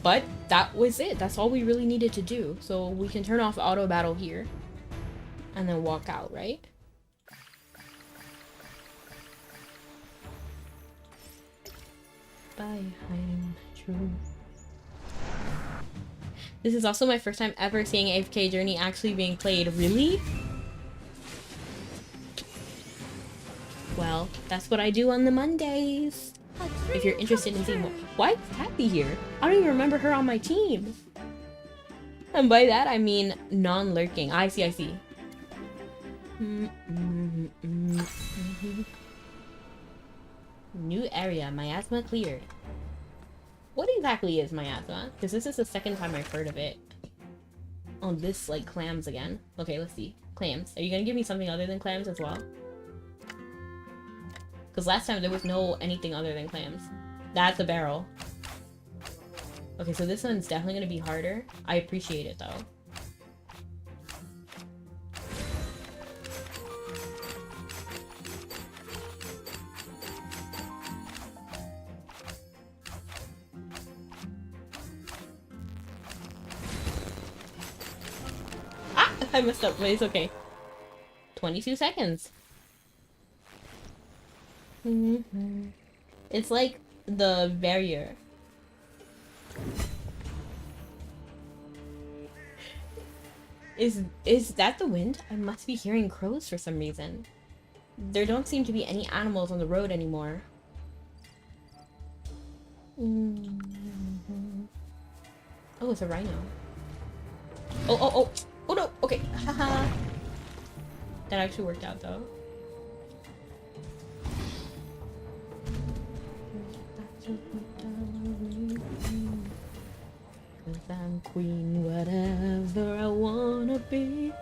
[SPEAKER 1] But that was it. That's all we really needed to do. So we can turn off auto battle here. And then walk out, right? By hiding truth. This is also my first time ever seeing AFK Journey actually being played. Really? Well, that's what I do on the Mondays. If you're interested in seeing more. Why is Kathy here? I don't even remember her on my team. And by that I mean non-lurking. I see, I see. New area, miasma cleared. What exactly is miasma? Because this is the second time I've heard of it. Oh, this like clams again. Okay, let's see. Clams. Are you gonna give me something other than clams as well? Because last time there was no anything other than clams. That's a barrel. Okay, so this one's definitely gonna be harder. I appreciate it though. Ah! I messed up, but it's okay. 22 seconds. It's like the barrier. Is that the wind? I must be hearing crows for some reason. There don't seem to be any animals on the road anymore. Oh, it's a rhino. Oh no, okay. Haha. That actually worked out though. Cause I'm queen, whatever I wanna be.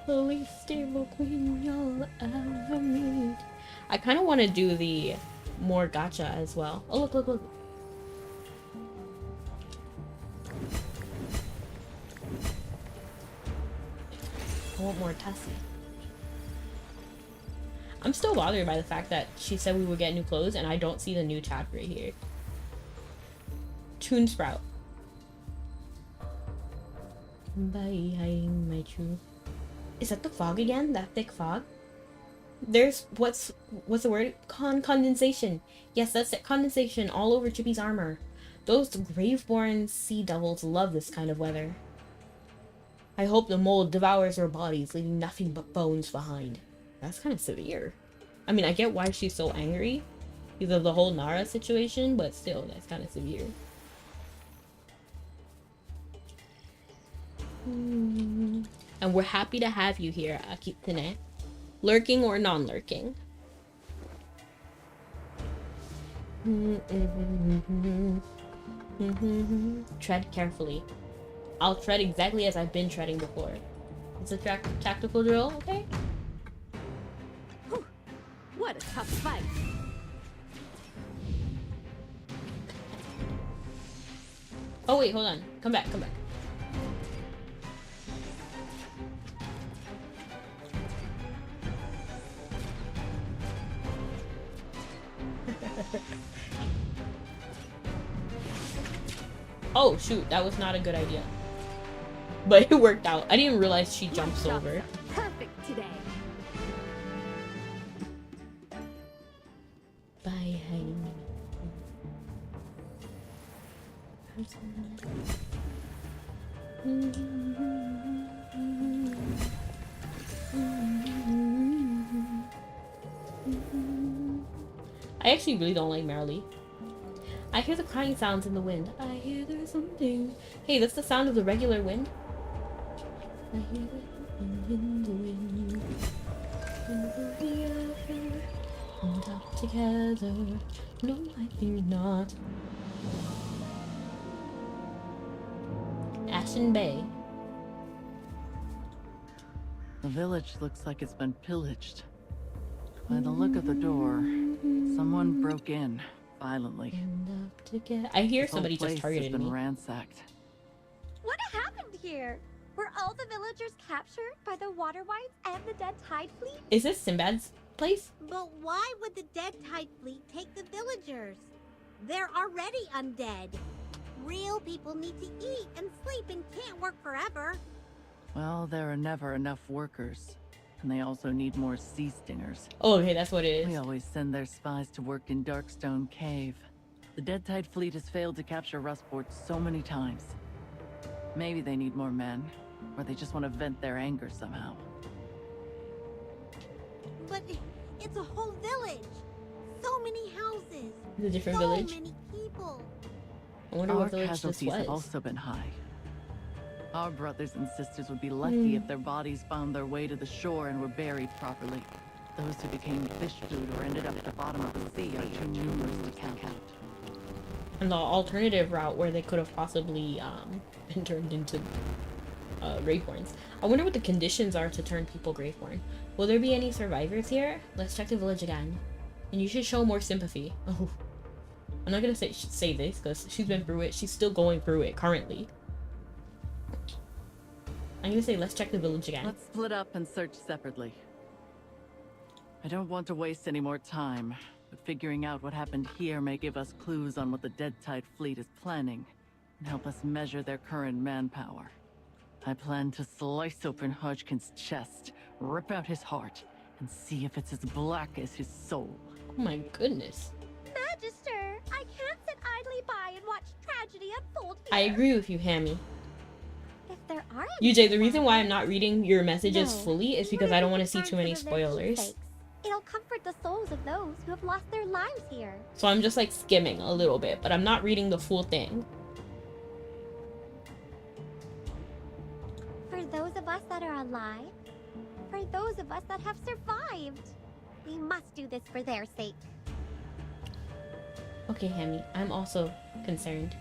[SPEAKER 1] The least stable queen you'll ever meet. I kind of want to do the more gacha as well. Oh, look, look, look. I want more Tessie. I'm still bothered by the fact that she said we would get new clothes and I don't see the new tab right here. Toon Sprout. By hiding my truth. Is that the fog again? That thick fog? There's what's the word? Condensation. Yes, that's it. Condensation all over Chippy's armor. Those Graveborn sea devils love this kind of weather. I hope the mold devours their bodies, leaving nothing but bones behind. That's kind of severe. I mean, I get why she's so angry because of the whole Nara situation, but still, that's kind of severe. And we're happy to have you here, Akitane. Lurking or non-lurking. Tread carefully. I'll tread exactly as I've been treading before. It's a tactical drill, okay?
[SPEAKER 3] Whew. What a tough fight.
[SPEAKER 1] Oh wait, hold on. Come back, come back. Oh shoot, that was not a good idea. But it worked out. I didn't realize she jumps over.
[SPEAKER 3] Perfect today.
[SPEAKER 1] Bye, honey. I actually really don't like Marilee. I hear the crying sounds in the wind. I hear there's something. Hey, that's the sound of the regular wind. I hear the wind in the wind. And up together. No, I think not. Ashen Bay.
[SPEAKER 6] The village looks like it's been pillaged. By the look of the door, someone broke in violently.
[SPEAKER 1] And up together. I hear somebody just targeted me.
[SPEAKER 6] Ransacked.
[SPEAKER 2] What happened here? Were all the villagers captured by the water wights and the dead tide fleet?
[SPEAKER 1] Is this Sinbad's place?
[SPEAKER 14] But why would the dead tide fleet take the villagers? They're already undead. Real people need to eat and sleep and can't work forever.
[SPEAKER 6] Well, there are never enough workers. And they also need more sea stingers.
[SPEAKER 1] Oh, okay, that's what it is.
[SPEAKER 6] We always send their spies to work in Darkstone Cave. The Dead Tide fleet has failed to capture Rustport so many times. Maybe they need more men, or they just want to vent their anger somehow.
[SPEAKER 14] But it's a whole village. So many houses.
[SPEAKER 1] It's a different
[SPEAKER 14] so
[SPEAKER 1] village.
[SPEAKER 14] Many people.
[SPEAKER 1] I wonder
[SPEAKER 6] Our
[SPEAKER 1] what village this
[SPEAKER 6] casualties
[SPEAKER 1] was.
[SPEAKER 6] have also been high. Our brothers and sisters would be lucky if their bodies found their way to the shore and were buried properly. Those who became fish food or ended up at the bottom of the sea are too numerous to count.
[SPEAKER 1] And the alternative route where they could have possibly been turned into Graveborns. I wonder what the conditions are to turn people Graveborn. Will there be any survivors here? Let's check the village again. And you should show more sympathy. Oh, I'm not gonna say this because she's been through it. She's still going through it currently. I'm gonna say let's check the village again.
[SPEAKER 6] Let's split up and search separately. I don't want to waste any more time, but figuring out what happened here may give us clues on what the Dead Tide fleet is planning and help us measure their current manpower. I plan to slice open Hodgkin's chest, Rip out his heart and see if it's as black as his soul.
[SPEAKER 1] Oh my goodness.
[SPEAKER 7] Magister, I can't sit idly by and watch tragedy unfold here.
[SPEAKER 1] I agree with you, Hammy.
[SPEAKER 2] If there are
[SPEAKER 1] UJ, the reason why I'm not reading your messages fully is because I don't want to see too many spoilers.
[SPEAKER 2] It'll comfort the souls of those who have lost their lives here.
[SPEAKER 1] So I'm just like skimming a little bit, but I'm not reading the full thing.
[SPEAKER 2] For those of us that are alive, for those of us that have survived, we must do this for their sake.
[SPEAKER 1] Okay, Hammy, I'm also concerned.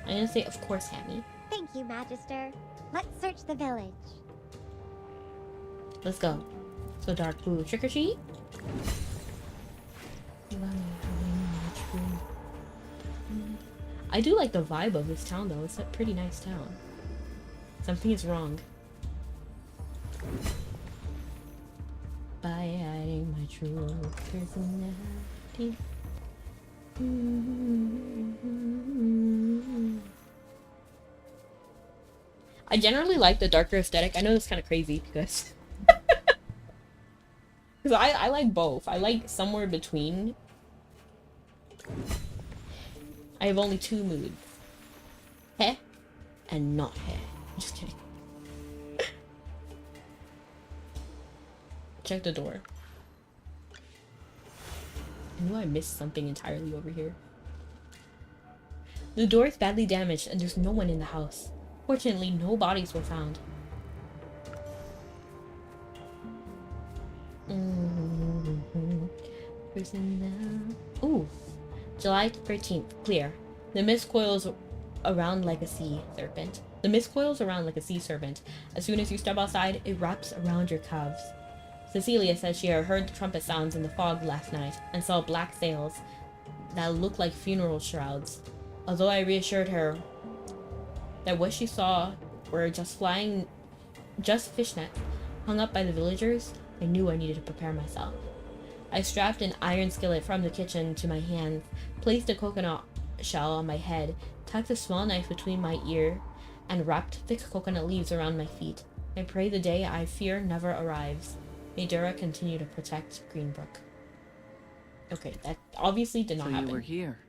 [SPEAKER 1] I'm gonna say, of course, Hammy.
[SPEAKER 2] Thank you, Magister. Let's search the village.
[SPEAKER 1] Let's go. So dark blue, trick or treat? I do like the vibe of this town though. It's a pretty nice town. Something is wrong. By hiding my true personality. I generally like the darker aesthetic. I know it's kind of crazy because I like both. I like somewhere between. I have only two moods. Heh and not heh. Just kidding. Check the door. I knew I missed something entirely over here. The door is badly damaged and there's no one in the house. Fortunately, no bodies were found. Ooh. July 13th. Clear. The mist coils around like a sea serpent. The mist coils around like a sea serpent. As soon as you step outside, it wraps around your calves. Cecilia says she had heard the trumpet sounds in the fog last night and saw black sails that looked like funeral shrouds. Although I reassured her that what she saw were just fishnets hung up by the villagers, I knew I needed to prepare myself. I strapped an iron skillet from the kitchen to my hands, placed a coconut shell on my head, tucked a small knife between my ear, and wrapped thick coconut leaves around my feet. I pray the day I fear never arrives. May Dura continue to protect Greenbrook. Okay, that obviously did not happen.
[SPEAKER 6] So you were here.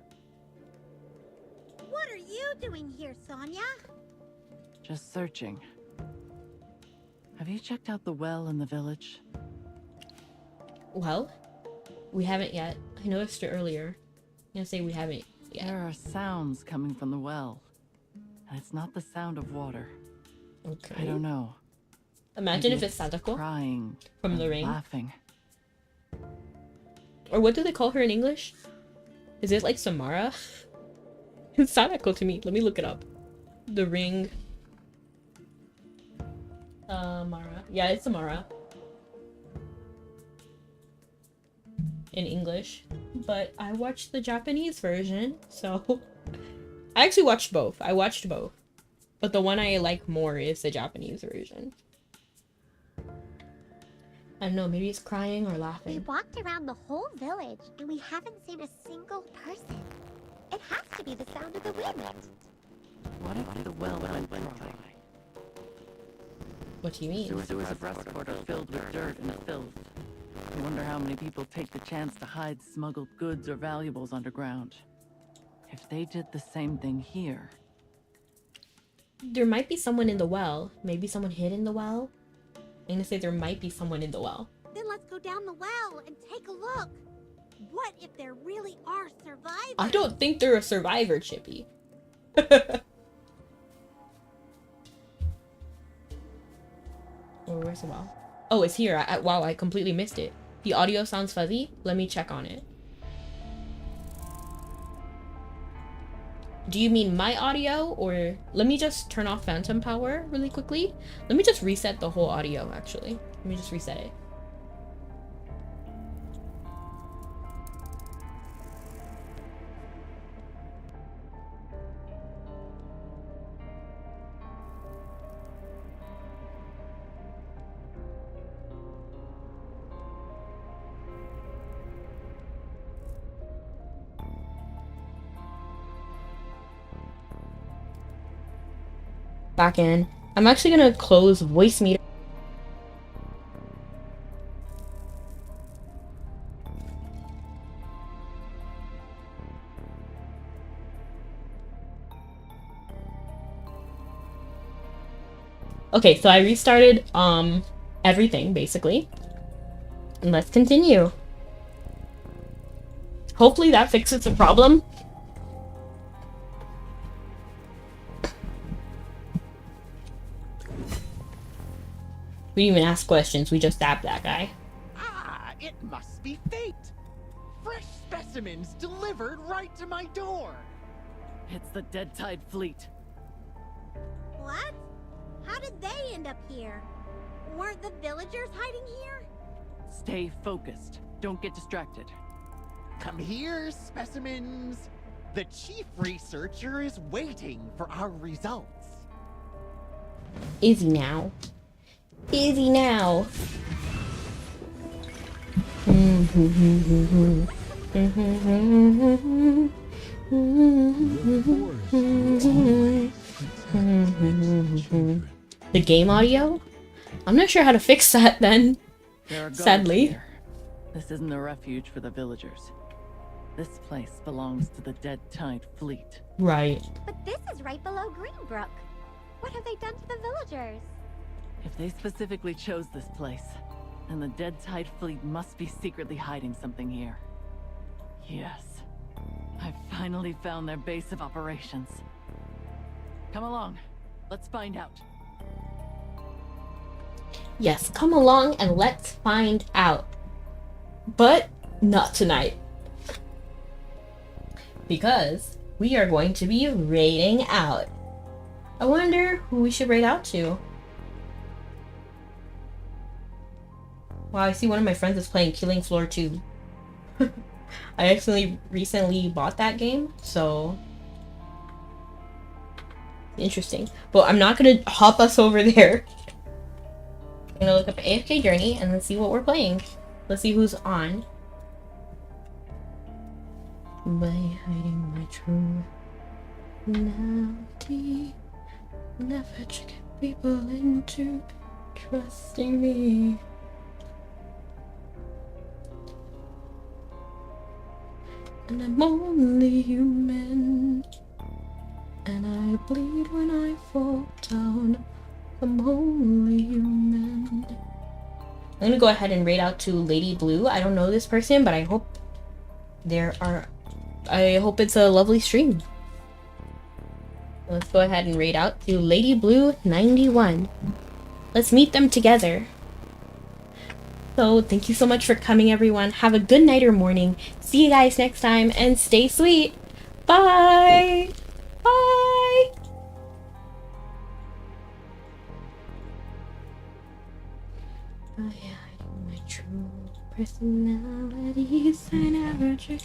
[SPEAKER 14] What are you doing here, Sonia?
[SPEAKER 6] Just searching. Have you checked out the well in the village?
[SPEAKER 1] Well, we haven't yet. I noticed it earlier. I'm gonna say we haven't yet.
[SPEAKER 6] There are sounds coming from the well. And it's not the sound of water.
[SPEAKER 1] Okay.
[SPEAKER 6] I don't know.
[SPEAKER 1] Imagine
[SPEAKER 6] Maybe
[SPEAKER 1] if it's Sadako
[SPEAKER 6] crying
[SPEAKER 1] from The Ring.
[SPEAKER 6] Laughing.
[SPEAKER 1] Or what do they call her in English? Is it like Samara? It's Sadako to me. Let me look it up. The Ring. Mara. Yeah, it's Samara. In English. But I watched the Japanese version, so... I actually watched both. I watched both. But the one I like more is the Japanese version. I don't know, maybe it's crying or
[SPEAKER 2] We
[SPEAKER 1] laughing.
[SPEAKER 2] walked around the whole village and we haven't seen a single person. It has to be the sound of the wind.
[SPEAKER 6] What if the well went dry?
[SPEAKER 1] What do you mean?
[SPEAKER 6] Sewers of Rustport are filled with dirt and filth. I wonder how many people take the chance to hide smuggled goods or valuables underground. If they did the same thing here...
[SPEAKER 1] There might be someone in the well. Maybe someone hid in the well. I'm gonna say there might be someone in the well.
[SPEAKER 14] Then let's go down the well and take a look. What if there really are survivors?
[SPEAKER 1] I don't think they're a survivor, Chippy. Oh, where's the well? Oh, it's here. Wow, I completely missed it. The audio sounds fuzzy. Let me check on it. Do you mean my audio, or let me just turn off phantom power really quickly? Let me just reset the whole audio, actually. Let me just reset it. Back in. I'm actually gonna close voice meter. Okay, so I restarted everything basically. And let's continue. Hopefully that fixes the problem. We didn't even ask questions, we just stabbed that guy.
[SPEAKER 11] Ah, it must be fate. Fresh specimens delivered right to my door.
[SPEAKER 6] It's the Dead Tide Fleet.
[SPEAKER 14] What? How did they end up here? Weren't the villagers hiding here?
[SPEAKER 6] Stay focused. Don't get distracted.
[SPEAKER 11] Come here, specimens. The chief researcher is waiting for our results.
[SPEAKER 1] Is he now? Is he now? The game audio? I'm not sure how to fix that then.
[SPEAKER 6] There are guards
[SPEAKER 1] Sadly.
[SPEAKER 6] here. This isn't a refuge for the villagers. This place belongs to the Dead Tide Fleet.
[SPEAKER 1] Right.
[SPEAKER 2] But this is right below Greenbrook. What have they done to the villagers?
[SPEAKER 6] If they specifically chose this place, then the Dead Tide Fleet must be secretly hiding something here. Yes. I finally found their base of operations. Come along. Let's find out.
[SPEAKER 1] Yes, come along and let's find out. But not tonight. Because we are going to be raiding out. I wonder who we should raid out to. Wow, I see one of my friends is playing Killing Floor 2. I actually recently bought that game, so interesting. But I'm not gonna hop us over there. I'm gonna look up AFK Journey and let's see what we're playing. Let's see who's on. By hiding my true reality, never trick people into trusting me. And I'm only human, and I bleed when I fall down. I'm only human. I'm gonna go ahead and raid out to Lady Blue. I don't know this person, but I hope it's a lovely stream. Let's go ahead and raid out to Lady Blue 91. Let's meet them together. So thank you so much for coming, everyone. Have a good night or morning. See you guys next time and stay sweet. Bye. Bye. By hiding my true personalities, I never trick